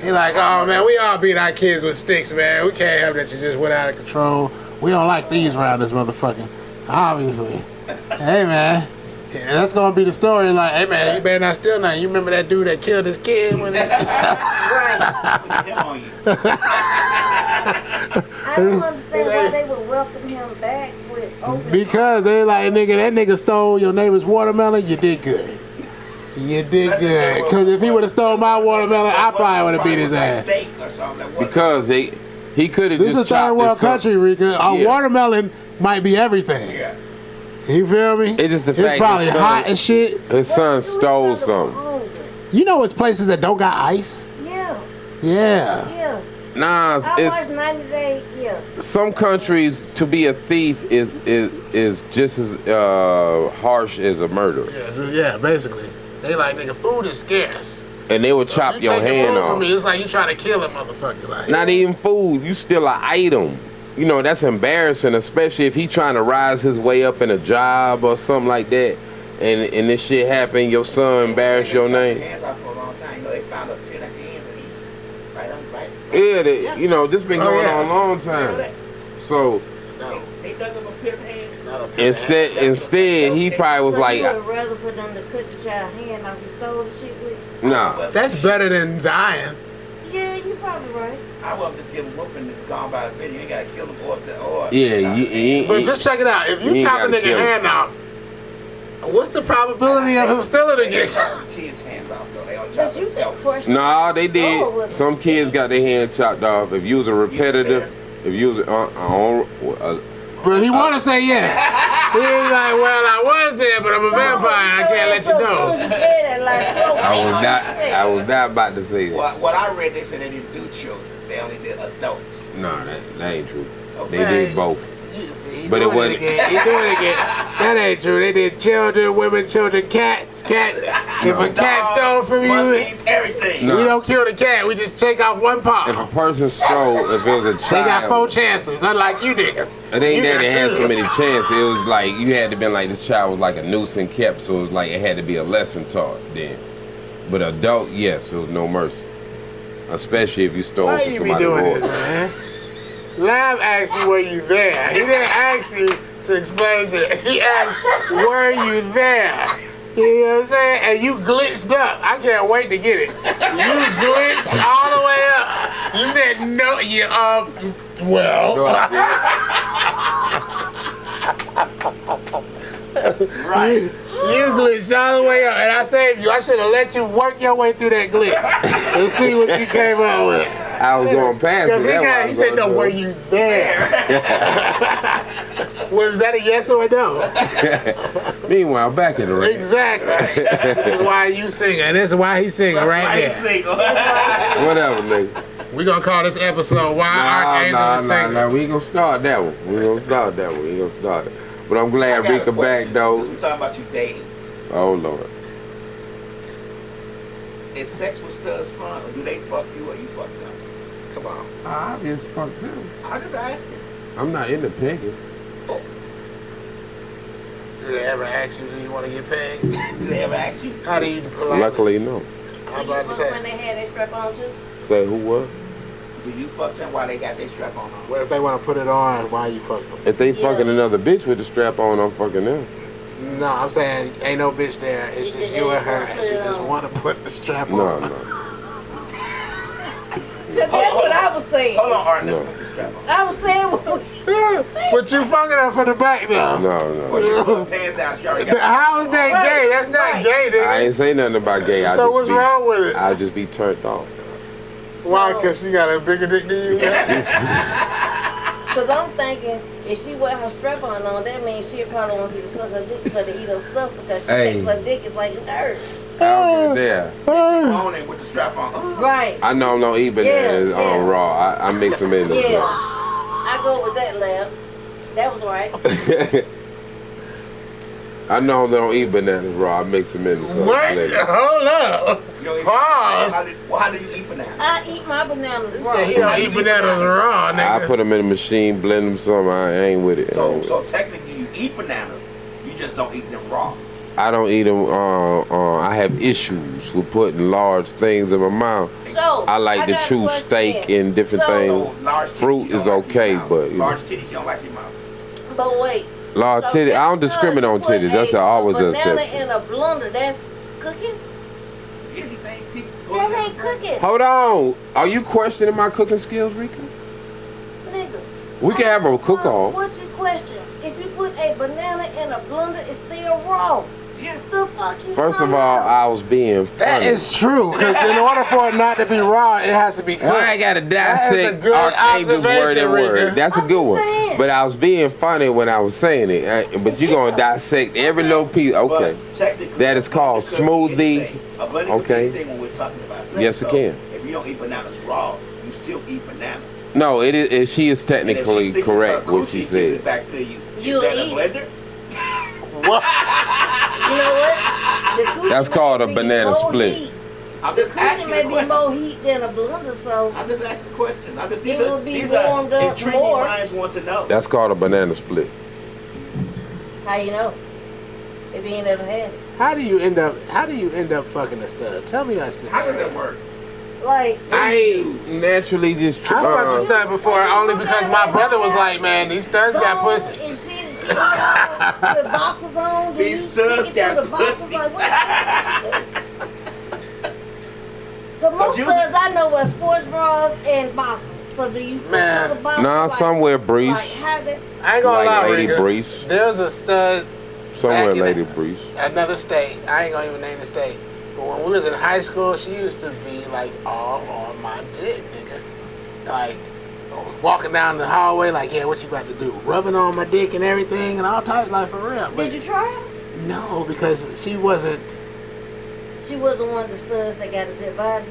he like, "Oh man, we all beat our kids with sticks, man. We can't help that you just went out of control. We don't like thieves around this motherfucker, obviously." Hey man, that's gonna be the story. Like, hey man, you better not steal nothing. You remember that dude that killed his kid when? Right. I don't understand why they would welcome him back with open. Because they like, nigga, that nigga stole your neighbor's watermelon. You did good. You did good. Because if he would have stole my watermelon, I probably would have beat his ass. Because he could have. This is a third world country, Rika. A watermelon might be everything. Yeah. You feel me? It's just the fact it's probably hot as shit. His son stole something. You know, it's places that don't got ice. Yeah. Yeah. Yeah. Nah, I watched 90 Day. Yeah. Some countries to be a thief is just as harsh as a murder. Yeah, basically. They like, nigga, food is scarce. And they would chop your hand food off. From me, it's like you trying to kill a motherfucker. Like, not even food. You steal an item. You know, that's embarrassing, especially if he trying to rise his way up in a job or something like that. And this shit happen, your son embarrass your name. Hands out for a long time. You know, they found a pit of hands in Egypt. Right. Yeah, you know, this been going on a long time. So they dug up a pit of hands. Instead, he probably was like, you would rather for them to cut the child hand off and stole the shit with? Nah. That's better than dying. Yeah, you're probably right. I wouldn't just give a whooping and gone by the video. You ain't gotta kill them or Yeah, but just check it out. If you chop a nigga hand off, what's the probability of him stealing again? Kids' hands off though. They don't chop adults. Nah, they did. Some kids got their hand chopped off. If you was a repetitive, if you was but he want to say yes. He ain't like, well, I was there, but I'm a vampire. I can't let you know. I was not about to say that. What I read, they said they didn't do children. They only did adults. No, that ain't true. Okay. They did both. But it wasn't. He doing it again. That ain't true. They did children, women, children, cats. Cat. If a cat stole from you, monkeys, everything. We don't kill the cat. We just take off one paw. If a person stole, if it was a child, they got 4 chances. Unlike you niggas. It ain't that they had so many chances. It was like you had to been like this child was like a nuisance kept, so it was like it had to be a lesson taught then. But adult, yes, there was no mercy. Especially if you stole Why from you somebody be doing else. this, man? Lab asked you, were you there? He didn't ask you to explain shit. He asked, were you there? You know what I'm saying? And you glitched up. I can't wait to get it. You glitched all the way up. You said, no, well. Right. You glitched all the way up, and I saved you. I should have let you work your way through that glitch and see what you came up with. I was going past it. He said, no, were you there? Was that a yes or a no? Meanwhile, back in the race. Exactly. This is why you singing. This is why he's singing right there. Whatever, nigga. We gonna call this episode Why Archangel is Singing. Nah, we ain't gonna start that one. We ain't gonna start it. But I'm glad Rika back, though. Since we're talking about you dating. Oh, Lord. Is sex with studs fun, or do they fuck you or you fuck them? Come on. I just fucked them. I'm just asking. I'm not into pegging. Oh. Do they ever ask you, do you want to get paid? Do they ever ask you? How do you politely? Luckily, no. I'm about to say. When they had their strap on too? Say who what? Do you fuck them while they got their strap on? What if they want to put it on? Why you fuck them? If they fucking another bitch with the strap on, I'm fucking them. No, I'm saying ain't no bitch there. It's just you and her, and she just want to put the strap on. No. That's what I was saying. Hold on, Art. No. Put the strap on. I was saying. But you fucking her from the back though. No. Well, she put her pants down. She already got. How is that gay? That's not gay, nigga. I ain't say nothing about gay. So what's wrong with it? I just be turned off. Why? Because she got a bigger dick than you? Because I'm thinking, if she wear her strap on, that means she'll probably want you to suck her dick so to eat her stuff because she takes her dick, it's like it's hers. I don't give a damn. She on it with the strap on. Right. I know I'm not eat bananas on raw. I mix them in. Yeah. I go with that, Lab. That was right. I know they don't eat bananas raw. I mix them in. What? Hold up. Pause. How do you eat bananas? I eat my bananas raw. He don't eat bananas raw, nigga. I put them in the machine, blend them some. I ain't with it. So technically you eat bananas. You just don't eat them raw. I don't eat them. I have issues with putting large things in my mouth. So, I like to chew steak and different things. Large Fruit is okay, but you know. large titties you don't like your mouth. But wait. Large titties. I don't discriminate on titties. That's always an banana exception. in a blender, that's cooking? Yeah, he's saying people. That ain't cooking. Hold on. Are you questioning my cooking skills, Rika? Nigga. We can have a cook-off. What's your question? If you put a banana in a blender, it's still raw. Yeah. The fuck you First of talking all, about? I was being funny. That is true, because in order for it not to be raw, it has to be cooked. Why I gotta That is a dissect good Archangel's word and observation, word? Rika. That's a I'm good just one. saying. But I was being funny when I was saying it. But you gonna dissect every little piece. Okay. But technically, That is called a blender could be smoothie. anything. A blender Okay. could be anything when we're talking about sex. Yes, it So can. If you don't eat bananas raw, you still eat bananas. No, it is. She is And if technically sticks it in correct her what coochie, she gives said. it back to you. You Is that a eat it. blender? You know what? The coochie That's called a may be banana more split. heat. I'm just Coochie asking may the be question. more heat than a blender, so I'm just asking the question. I'm just, It will be these warmed are up intriguing more. minds want to know. That's called a banana split. how you know? If you ain't never had it. How do you end up fucking a stud? Tell me I said. How does that work? Like, I naturally just. I fucked a stud before only because my brother was like, man, these studs got pussy. And she put the boxes on. Do These you studs stick it through got the boxes? pussies. Like, what the fuck you do? So most you- studs I know wear sports bras and boxes. So do you put Man. the boxes? Nah, like, somewhere briefs. Like, how they, I ain't gonna Like lie, lady Rika. briefs. There was a stud Somewhere back in lady the- briefs. another state. I ain't gonna even name the state. But when we was in high school, she used to be like all on my dick, nigga. Like walking down the hallway, like, yeah, what you about to do? Rubbing on my dick and everything and all types, like for real. But did you try it? no, because she wasn't She wasn't one of the studs that got a good body.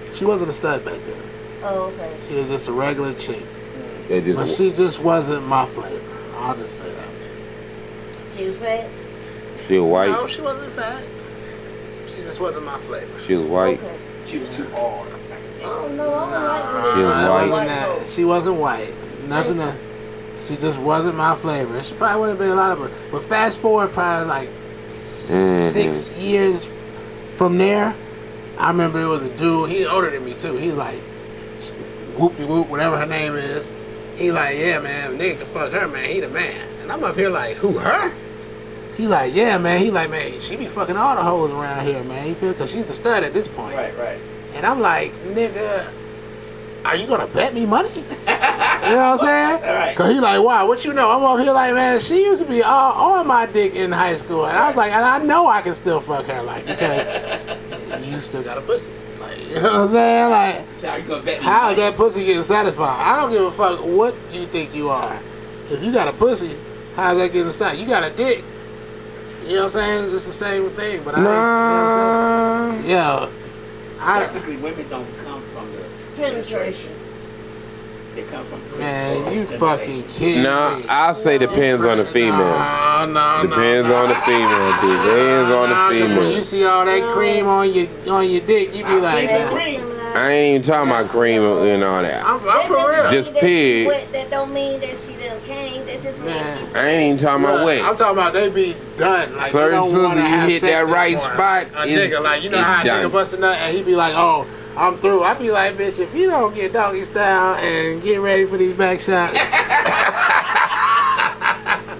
a stud back then. Oh, okay. She was just a regular chick. They But just. she just wasn't my flavor. I'll just say that. She was fat. She was white. No, she wasn't fat. She just wasn't my flavor. She was white. Okay. She was too hard. Oh no, I don't like She was It white. wasn't that. She wasn't white. Nothing that. She just wasn't my flavor. She probably wouldn't have been a lot of it. But fast forward probably like 6 years from there, I remember it was a dude. He older than me too. He like whoopie whoop, whatever her name is. He like, yeah, man, nigga can fuck her, man. He the man. And I'm up here like, who, her? He like, yeah, man. He like, man, she be fucking all the hoes around here, man. You feel? Cause she's the stud at this point. Right. And I'm like, nigga, are you gonna bet me money? You know what I'm saying? Right. Cause he like, wow, what you know? I'm over here like, man, she used to be all on my dick in high school. And I was like, and I know I can still fuck her, like, because you still got a pussy. Like, You know what I'm saying? Like, So you gonna bet me how is money? that pussy getting satisfied? I don't give a fuck what you think you are. If you got a pussy, how's that getting satisfied? You got a dick. You know what I'm saying? It's the same thing, but I ain't, you know what I'm saying? Yeah. Technically, women don't come from the Penetration. They come from Man, you fucking kidding No, me. I'll say depends on the female. No. Depends on the female, dude. Depends on the 'Cause when you female. see all that cream on your dick, you be like, I've seen nah. cream. I ain't even talking about cream and all that. I'm for real. Just that she pig. wet, that don't mean that she done came. That just means Man. she I ain't even talking about Look, wet. I'm talking about they be done. Like, Certain they don't wanna sisters, you have hit sex that right anymore. spot, A it's- nigga, like, you know it's how a done. nigga bust a nut and he be like, oh, I'm through. I be like, bitch, if you don't get doggy style and get ready for these back shots. We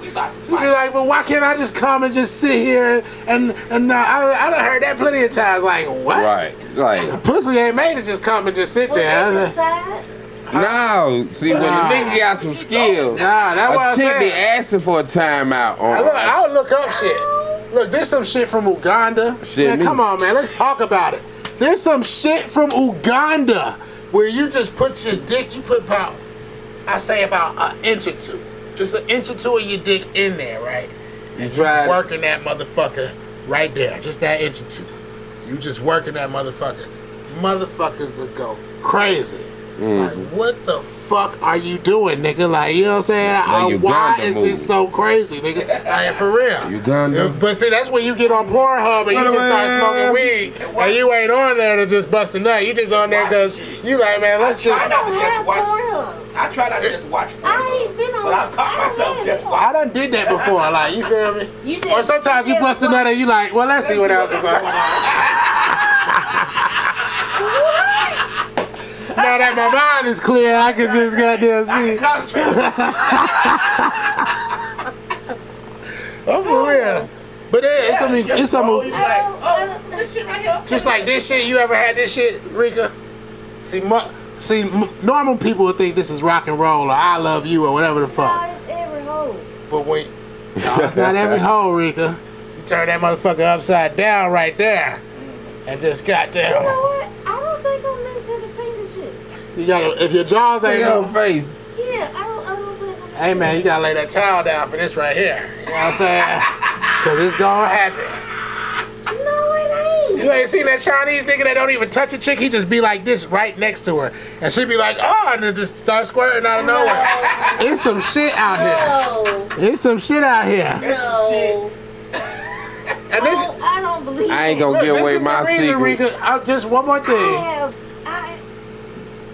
about to You be fight. like, but why can't I just come and just sit here and I done heard that plenty of times. Like, what? Right. Like, Pussy ain't made to just come and just sit was there. inside. no. See, when the Nah. nigga got some skill, Nah, that's what a I'm chick be saying. asking for a timeout on. I'll look up shit. Look, there's some shit from Uganda. Shit, Man, me. come on, man. Let's talk about it. There's some shit from Uganda where you just put your dick, you put about, I say about an inch or two. Just an inch or two of your dick in there, right? You tried. Working that motherfucker right there. Just that inch or two. You just working that motherfucker. Motherfuckers will go crazy. Like, what the fuck are you doing, nigga? Like, you know what I'm saying? Like Why Uganda is move. this so crazy, nigga? Like, for real. Uganda. But see, that's when you get on Pornhub and you just start smoking weed. And you ain't on there to just bust a nut. You just on there because you like, man, let's I just... try not to just watch. Pornhub. I try not to just watch porn. I ain't been on. But I've caught myself just watching. I done did that before, like, you feel me? You just, Or sometimes you bust a nut and you like, well, let's see what else is on. Now that my mind is clear, I can just goddamn I see. can concentrate. I'm for real. But it's something, it's Oh, you something, be like, oh, this shit right here. just like this shit, you ever had this shit, Rika? See, normal people would think this is rock and roll or I love you or whatever the fuck. Oh, it's every hole. But wait, no, it's not every hole, Rika. You turn that motherfucker upside down right there and just You know goddamn. what? I don't think I'm into the finger shit. You gotta, if your jaws ain't Your no, face. Yeah, I don't think I'm. hey man, you gotta lay that towel down for this right here. You know what I'm saying? Cause it's gonna happen. No, it ain't. You ain't seen that Chinese nigga that don't even touch a chick? He just be like this right next to her. And she be like, oh, and then just start squirting out of nowhere. It's some shit out here. No, It's some shit out here. no. And this, I don't believe I ain't it. gonna look, give this away is my the reason, secret. Rika, just one more thing.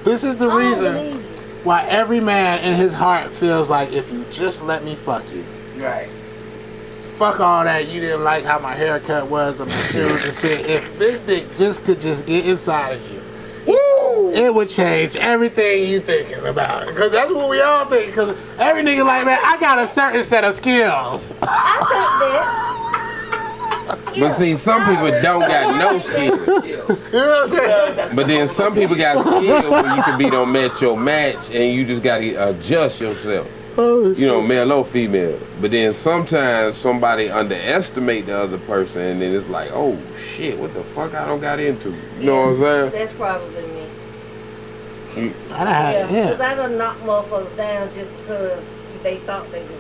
This is the I don't reason believe it. why every man in his heart feels like if you just let me fuck you. Right. Fuck all that, you didn't like how my haircut was or my shoes and shit. If this dick could just get inside of you, woo, it would change everything you thinking about. Because that's what we all think. Because every nigga like, man, I got a certain set of skills. But see, some people don't got no skill. You know what I'm saying? But then some people got skill where you can be don't match your match and you just gotta adjust yourself. Oh, You know, male or female. But then sometimes somebody underestimate the other person and then it's like, oh shit, what the fuck I don't got into? You know what I'm saying? That's probably me. yeah. Because I done knocked motherfuckers down just because they thought they was.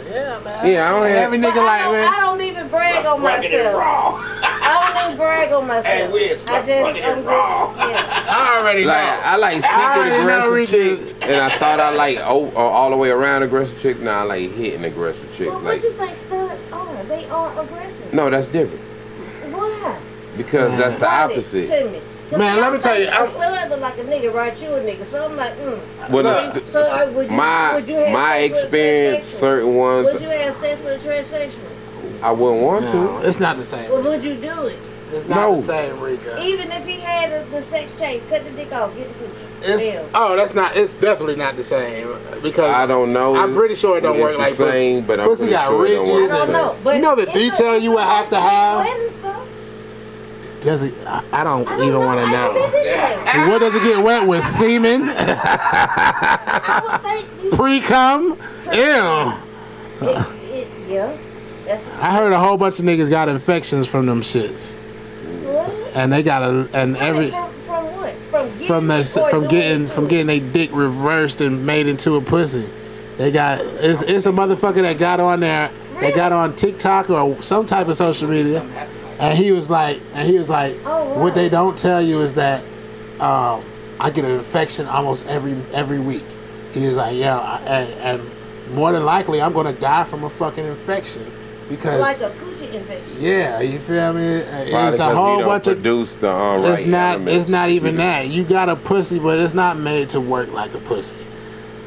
Yeah, man. Yeah, I don't have Every nigga like, I man. don't even brag on Rugged and myself. raw. I don't even brag on myself. Hey, Wiz, I just, rugged and raw. yeah. I already know. like I like I secret already know aggressive Ricky. chicks, and I thought I like all the way around aggressive chick. Now I like hitting aggressive chick. Well, Like what you think studs are? They are aggressive. no, that's different Why? because that's the Why? opposite. To me. 'Cause Man, see, let me tell you, A stud look like a nigga, right? You a nigga. So I'm like, When Look, So would you my have sex with a experience, transsexual? certain ones Would you have sex with a transsexual? I wouldn't want No, to. it's not the same. Or would you do it? It's not No. the same, Rika. Even if he had the sex change, cut the dick off, get the coochie. It's, Hell. oh, that's not. It's definitely not the same because I don't know. I'm pretty sure it don't It's work the like same, pussy. but I'm Pussy pretty got sure it don't work ridges I don't the know. same. But You know the it's detail you would have to have? Wet and stuff. Does it? I don't I don't even want to I know. don't know. What does it get wet with? Semen? I would think you. Pre-cum? Ew. Yeah. That's I heard a whole bunch of niggas got infections from them shits, what? and they got and every From from getting a dick reversed and made into a pussy. They got it's a motherfucker that got on there, that got on TikTok or some type of social media, and he was like, what they don't tell you is that I get an infection almost every week. He was like, and more than likely I'm gonna die from a fucking infection. Because, like a coochie infection. Yeah, you feel me? It's a whole bunch of. It's not even that. You got a pussy, but it's not made to work like a pussy.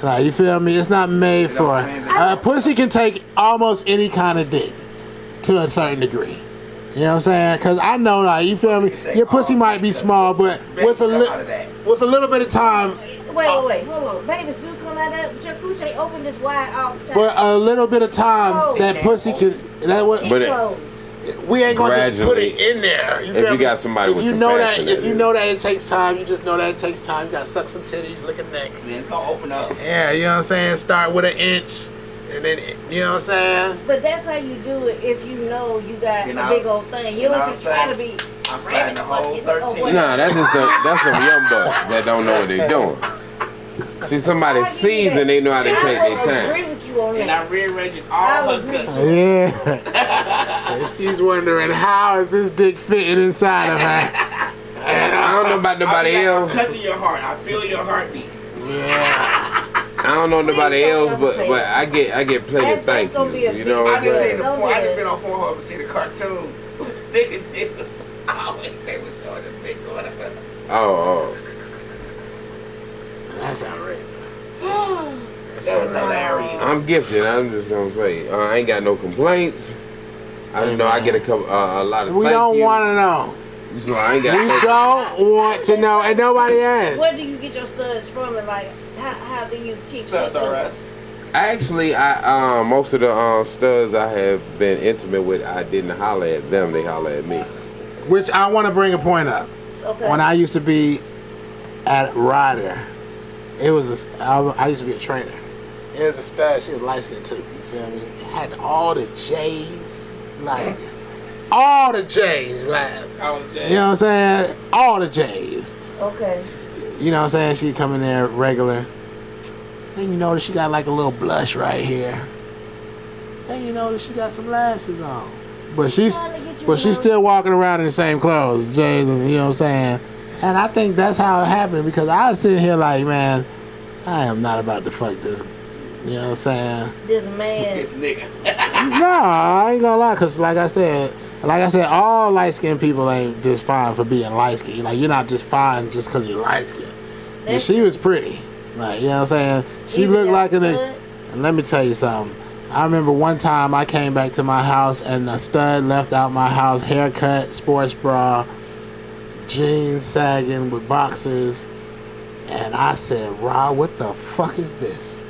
Like, you feel me? It's not made for. A pussy can take almost any kind of dick to a certain degree. You know what I'm saying? Because I know, like, you feel me? Your pussy might be small, but with a little bit of time. Wait, hold on. Babies do come out of that. Your coochie ain't open this wide all the time. But a little bit of time, that pussy can. We ain't gonna just put it in there. You got somebody with compassion. If you know that it takes time, you just know that it takes time. You gotta suck some titties, lick a neck. And then it's gonna open up. Yeah, you know what I'm saying? Start with an inch, and then, you know what I'm saying? But that's how you do it if you know you got a big old thing. You don't just try to be. I'm sliding the whole 13. Nah, that's some young bucks that don't know what they're doing. See, somebody sees and they know how to take their time. I agree with you on that. And I rearranged all her guts. Yeah. And she's wondering, how is this dick fitting inside of her? I don't know about nobody else. I'm touching your heart. I feel your heartbeat. Yeah. I don't know nobody else, but I get plenty of thank yous. You know what I'm saying? I just been on Pornhub and seen the cartoon. They was showing the dick going up. Oh. That's outrageous. That was hilarious. I'm gifted. I'm just gonna say I ain't got no complaints. I know I get a lot of. We don't want to know. So I ain't got. We don't want to know, and nobody asks. Where do you get your studs from, and like how do you keep Studs R Us? Actually, I most of the studs I have been intimate with, I didn't holler at them. They holler at me. Which I want to bring a point up. Okay. When I used to be at Ryder, I used to be a trainer. It was a stud. She was light skinned too. You feel me? It had all the J's, like all the J's, like you know what I'm saying? All the J's. Okay. You know what I'm saying? She'd come in there regular. Then you notice she got like a little blush right here. Then you notice she got some lashes on. But she's still walking around in the same clothes, J's, and you know what I'm saying? And I think that's how it happened, because I was sitting here like, man, I am not about to fuck this. You know what I'm saying? This man. This nigga. No, I ain't gonna lie, because like I said, all light-skinned people ain't just fine for being light-skinned. Like, you're not just fine just because you're light-skinned. And she was pretty. Like, you know what I'm saying? She looked like a nigga. And let me tell you something. I remember one time I came back to my house and a stud left out my house, haircut, sports bra, jeans sagging with boxers, and I said, Rob, what the fuck is this?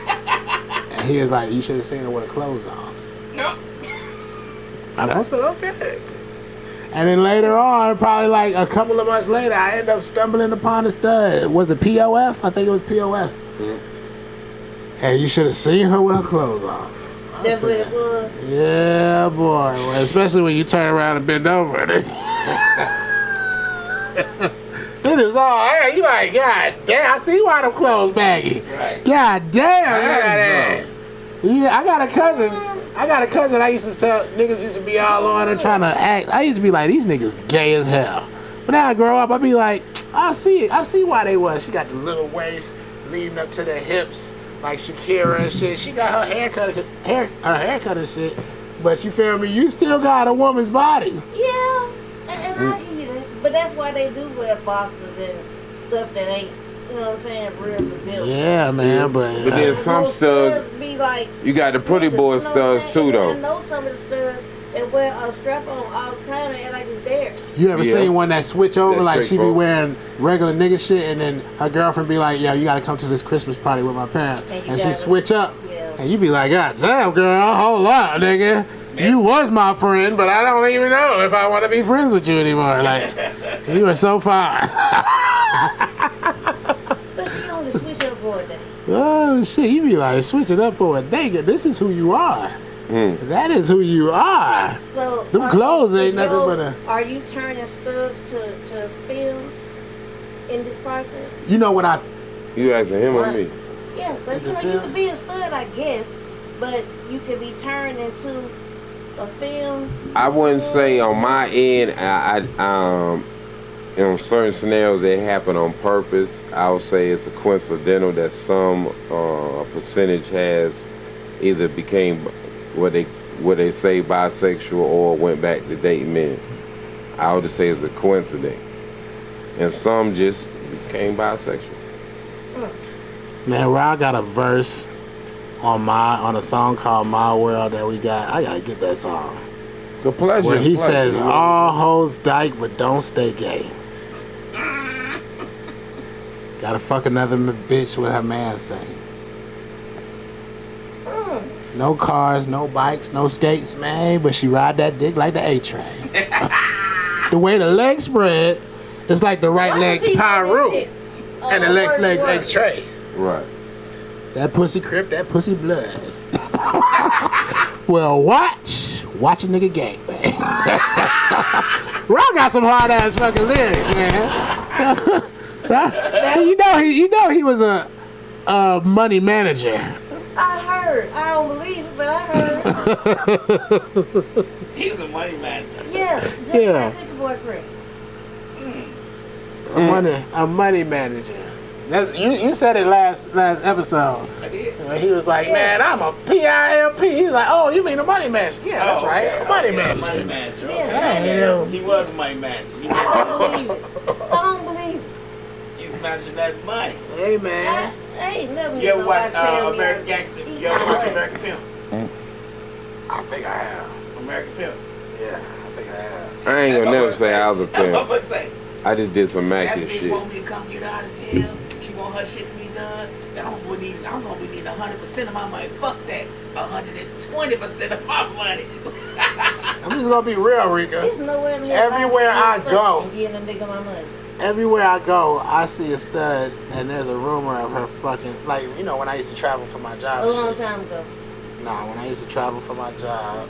And he was like, you should have seen her with her clothes off. Nope. And I said, okay. And then later on, probably like a couple of months later, I ended up stumbling upon a stud. Was it POF? I think it was POF. Mm-hmm. And you should have seen her with her clothes off. That's what it was? Yeah, boy. Especially when you turn around and bend over. It is all, hey, you like, God damn, I see why them clothes baggy. Right. God damn. Yeah, I got a cousin I used to tell, niggas used to be all on and trying to act. I used to be like, these niggas gay as hell. But now I grow up, I be like, I see why they was. She got the little waist leading up to the hips, like Shakira and shit. She got her haircut and shit. But you feel me? You still got a woman's body. Yeah, and I give you that. But that's why they do wear boxes and stuff that ain't, you know what I'm saying, real built. Yeah, man, but then some studs be like, you got the pretty boy studs too, though. I know some of the studs that wear a strap on all the time and act like it's there. You ever seen one that switch over, That's like she be straightforward. wearing regular nigga shit, and then her girlfriend be like, yo, you gotta come to this Christmas party with my parents, and she switch up, and you be like, God damn, girl, hold up, nigga. You was my friend, but I don't even know if I want to be friends with you anymore. Like, you are so fine. But she only switch up for a day. Oh, shit, you be like, switch it up for a day. This is who you are. That is who you are. So them clothes ain't nothing but a... Are you turning studs to films in this process? You know what You asking him or me? Yeah, but you can be a stud, I guess, but you can be turned into a film. I wouldn't say on my end. In certain scenarios, they happen on purpose. I would say it's a coincidental that some percentage has either became what they say bisexual or went back to dating men. I would just say it's a coincidence, and some just became bisexual. Man, Rob got a verse on a song called My World that we got. I gotta get that song. Good pleasure. Where he says, all hoes dyke, but don't stay gay. Gotta fuck another bitch with her man say. No cars, no bikes, no skates, man, but she ride that dick like the A-train. The way the legs spread, it's like the right leg's Pyru and the left leg's X-tray. Right. That pussy crip, that pussy blood. Well, watch a nigga gang, man. Rob got some hard ass fucking lyrics, man. you know he was a money manager. I heard. I don't believe it, but I heard. He's a money manager. Yeah, just like a boyfriend. A money manager. That's, you said it last episode. I did. When he was like, man, I'm a PIMP. He's like, oh, you mean a money manager? Yeah, that's right. A money manager. Money manager. Okay. Yeah. He was a money manager. I don't believe it. You managing that money. Hey, man. I ain't never. You ever watch American Gangster? You ever watch American Pimp? I think I have. American Pimp. Yeah, I think I have. I ain't gonna never say I was a That's what I'm pimp. about to say. I just did some That Mackie bitch shit. want me to come get out of jail. She want her shit to be done. I'm gonna need 100% of my money. Fuck that. 120% of my money. I'm just gonna be real, Rika. There's nowhere near Everywhere I go, getting a nigga my money. everywhere I go, I see a stud, and there's a rumor of her fucking, like, you know, when I used to travel for my job. A long time ago. Nah, when I used to travel for my job,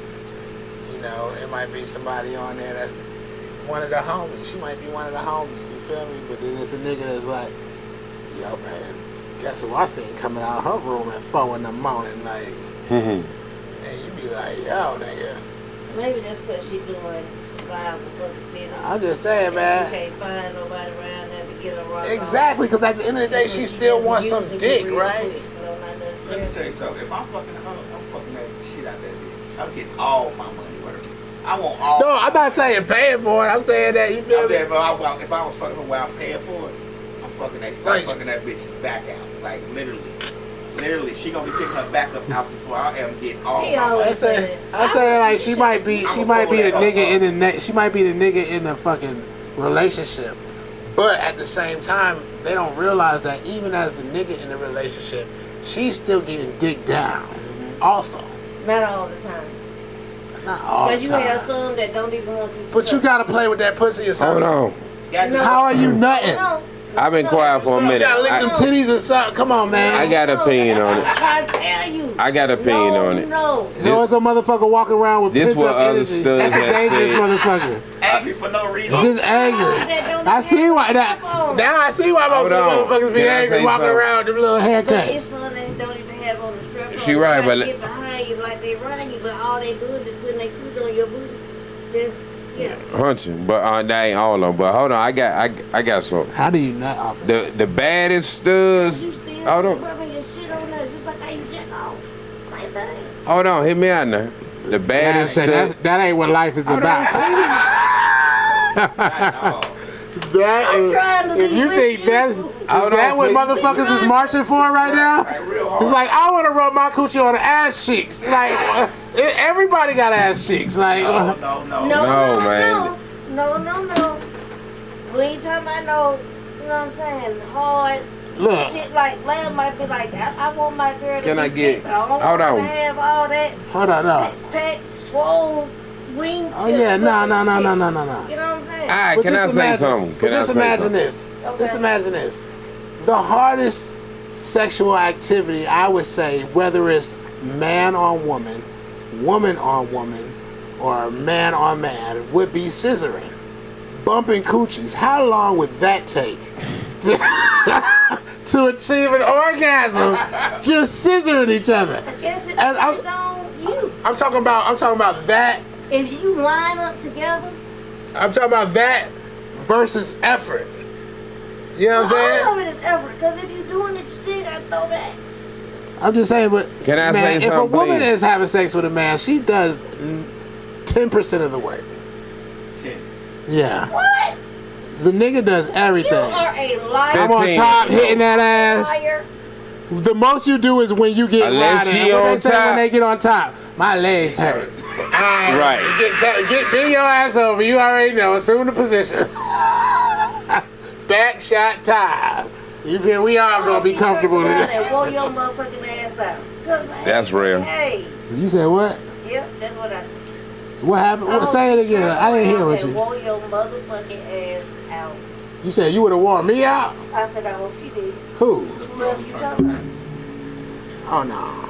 you know, it might be somebody on there that's one of the homies. She might be one of the homies, you feel me? But then it's a nigga that's like, yo, man, guess who I seen coming out of her room at 4 in the morning, like, and you be like, yo, nigga. Maybe that's what she doing survival for the business. I'm just saying, man. She can't find nobody around there to get her rock Exactly, because at the end of the day, she still wants some dick, right? Let me tell you something. If I'm fucking her, I'm fucking that shit out that bitch. I'm getting all my money worth. I want all. No, I'm not saying paying for it. I'm saying that, you feel me? If I was fucking her while I'm paying for it, I'm fucking that bitch's back out. Like literally, she gonna be picking her back up out before I am getting all my money. I say like she might be the nigga in the she might be the nigga in the fucking relationship, but at the same time they don't realize that even as the nigga in the relationship, she's still getting dick down. Also, Not all the time. not all the Because you time. have some that don't even want you to. But you gotta play with that pussy or something. Hold on. How are you nutting? No. I've been quiet for a You minute. gotta lick them titties or something. Come on, man. I got an opinion on it. I'm trying to tell you. I got an opinion on it. No. There was a motherfucker walking around with This pent up what other energy. studs That's a have dangerous said. motherfucker. Angry for no reason. Just angry. I see why that. Now I see why most of the Hold on. motherfuckers be Can I angry say walking something? around with them little But it's haircuts. some that don't even have on the strap. She right, but get behind you like they riding you, but all they do is just putting their cooch on your booty. Just hunching, but that ain't all of them. But hold on, I got something. How do you nut off it? The baddest studs. You still Hold on, rubbing your shit on there just like how you jack off. Same thing. hold on, hit me out now. The baddest studs. That ain't what life is about. That I'm is, trying to if be you with think you. that's is that what motherfuckers is marching for right now? It's like I want to rub my coochie on the ass cheeks. Like everybody got ass cheeks. Like No, man. No. We ain't talking about no, you know what I'm saying, hard look, shit like Lamb might be like, I want my girl to Can be I get- thick, but I don't hold want her on. to have all that hold on, no. six pack, swole, wing Oh yeah, no. no. You know what I'm saying? All right, can I say something? But just imagine this. Okay. Just imagine this. The hardest sexual activity, I would say, whether it's man on woman, woman on woman, or man on man, would be scissoring, bumping coochies. How long would that take to achieve an orgasm, just scissoring each other. I guess it's And on you. I'm talking about that. If you line up together. I'm talking about that versus effort. You know what I'm saying? All of it is effort, because if you're doing it, you still got to throw back. I'm just saying, but Can I man, say if a something, woman please? is having sex with a man, she does 10% of the work. Shit. Yeah. What? The nigga does everything. You are a liar. I'm on 15. top hitting that ass. Liar. The most you do is when you get Unless riding. she What on they say top. when they get on top? My legs hurt. Right. Bend your ass over. You already know. Assume the position. Back shot time. You feel we all gonna be comfortable today. today. Wore your motherfucking ass out. That's real. Hey. You said what? Yep, that's what I said. What happened? What, say it again. I didn't hear what you. Wore your motherfucking ass out. You said you would have worn me out. I said I hope she did. Who? Whoever you talking about. Oh no.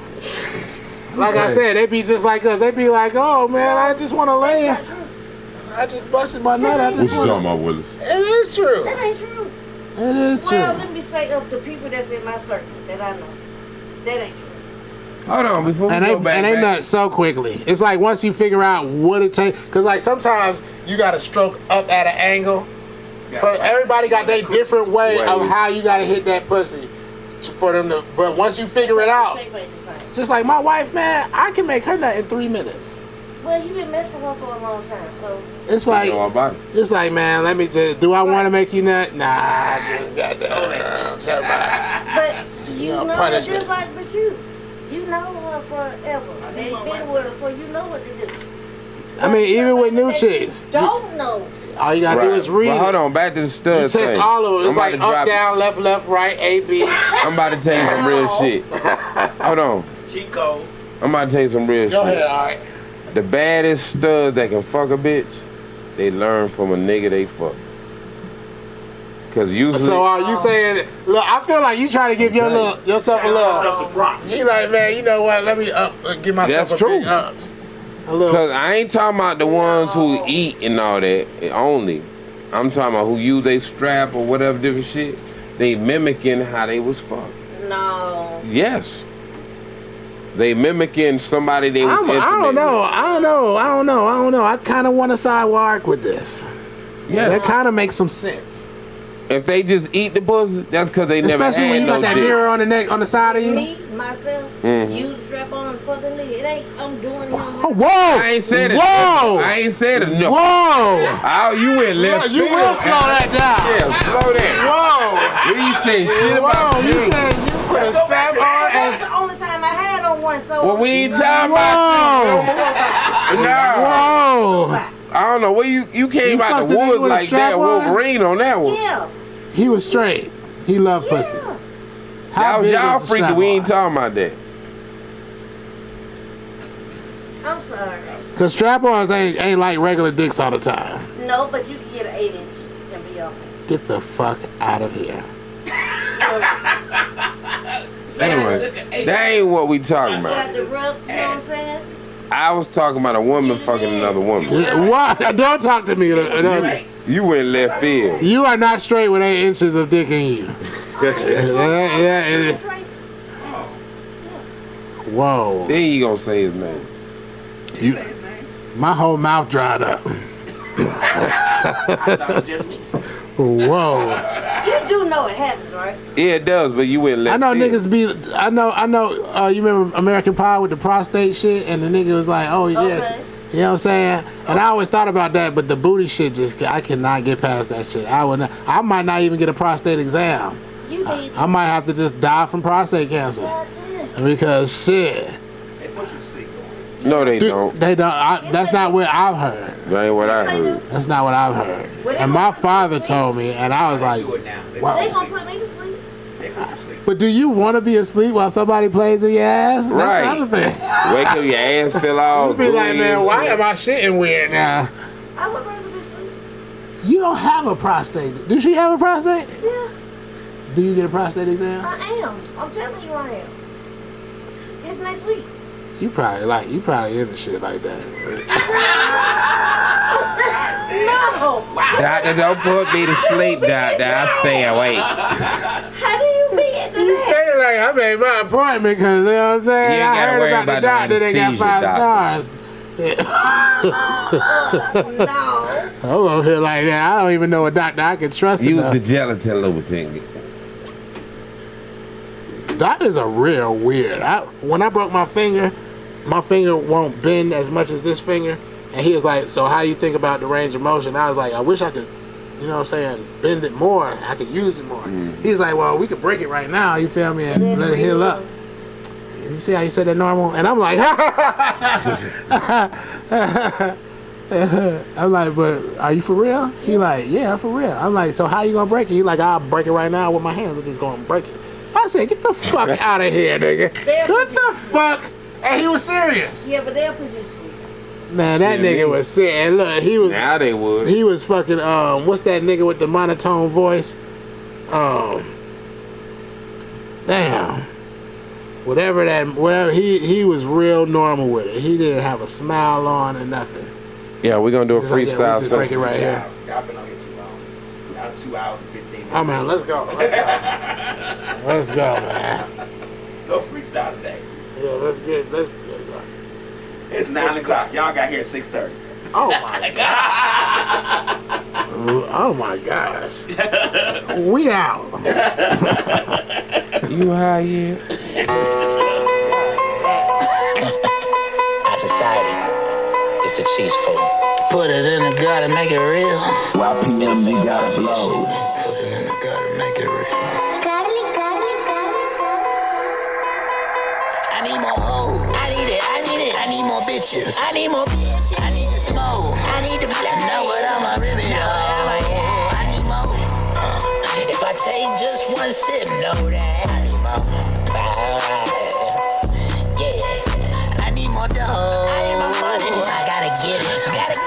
Like I said, they be just like us. They be like, oh man, I just want to lay. That's not true. I just busted my nut. I What you just talking want. about, Willis? It is true. That ain't true. It is true. Well, let me say of the people that's in my circle that I know. That ain't true. Hold on, before we And go they back. nut so quickly. It's like once you figure out what it takes, because like sometimes you got to stroke up at an angle. For everybody got their different way of how you got to hit that pussy for them to. But once you figure it out, Shape ain't the same. just like my wife, man, I can make her nut in 3 minutes. Well, you been messing with her for a long time, so. It's You like, know about it. it's like, man, let me just. Do I want to make you nut? Nah, I just got to. But you No, know, punishment. just like with you. You know her forever. They been with her, so you know what to do. I mean, even with new That chicks, you don't know. all you gotta do is read. But hold it. on, back to the You stud test thing. all of it. It's I'm like about to up, drop- down, left, right, A, B. I'm about to tell you some real shit. Hold on. Chico. I'm about to tell you some real Go shit. ahead, all right. The baddest studs that can fuck a bitch, they learn from a nigga they fuck. Cause usually, So are you saying? Look, I feel like you trying to give yourself a little. You like, man, you know what? Let me give myself That's a true. big ups. A little. cause I ain't talking about the ones who eat and all that only. I'm talking about who use they strap or whatever different shit. They mimicking how they was fucked. No. Yes. They mimicking somebody they was I intimate don't with. know. I don't know. I kind of want to side with Ark with this. Yes. That kind of makes some sense. If they just eat the pussy, that's because they never Especially when had you no got that dick. mirror on the neck, on the side of you. Me, myself, Mhm. use strap on fucking leg. It ain't, I'm doing Oh, him. whoa! I ain't said it. Whoa! I ain't said it. No. Whoa! Oh, you went left You field. will slow that down. Yeah, slow that. Whoa! We say shit about Whoa! You me. said you put a strap on That's and. the only time I had on one, so. Well, we ain't talking about Whoa! no. Whoa! I don't know where you came You out fucked the a nigga woods with a like strap that. on? Wolverine on that one. Yeah. He was straight. He loved pussy. Yeah. How That was big y'all is the freaking. strap We ain't on? talking about that. I'm sorry. Cause strap-ons ain't like regular dicks all the time. No, but you can get an 8-inch and be okay. Get the fuck out of here. Anyway, that ain't what we talking You got about. the rub, you know what I'm saying? I was talking about a woman fucking another woman. Yeah, what? Don't talk to me. You went left field. You are not straight with 8 inches of dick in you. Yeah. Whoa. Then you gonna say his name. You, my whole mouth dried up. I thought it was just me. Whoa. You do know it happens, right? Yeah, it does, but you went left I know field. niggas be. I know. You remember American Pie with the prostate shit, and the nigga was like, "Oh yes." Okay. You know what I'm saying? And I always thought about that, but the booty shit I cannot get past that shit. I might not even get a prostate exam. You need I might have to just die from prostate cancer. Goddamn. Because shit. They put you to sleep. No, they don't. They don't. That's not what I've heard. That ain't what I heard. That's not what I've heard. And my father told me, and I was like, Do it now. They wow. They gonna put me to sleep. They put you to sleep. but do you want to be asleep while somebody plays in your ass? That's Right. the other thing. Wake up, your ass fell off. You be like, man, why am I shitting weird now? I would rather be asleep. You don't have a prostate. Do she have a prostate? Yeah, Do you get a prostate exam? I am. I'm telling you I am. It's next week. You probably into shit like that. No. Doctor, don't put me to sleep, doctor. I stay awake. How do you be in You the say it like I made my appointment because, you know what I'm saying? You ain't I gotta heard worry about the about the doctor that got anesthesia, 5 doctor. stars. No. I'm over here like that. I don't even know a doctor I can trust. Use enough. the gelatin lubricant. Doctors are real weird. When I broke my finger won't bend as much as this finger. And he was like, so how you think about the range of motion? I was like, I wish I could, you know what I'm saying, bend it more. I could use it more. He's like, well, we could break it right now, you feel me, and let it heal up. You see how you said that normal? And I'm like, I'm like, but are you for real? He like, yeah, for real. I'm like, so how you gonna break it? He like, I'll break it right now with my hands. I'm just gonna break it. I said, get the fuck out of here, nigga. What the fuck? And he was serious. Yeah, but they'll put you to sleep. Man, that nigga was sick. And look, he was. Now they would. He was fucking. What's that nigga with the monotone voice? Damn. Whatever. He was real normal with it. He didn't have a smile on or nothing. Yeah, we're gonna do a He's like, freestyle we just break it right here. Y'all been on here too long. Now 2 hours and 15 minutes. Oh man, let's go. Let's go, man. No freestyle today. Yeah, let's get. It's 9 o'clock. Y'all got here at 6:30. Oh my gosh. Oh my gosh. We out. You high yet? Our society is a cheese food. Put it in the gut and make it real. YPM, you gotta blow. Put it in the gut and make it real. I need more hoes. I need it. I need more bitches. I need more bitches. I need the smoke. I need the blood. You know what I'ma rip it up. I need more. If I take just one sip, know that I need more. Yeah. I need more dough. I need my money. I gotta get it.